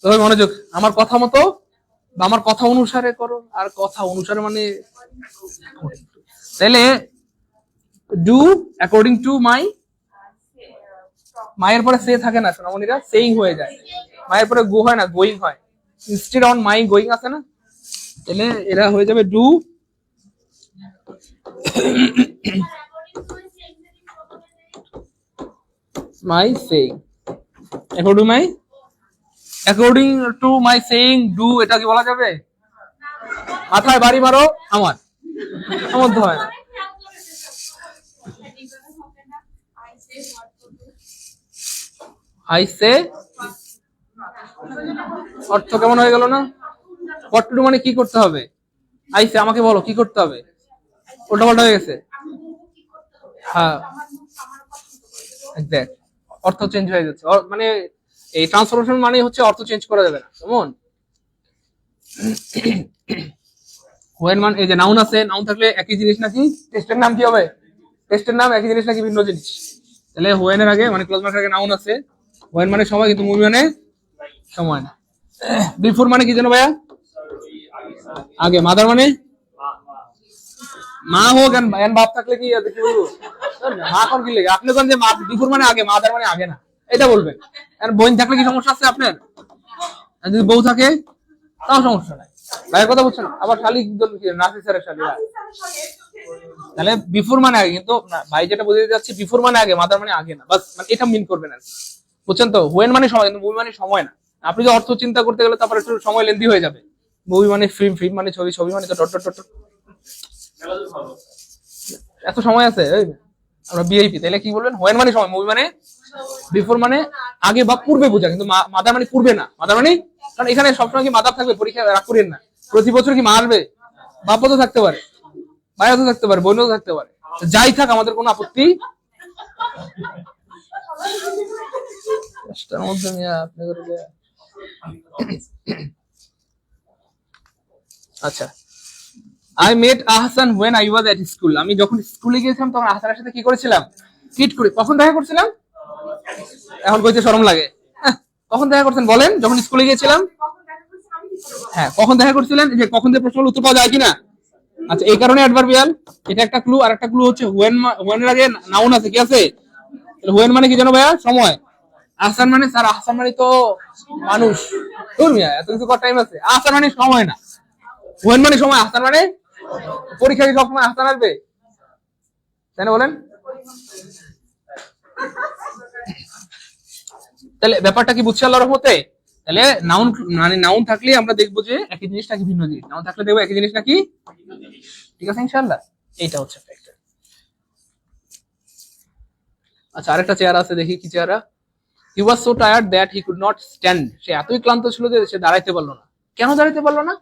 তবে মনোযোগ, আমার কথা মতো বা আমার কথা অনুসারে করো, আর কথা অনুসারে মানে তাহলে ডু অ্যাকর্ডিং টু মাই, মায়ের পরে সে থাকে না সোনামণিরা, সেইং হয়ে যায়, মায়ের পরে গো হয় না, গোয়িং হয়, ইনস্টেড অন মাই গোয়িং আছে না, তাহলে এরা হয়ে যাবে do my saying, according to my saying do, এটা কি বলা যাবে? মাথায় বাড়ি মারো আমার, এমন তো হয় না। আই সে অর্থ কেমন হয়ে গেল না? হোয়াট টু ডু মানে কি করতে হবে? আই সে আমাকে বলো কি করতে হবে, উল্টা পাল্টা হয়ে গেছে। হ্যাঁ এক্স্যাক্ট, অর্থ চেঞ্জ হয়ে যাচ্ছে। মানে এই ট্রান্সফরমেশন মানে হচ্ছে অর্থ চেঞ্জ করা যাবে না, কেমন? হোয়েন মান এই যে নাউন আছে, নাউন থাকলে একই জিনিস নাকি টেস্টের নাম কি হবে? টেস্টের নাম একই জিনিস নাকি ভিন্ন জিনিস? তাহলে হোয়েন এর আগে মানে ক্লোজ মার্কের আগে নাউন আছে, হোয়েন মানে সময়, কিন্তু মুভি মানে সময় না। বিফোর মানে কি জানো ভাইয়া? আগে। মাদার মানে মা হোক এন বাপ থাকলে কি কি বলবো? মা কোন কি লেগে আপনি কোন যে মা বিফোর মানে আগে, মাদার মানে আগে না, এটা বলবেন। আর বোন থাকলে কি সমস্যা আছে আপনার? আর যদি বউ থাকে তাও সমস্যা নাই। ভাইয়ের কথা বুঝছেন? আবার শালি নাসি স্যারের শালি, তাহলে বিফোর মানে আগে, কিন্তু ভাই যেটা বুঝতে যাচ্ছে বিফোর মানে আগে, মাদার মানে আগে না, বাস মানে এটা মিন করবেন আর কি, বুঝছেন তো? হোয়েন মানে সময়, কিন্তু মুভি মানে সময় না। আপনি যে অর্থ চিন্তা করতে গেলে তারপর একটু সময় লেন্দি হয়ে যাবে। মুভি মানে ফিল্ম, ফিল্ম মানে ছবি, ছবি মানে তো ডট ডট ডট, এত সময় আছে। আমরা বিআইপি, তাহলে কি বলবেন? হোয়েন মানে সময়, মুভি মানে বিফোর মানে আগে বা পূর্বে বোঝা, কিন্তু মাদার মানে পূর্বে না। মাদার মানে, কারণ এখানে সবসময় কি মাদার থাকবে? পরীক্ষা রাগ করেন না, প্রতি বছর কি মা আসবে? বাপও তো থাকতে পারে, ভাইও তো থাকতে পারে, বোনও থাকতে পারে, যাই থাক আমাদের কোনো আপত্তি। আচ্ছা, I met Ahsan when I was at school. আমি যখন স্কুলে গিয়েছিলাম তখন আহসানের সাথে কি করেছিলাম? কিট করে। কখন দেখা করছিলাম? এখন কইতে শরম লাগে। কখন দেখা করছেন বলেন? যখন স্কুলে গিয়েছিলাম। হ্যাঁ, কখন দেখা করছিলেন? যে কখন যে প্রশ্নের উত্তর পাওয়া যায় কিনা। আচ্ছা, এই কারণে অ্যাডভার্বিয়াল, এটা একটা ক্লু। আর একটা ক্লু হচ্ছে হোয়েন, হোয়েন এর আগে নাউন আছে, কি আছে? হোয়েন মানে কি জানো ভাইয়া? সময়। আহসান মানে, স্যার আহসান মানে তো মানুষ। তোর মিয়া এত কিছু করার টাইম আছে? আহসান মানে সময় না, হোয়েন মানে সময়, আহসান মানে পরীক্ষা। কি সবসময় আহসান আসবে? তাই না বলেন? তাহলে ব্যাপারটা কি বুঝছি আল্লাহর রহমতে? তাহলে নাউন মানে নাউন থাকলে আমরা দেখবো যে একই জিনিস নাকি ভিন্ন জিনিস, নাউন থাকলে দেখবো একই জিনিস নাকি। ঠিক আছে ইনশাআল্লাহ, এইটা হচ্ছে ফ্যাক্টর। আচ্ছা, আরেকটা চেয়ার আছে, দেখি কি চেয়ারা। He was so tired that he could not stand. সে এতই ক্লান্ত ছিল যে সে দাঁড়াইতে পারলো না। কেন দাঁড়াইতে পারলো না?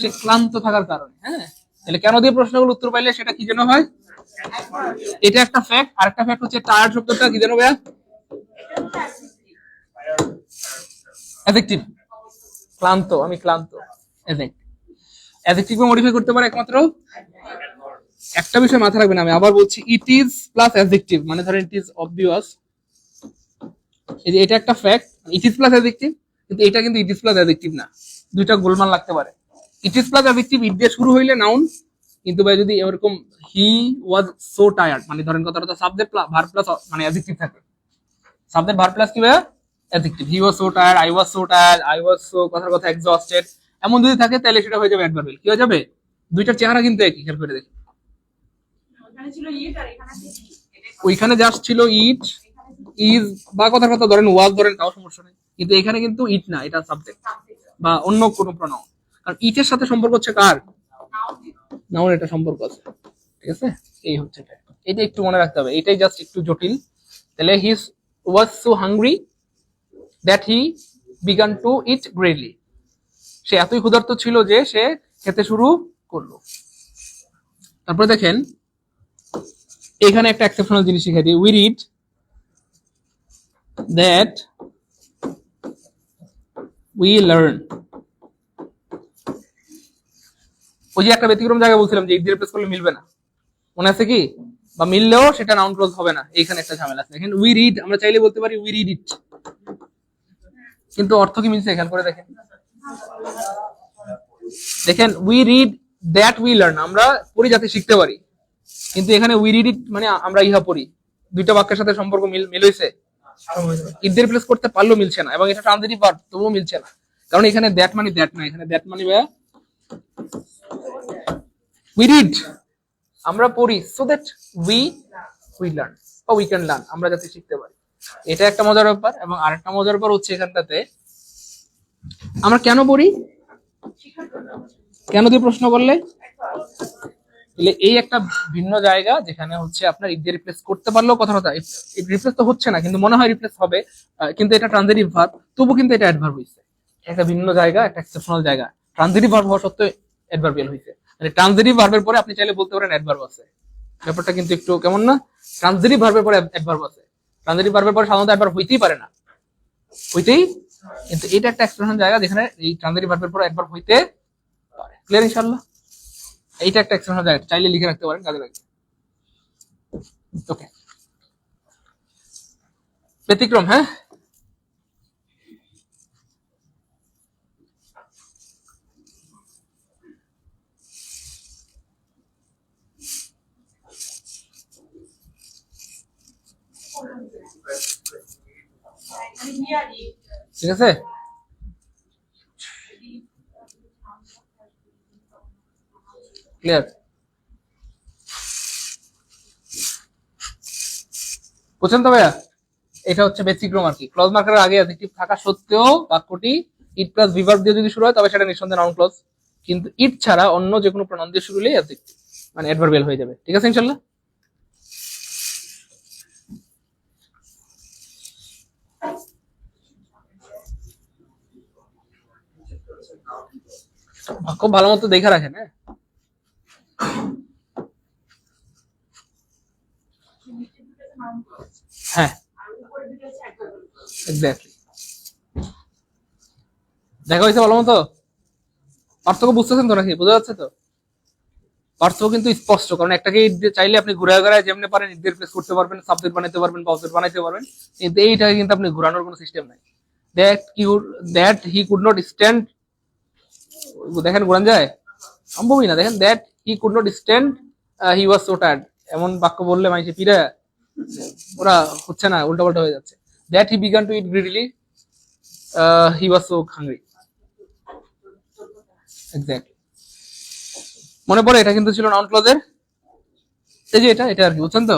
সে ক্লান্ত থাকার কারণে। হ্যাঁ, তাহলে কেন দিয়ে প্রশ্নগুলো উত্তর পাইলে সেটা কি যেন হয়? এটা একটা ফ্যাক্ট। আরেকটা ফ্যাক্ট হচ্ছে টায়ার্ড শব্দটা কি যেন ভাইয়া? অ্যাডজেক্টিভ। ক্লান্ত, আমি ক্লান্ত, অ্যাডজেক্টিভে মডিফাই করতে পারে একমাত্র একটা বিষয় মাথায় রাখবেন। আমি আবার বলছি, ইট ইজ প্লাস অ্যাডজেক্টিভ। মানে ধরেন ইট ইজ অবভিয়াস, এই যে এটা একটা fact, it is plus adjective, কিন্তু এটা কিন্তু ইট ইজ প্লাস অ্যাডজেক্টিভ না, দুইটা গোলমাল লাগতে পারে। ইট ইজ প্লাস অ্যাডজেক্টিভ, ইট দিয়ে শুরু হইলে নাউন, কিন্তু ভাই যদি এরকম হি ওয়াজ সো টায়ার্ড মানে ধরেন কথাটা সাবজেক্ট ভার্ব প্লাস মানে অ্যাডজেক্টিভ থাকে, সাবজেক্ট ভার্ব প্লাস কি ভাই? Adjective. He was so tired, I was so tired, I was so কথার কথা এক্সহস্টেড, এমন যদি থাকে তাহলে সেটা হয়ে যাবে অ্যাডভার্বিয়াল। কি হয়ে যাবে? দুইটার চেহারা কিন্তু একই, খেয়াল করে দেখি। ওইখানে জাস্ট ছিল ইট, ইজ বা কথার কথা ধরেন ওয়াজ ধরেন, তাও সমস্যা নেই, কিন্তু এখানে কিন্তু ইট না, এটা সাবজেক্ট বা অন্য কোনো প্রনাউন। কারণ ইটের সাথে সম্পর্ক হচ্ছে কার? নাউন, এটা সম্পর্ক আছে। ঠিক আছে, এই হচ্ছে এটা একটু মনে রাখতে হবে, এটাই জাস্ট একটু জটিল। তাহলে he was so hungry that he began to eat greatly. সে এতই ক্ষুধার্ত ছিল যে সে খেতে শুরু করলো। তারপরে দেখেন এখানে একটা এক্সেপশনাল জিনিস শিখে দিই। We read that we learn. ওই যে একটা ব্যতিক্রম জায়গায় বলছিলাম যে ইট দিয়ে রিপ্লেস করলে মিলবে না, মনে আছে কি? বা মিললেও সেটা নাউন ক্লজ হবে না, এইখানে একটা ঝামেলা আছে। দেখেন উই রিড, আমরা চাইলে বলতে পারি উই রিড ইট, কিন্তু অর্থ কি মিলছে খেয়াল করে দেখেন। দেখেন we read that we learn, আমরা পড়ি যাতে শিখতে পারি, কিন্তু এখানে উই রিড ইট মানে আমরা ইহা পড়ি। দুইটা বাক্যের সাথে সম্পর্ক মিল হয়েছে, ইট দিয়ে রিপ্লেস করতে পারলেও মিলছে না, এবং এটা ট্রানজিটিভ ভার্ব তবুও মিলছে না, কারণ এখানে দ্যাট মানে দ্যাট না, এখানে দ্যাট মানে ভাইয়া উই রিড, আমরা পড়ি, সো দ্যাট উই লার্ন বা উই ক্যান লার্ন, আমরা যাতে শিখতে পারি। এটা একটা মজার ব্যাপার। এবং আরেকটা মজার ব্যাপার হচ্ছে এখানটাতে আমরা কেন পড়ি? কেন দিয়ে প্রশ্ন করলে তাহলে এই একটা ভিন্ন জায়গা যেখানে হচ্ছে আপনার ইট দিয়ে রিপ্লেস করতে পারলেও কথা রিপ্লেস তো হচ্ছে না, কিন্তু মনে হয় রিপ্লেস হবে, কিন্তু এটা ট্রানজিটিভ ভার্ব, তবু কিন্তু এটা অ্যাডভার্ব হয়েছে। একটা ভিন্ন জায়গা, একটা এক্সেপশনাল জায়গা, ট্রানজিটিভ ভার্ব হওয়া সত্ত্বেও অ্যাডভার্বিয়াল হয়েছে। মানে ট্রানজিটিভ ভার্বের পরে আপনি চাইলে বলতে পারেন অ্যাডভার্ব আছে। ব্যাপারটা কিন্তু একটু কেমন না? ট্রানজিটিভ ভার্বের পরে অ্যাডভার্ব আছে, ট্রানজিটিভ ভার্বের পরে সাধারণত অ্যাডভার্ব হইতেই পারে না, হইতেই, কিন্তু এটা একটা এক্সেপশনাল জায়গা যেখানে এই ট্রানজিটিভ ভার্বের পরে অ্যাডভার্ব হইতে পারে। ক্লিয়ার ইনশাআল্লাহ? এইটা একটা এক্সেপশনাল জায়গা, চাইলে লিখে রাখতে পারেন কাজে লাগবে। ওকে, ব্যতিক্রম, হ্যাঁ ঠিক আছে। ক্লিয়ার? বুঝছেন তো ভাইয়া? এটা হচ্ছে ব্যতিক্রম আর কি। ক্লজ মার্কারের আগে অ্যাডজেক্টিভ থাকা সত্ত্বেও বাক্যটি ইট প্লাস ভিভার্ব দিয়ে যদি শুরু হয় তবে সেটা নিঃসন্দেহে নাউন ক্লজ, কিন্তু ইট ছাড়া অন্য যে কোনো প্রনাউন দিয়ে শুরু হলেই অ্যাডজেক্টিভ মানে অ্যাডভার্বিয়াল হয়ে যাবে। ঠিক আছে ইনশাআল্লাহ? খুব ভালো মতো দেখে রাখেন। হ্যাঁ এক্স্যাক্টলি, দেখা হয়েছে ভালো মতো? পার্থক্য বুঝতেছেন তো নাকি? বোঝা যাচ্ছে তো? পার্থক্য কিন্তু স্পষ্ট, কারণ একটাকে চাইলে আপনি ঘুরায় ঘুরায় যেমনি পারেন ইট দিয়ে রিপ্লেস করতে পারবেন, সাবজেক্ট বানাইতে পারবেন, অবজেক্ট বানাইতে পারবেন, কিন্তু এইটাকে কিন্তু আপনি ঘোরানোর কোনো সিস্টেম নাই। That he could not stand, দেখেন ঘোরান যায়? সম্ভবই না। দেখেন, that he could not stand he was so tired, এমন বাক্য বললে মানুষে পিড়া ওরা হচ্ছে না, উল্টা পাল্টা হয়ে যাচ্ছে। That he began to eat greedily he was so hungry. Exactly, মনে পড়ে? এটা কিন্তু ছিল নাউন ক্লজের, এই যে এটা এটা আর কি, বুঝছেন তো?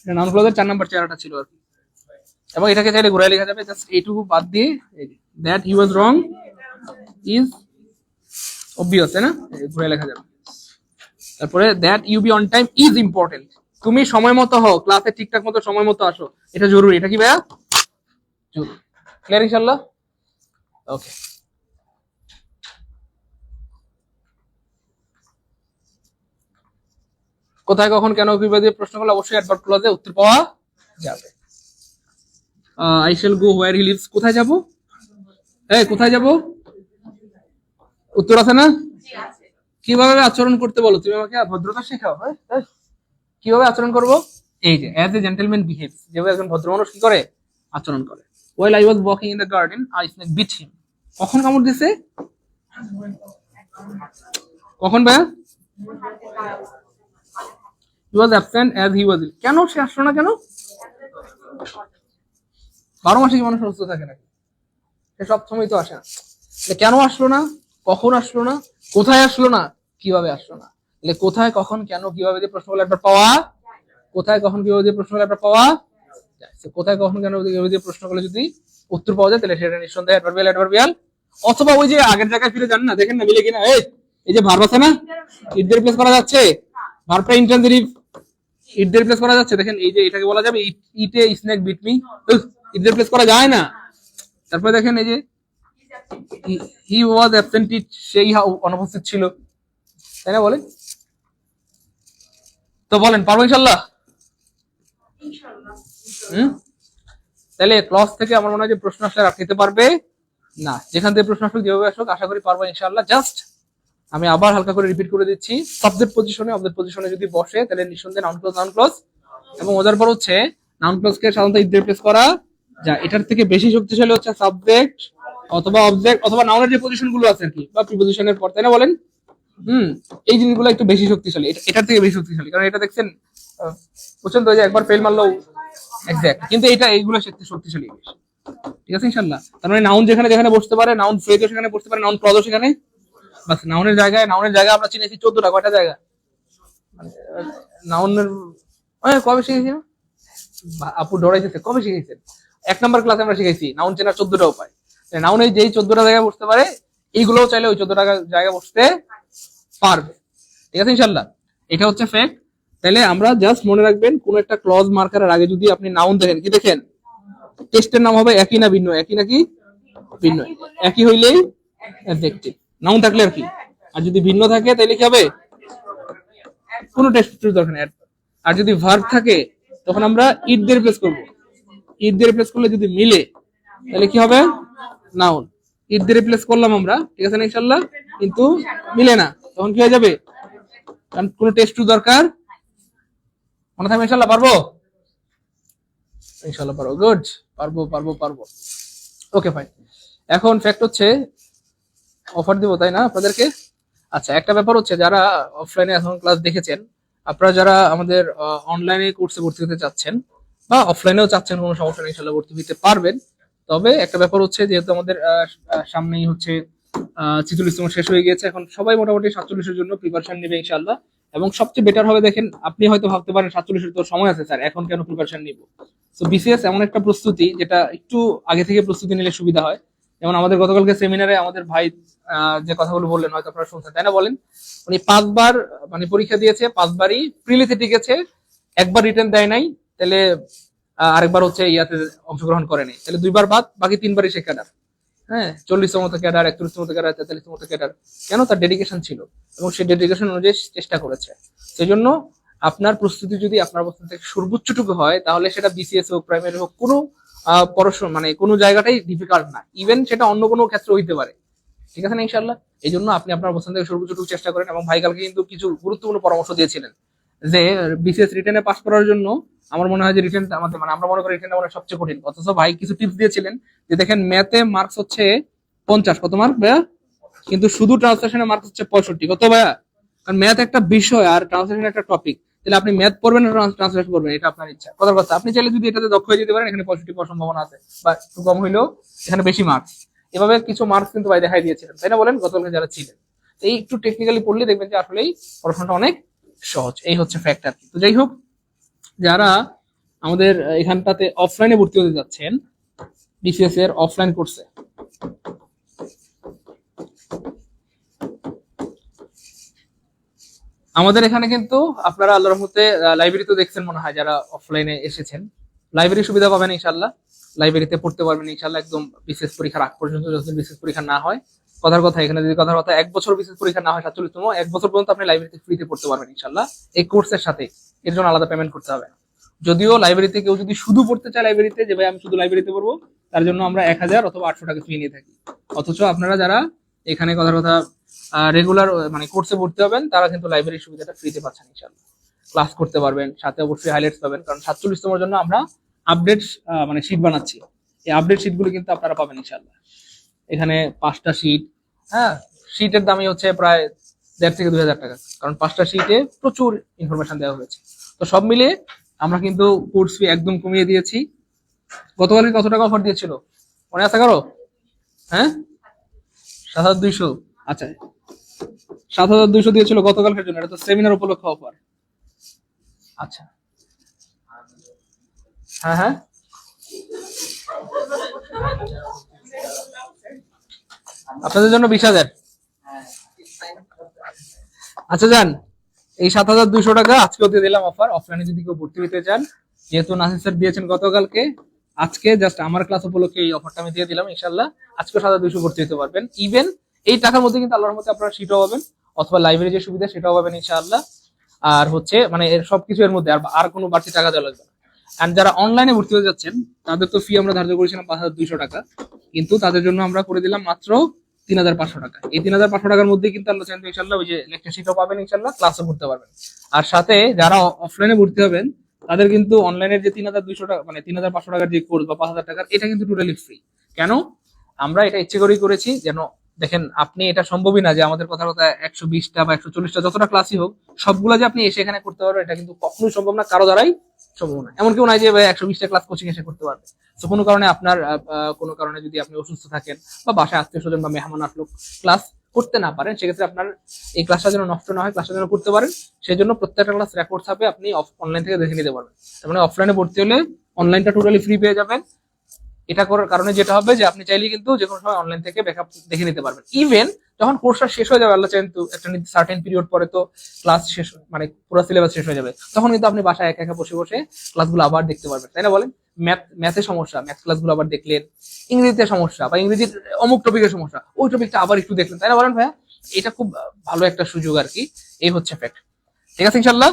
এটা নাউন ক্লজের 4 নম্বর চেহারাটা ছিল আর কি। এবং এটাকে চাইলে ঘুরাই লেখা যাবে, জাস্ট এইটুকু বাদ দিয়ে that he was wrong is obvious, তাই না? ঘুরাই লেখা যাবে। তারপরে that you be on time is important, তুমি সময় মতো হও, ক্লাসে ঠিকঠাক মতো সময় মতো আসো, এটা জরুরি। এটা কি ভাইয়া? জরুরি। ক্লিয়ার ইনশাআল্লাহ? ওকে, কোথায় কখন কেন কিভাবে প্রশ্ন করলে অবশ্যই অ্যাডভার্ব ক্লজে উত্তর পাওয়া যাবে। I shall go where he lives, কোথায় যাব? এই কোথায় যাব? উত্তর আছে না? কিভাবে আচরণ করতে বলো, তুমি আমাকে ভদ্রতা শেখাও। হ্যাঁ, কিভাবে আচরণ করব? এই যে অ্যাজ এ জেন্টলম্যান বিহেভস, যেভাবে একজন ভদ্র মানুষ কি করে, আচরণ করে। Well I was walking in the garden I snake bit him, কখন কামড় দিছে? কখন ভাইয়া? হি ওয়াজ অ্যাবসেন্ট অ্যাজ হি ওয়াজ ইল, কেন সে আসলো না? কেন? 12 মাসে কি মানুষ সুস্থ থাকে নাকি? সে সব সময় তো আসে না। কেন আসলো না, কখন আসলো না, কোথায় আসলো না, কিভাবে আসলো না? তাহলে কোথায় কখন কেন কিভাবে দিয়ে প্রশ্ন করলে একবার পাওয়া, কোথায় কখন কিভাবে দিয়ে প্রশ্ন করলে একবার পাওয়া যায়। কোথায় কখন কেন কিভাবে দিয়ে প্রশ্ন করলে যদি উত্তর পাওয়া যায় তাহলে সেটা নিঃসন্দেহে অ্যাডভার্বিয়াল অ্যাডভার্বিয়াল। অথবা ওই যে আগের জায়গায় ফিরে যান না, দেখেন না মিলে কিনা। এই যে ভার্ব আছে না, ইট দিয়ে রিপ্লেস করা যাচ্ছে, ভার্বটা ইন্ট্রানজিটিভ, ইট দিয়ে রিপ্লেস করা যাচ্ছে। দেখেন এই যে এটাকে বলা যাবে ইটে স্নেক বিট মি, ইট দিয়ে রিপ্লেস করা যায় না। তারপরে দেখেন এই যে হি ওয়াজ অ্যাবসেন্ট, সেই অনুপস্থিত ছিল, তাই না? বলেন তো, বলেন পারবো ইনশাল্লাহ? তাহলে ক্লাস থেকে আমার মনে হয় যে প্রশ্ন আসলে রাখতে পারবে না, যেখান থেকে প্রশ্ন আসুক যেভাবে আসুক আশা করি পারবো ইনশাল্লাহ। জাস্ট আমি আবার হালকা করে রিপিট করে দিচ্ছি, সাবজেক্ট পজিশনে অবজেক্ট পজিশনে যদি বসে তাহলে নিঃসন্দেহে নাউন ক্লজ নাউন ক্লজ। এবং ওদের পর হচ্ছে নাউন ক্লজকে সাধারণত ইট দিয়ে রিপ্লেস করা যায়, এটার থেকে বেশি শক্তিশালী হচ্ছে সাবজেক্ট অথবা অবজেক্ট অথবা নাউনের যে পজিশন গুলো আছে আর কি, বা প্রিপজিশনের পর, তাই না? বলেন এই জিনিসগুলো একটু বেশি শক্তিশালী, এটার থেকে বেশি শক্তিশালী, কারণ এটা দেখছেন বুঝছেন তো, যে একবার ফেল মারলো এক্স্যাক্ট, কিন্তু এটা এইগুলো শক্তিশালী বেশি। ঠিক আছে ইনশাআল্লাহ? তার মানে নাউন যেখানে যেখানে বসতে পারে, নাউন ফ্রেজও সেখানে বসতে পারে, নাউন ক্লজও সেখানে। বাস নাউনের জায়গায় আমরা চিনেছি 14টা, কয়টা জায়গা নাউনের? কবে শিখেছি না আপু? ডরাইতেছে, কবে শিখেছেন? 1 নম্বর ক্লাসে আমরা শিখেছি নাউন চেনার 14টা উপায়। নাউনে যেই 14টা জায়গায় বসতে পারে, এইগুলোও চাইলে ওই 14টা জায়গায় বসতে পারবে। ঠিক আছে ইনশাল্লাহ, এটা হচ্ছে ফ্যাক্ট। তাহলে আমরা জাস্ট মনে রাখবেন, কোন একটা ক্লজ মার্কারের আগে যদি আপনি নাউন দেখেন, কি দেখেন, টেস্টের নাম হবে একই না ভিন্ন, একই নাকি ভিন্ন, একই হইলেই অ্যাডজেক্টিভ, নাউন থাকলে আর কি। আর যদি ভিন্ন থাকে তাহলে কি হবে, কোনো টেস্ট দরকার নেই। আর যদি ভার্ব থাকে তখন আমরা ইট দিয়ে রিপ্লেস করব, ইট দিয়ে রিপ্লেস করলে যদি মিলে তাহলে কি হবে, নাউন। ইট দিয়ে রিপ্লেস করলাম আমরা, ঠিক আছে না ইনশাআল্লাহ, কিন্তু মিলে না, তখন কি হয়ে যাবে, কারণ কোনো টেস্ট দরকার, মনে থাকবে ইনশাআল্লাহ, পারবো ইনশাআল্লাহ, পারবো, গুড, পারবো পারবো পারবো। ওকে ফাইন। এখন ফ্যাক্ট হচ্ছে অফার দিব তাই না আপনাদেরকে। আচ্ছা, একটা ব্যাপার হচ্ছে, যারা অফলাইনে এখন ক্লাস দেখেছেন, আপনারা যারা আমাদের অনলাইনে কোর্সে ভর্তি হতে চাচ্ছেন বা অফলাইনেও চাচ্ছেন, কোনো সমস্যা নেই, ইনশাআল্লাহ ভর্তি হতে পারবেন। তবে একটা ব্যাপার হচ্ছে, যেহেতু আমাদের সামনেই হচ্ছে 46তম শেষ হয়ে গিয়েছে, এখন সবাই মোটামুটি 47-এর জন্য প্রিপারেশন নেবে ইনশাআল্লাহ। এবং সবচেয়ে বেটার হবে, দেখেন আপনি হয়তো ভাবতে পারেন 47-এর তো সময় আছে স্যার, এখন কেন প্রিপারেশন নিব। তো বিসিএস এমন একটা প্রস্তুতি যেটা একটু আগে থেকে প্রস্তুতি নিলে সুবিধা হয়। যেমন আমাদের গতকালকে সেমিনারে আমাদের ভাই যে কথাগুলো বললেন, হয়তো আপনারা শুনছেন তাই না, বলেন, উনি 5বার মানে পরীক্ষা দিয়েছে, 5বারই প্রিলিতে টিকেছে, একবার রিটার্ন দেয় নাই, তাহলে আরেকবার হচ্ছে ইয়াতে অংশগ্রহণ করে নাই, তাহলে 2বার বাদ, বাকি 3বারই সে ক্যাডার। হ্যাঁ, 40তম মতো ক্যাডার, 41তম মতো ক্যাডার, 43তম মতো ক্যাডার। কেন? তার ডেডিকেশন ছিল এবং সেই ডেডিকেশন অনুযায়ী চেষ্টা করেছে। সেই জন্য আপনার প্রস্তুতি যদি আপনার অবস্থান থেকে সর্বোচ্চটুকু হয়, তাহলে সেটা বিসিএস হোক, প্রাইমারি হোক, কোনো পড়াশোনা মানে কোনো জায়গাটাই ডিফিকাল্ট না, ইভেন সেটা অন্য কোনো ক্ষেত্রে হইতে পারে, ঠিক আছে না ইনশাআল্লাহ। এই জন্য আপনি আপনার অবস্থান থেকে সর্বোচ্চটুকু চেষ্টা করেন। এবং ভাই কালকে কিন্তু কিছু গুরুত্বপূর্ণ পরামর্শ দিয়েছিলেন, যে বিসিএস রিটেনে পাস করার জন্য আমার মনে হয় যে রিটেন আমাদের মানে আমরা মনে করি রিটেনটা মানে সবচেয়ে কঠিন, অথচ ভাই কিছু টিপস দিয়েছিলেন, যে দেখেন ম্যাথে মার্কস হচ্ছে 50, কত মার্ক ভাইয়া, কিন্তু শুধু ট্রান্সলেশনের মার্কস হচ্ছে 65, কত ভাইয়া, কারণ ম্যাথ একটা বিষয় আর ট্রান্সলেশন একটা টপিক, তাহলে আপনি ম্যাথ পড়বেন না ট্রান্সলেশন করবেন, এটা আপনার ইচ্ছা, কথার কথা। আপনি চাইলে যদি এটাতে দক্ষ হয়ে যেতে পারেন, এখানে 65 পাওয়ার সম্ভাবনা আছে, বা একটু কম হইলেও এখানে বেশি মার্কস। এভাবে কিছু মার্কস কিন্তু ভাই দেখাই দিয়েছিলেন, তাই না বলেন, গতকালকে যারা ছিলেন। এই একটু টেকনিক্যালি পড়লে দেখবেন যে আসলেই পড়াশোনাটা অনেক সহজ, এই হচ্ছে ফ্যাক্ট আর কি। তো যাই হোক, যারা আমাদের এখানটাতে অফলাইনে ভর্তি হতে যাচ্ছেন, বিসিএস এর অফলাইন কোর্সে, আমাদের এখানে কিন্তু আপনারা আল্লাহর রহমতে লাইব্রেরি তো দেখছেন মনে হয়, যারা অফলাইনে এসেছেন লাইব্রেরি সুবিধা পাবেন ইনশাআল্লাহ, লাইব্রেরিতে পড়তে পারবেন ইনশাআল্লাহ, একদম বিশেষ পরীক্ষার আগ পর্যন্ত, যতদিন বিশেষ পরীক্ষা না হয়। কথার কথা, এখানে যদি কথার কথা 1 বছর বিশেষ পরীক্ষা না হয়, 47তম 1 বছর পর্যন্ত আপনি লাইব্রেরিতে ফ্রিতে পড়তে পারবেন ইনশাআল্লাহ, এই কোর্সের সাথে। এর জন্য আলাদা পেমেন্ট করতে হবে। যদিও লাইব্রেরিতে কেউ যদি শুধু পড়তে চায় লাইব্রেরিতে, যে ভাই আমি শুধু লাইব্রেরিতে পড়বো, তার জন্য আমরা 1000 অথবা 800 টাকা ফি নিয়ে থাকি। অথচ আপনারা যারা এখানে কথার কথা রেগুলার মানে কোর্সে ভর্তি হবেন, তারা কিন্তু লাইব্রেরির সুবিধাটা ফ্রিতে পাচ্ছেন ইনশাআল্লাহ, ক্লাস করতে পারবেন, সাথে অবশ্যই হাইলাইটস পাবেন, কারণ 47তম জন্য আমরা আপডেট মানে শীট বানাচ্ছি, এই আপডেট শীট গুলো কিন্তু আপনারা পাবেন ইনশাআল্লাহ। এখানে 5টা শীট, হ্যাঁ, শীটের দামই হচ্ছে প্রায় 1.5 থেকে 2,000 টাকা, কারণ 5টা শীটে প্রচুর ইনফরমেশন দেওয়া হয়েছে। তো সব মিলিয়ে আমরা কিন্তু কোর্স ফি একদম কমিয়ে দিয়েছি। গতকালকে কত টাকা অফার দিয়েছিল মনে আছে কারো? হ্যাঁ, 7,200। আচ্ছা, 7,200 দিয়েছিল গতকালকের জন্য, এটা তো সেমিনার উপলক্ষে অফার। আচ্ছা, হ্যাঁ হ্যাঁ, আপনাদের জন্য 20,000। আচ্ছা যান, এই 7,200 টাকা আজকেও দিয়ে দিলাম অফার, অফলাইনে যদি কেউ ভর্তি হতে চান, যেহেতু নাসির স্যার দিয়েছেন গতকালকে, আজকে জাস্ট আমার ক্লাস উপলক্ষে এই অফারটা আমি দিয়ে দিলাম ইনশাআল্লাহ। আজকে 7,200 ভর্তি হতে পারবেন, ইভেন এই টাকার মধ্যে কিন্তু আল্লাহর মধ্যে আপনারা সিটও পাবেন, অথবা লাইব্রেরি যে সুবিধা সেটাও পাবেন ইনশাআল্লাহ। আর হচ্ছে মানে এর সবকিছু এর মধ্যে, আর কোনো বাড়তি টাকা দেওয়া লাগবে না। আর যারা অনলাইনে ভর্তি হতে যাচ্ছেন, তাদের তো ফি আমরা ধার্য করেছিলাম 5,200 টাকা, কিন্তু তাদের জন্য আমরা করে দিলাম মাত্র 3,500 টাকা। এই 3,500 টাকার মধ্যে কিন্তু আল্লাহ চাইলে ইনশাআল্লাহ ওই যে লেকচার শিটও পাবেন ইনশাআল্লাহ, ক্লাসও করতে পারবেন। আর সাথে যারা অফলাইনে ভর্তি হবেন, তাদের কিন্তু অনলাইনের যে 3,200 টাকা মানে 3,500 টাকার যে কোর্স বা 5,000 টাকার, এটা কিন্তু টোটালি ফ্রি। কেন? আমরা এটা ইচ্ছে করেই করেছি, যেন দেখেন আপনি, এটা সম্ভবই না যে আমাদের কথা 120টা বা 140টা যতটা ক্লাসই হোক সবগুলো যে আপনি এসে এখানে করতে পারবেন, এটা কিন্তু কখনোই সম্ভব না, কারো দ্বারাই সম্ভব না। এমন কেউ নাই যে 120টা ক্লাস কোচিং এসে করতে পারবে। তো কোনো কারণে আপনার কোনো কারণে যদি আপনি অসুস্থ থাকেন বা বাসায় আত্মীয় স্বজন বা মেহমান আসলো ক্লাস করতে না পারেন, সেক্ষেত্রে আপনার এই ক্লাসটা যেন নষ্ট না হয়, ক্লাসটা যেন করতে পারেন, সেই জন্য প্রত্যেকটা ক্লাস রেকর্ড থাকবে, আপনি অনলাইন থেকে দেখে নিতে পারবেন। তার মানে অফলাইনে ভর্তি হলে অনলাইনটা টোটালি ফ্রি পেয়ে যাবেন, এটা করার কারণে যেটা হবে যে আপনি চাইলে কিন্তু যে কোনো সময় অনলাইন থেকে ব্যাকআপ দেখে নিতে পারবেন। ইভেন যখন কোর্সটা শেষ হয়ে যাবে, আল্লাহ চাইলে তো একটা সার্টেন পিরিয়ড পরে তো ক্লাস শেষ, মানে পুরো সিলেবাস শেষ হয়ে যাবে, তখন কিন্তু আপনি বাসায় একা একা বসে বসে ক্লাসগুলো আবার দেখতে পারবেন, তাই না বলেন? ম্যাথে সমস্যা, ম্যাথ ক্লাসগুলো আবার দেখলেন, ইংরেজিতে সমস্যা বা ইংরেজির অমুক টপিকের সমস্যা, ওই টপিকটা আবার একটু দেখলেন, তাই না বলেন ভাইয়া? এটা খুব ভালো একটা সুযোগ আর কি, এই হচ্ছে ফ্যাক্ট। ঠিক আছে ইনশাল্লাহ।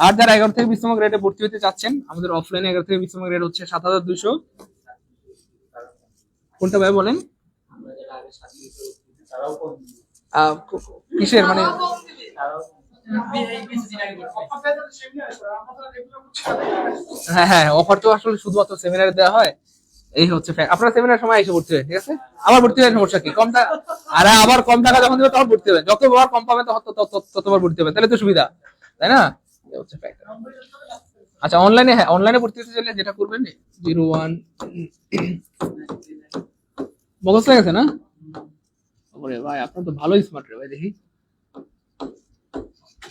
আর যারা 11 থেকে 20তম গ্রেডে ভর্তি হতে চাচ্ছেন, আমাদের অফলাইনে 11 থেকে 20তম গ্রেড হচ্ছে 7200। কোনটা ভাই বলেন? কিসের মানে? হ্যাঁ হ্যাঁ, অফার তো আসলে শুধুমাত্র সেমিনারে দেওয়া হয়, এই হচ্ছে fact। আপনারা সেমিনার সময় এসে ভর্তি হবেন, ঠিক আছে? আবার ভর্তি হওয়ার সমস্যা কি? কম টাকা, আরে আবার কম টাকা যখন দেবে তখন ভর্তি হবেন, যতবার কম পাবেন ততবার ভর্তি হবেন, তাহলে তো সুবিধা, তাই না? এই হচ্ছে fact। আচ্ছা অনলাইনে, হ্যাঁ অনলাইনে ভর্তি হতে চাইলে যেটা করবেন 01 মুখস্থ হয়ে গেছে না? ওরে ভাই আপনার তো ভালোই স্মার্ট রে ভাই, দেখি।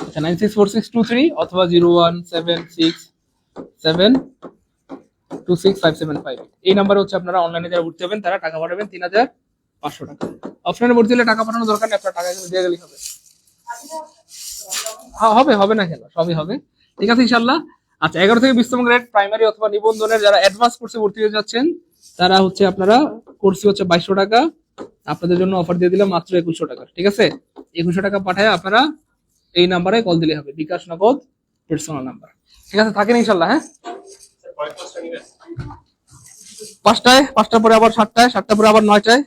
আচ্ছা 964623 অথবা 01767265758, এই নাম্বারে হচ্ছে আপনারা অনলাইনে যারা ভর্তি হবেন তারা টাকা পাঠাবেন 3500 টাকা। অফলাইনে ভর্তি হলে টাকা পাঠানোর দরকার নেই, আপনার টাকা এখানে দিয়ে গেলেই হবে। হ্যাঁ হবে, হবে না কেন, সবই হবে। ঠিক আছে ইনশাল্লাহ। আচ্ছা 11 থেকে 20তম গ্রেড প্রাইমারি অথবা নিবন্ধনের যারা অ্যাডভান্স কোর্সে ভর্তি হতে যাচ্ছেন, তারা হচ্ছে আপনারা কোর্স হচ্ছে 2200 টাকা, আপনাদের জন্য অফার দিয়ে দিলাম মাত্র 2100 টাকা। ঠিক আছে, 2100 টাকা পাঠায় আপনারা এই নাম্বারে কল দিলে হবে, বিকাশ নগদ পার্সোনাল নাম্বার। ঠিক আছে, থাকেন ইনশাল্লাহ। হ্যাঁ 5টায়, 5টার পরে আবার 7টায়, 7টার পরে আবার 9টায়।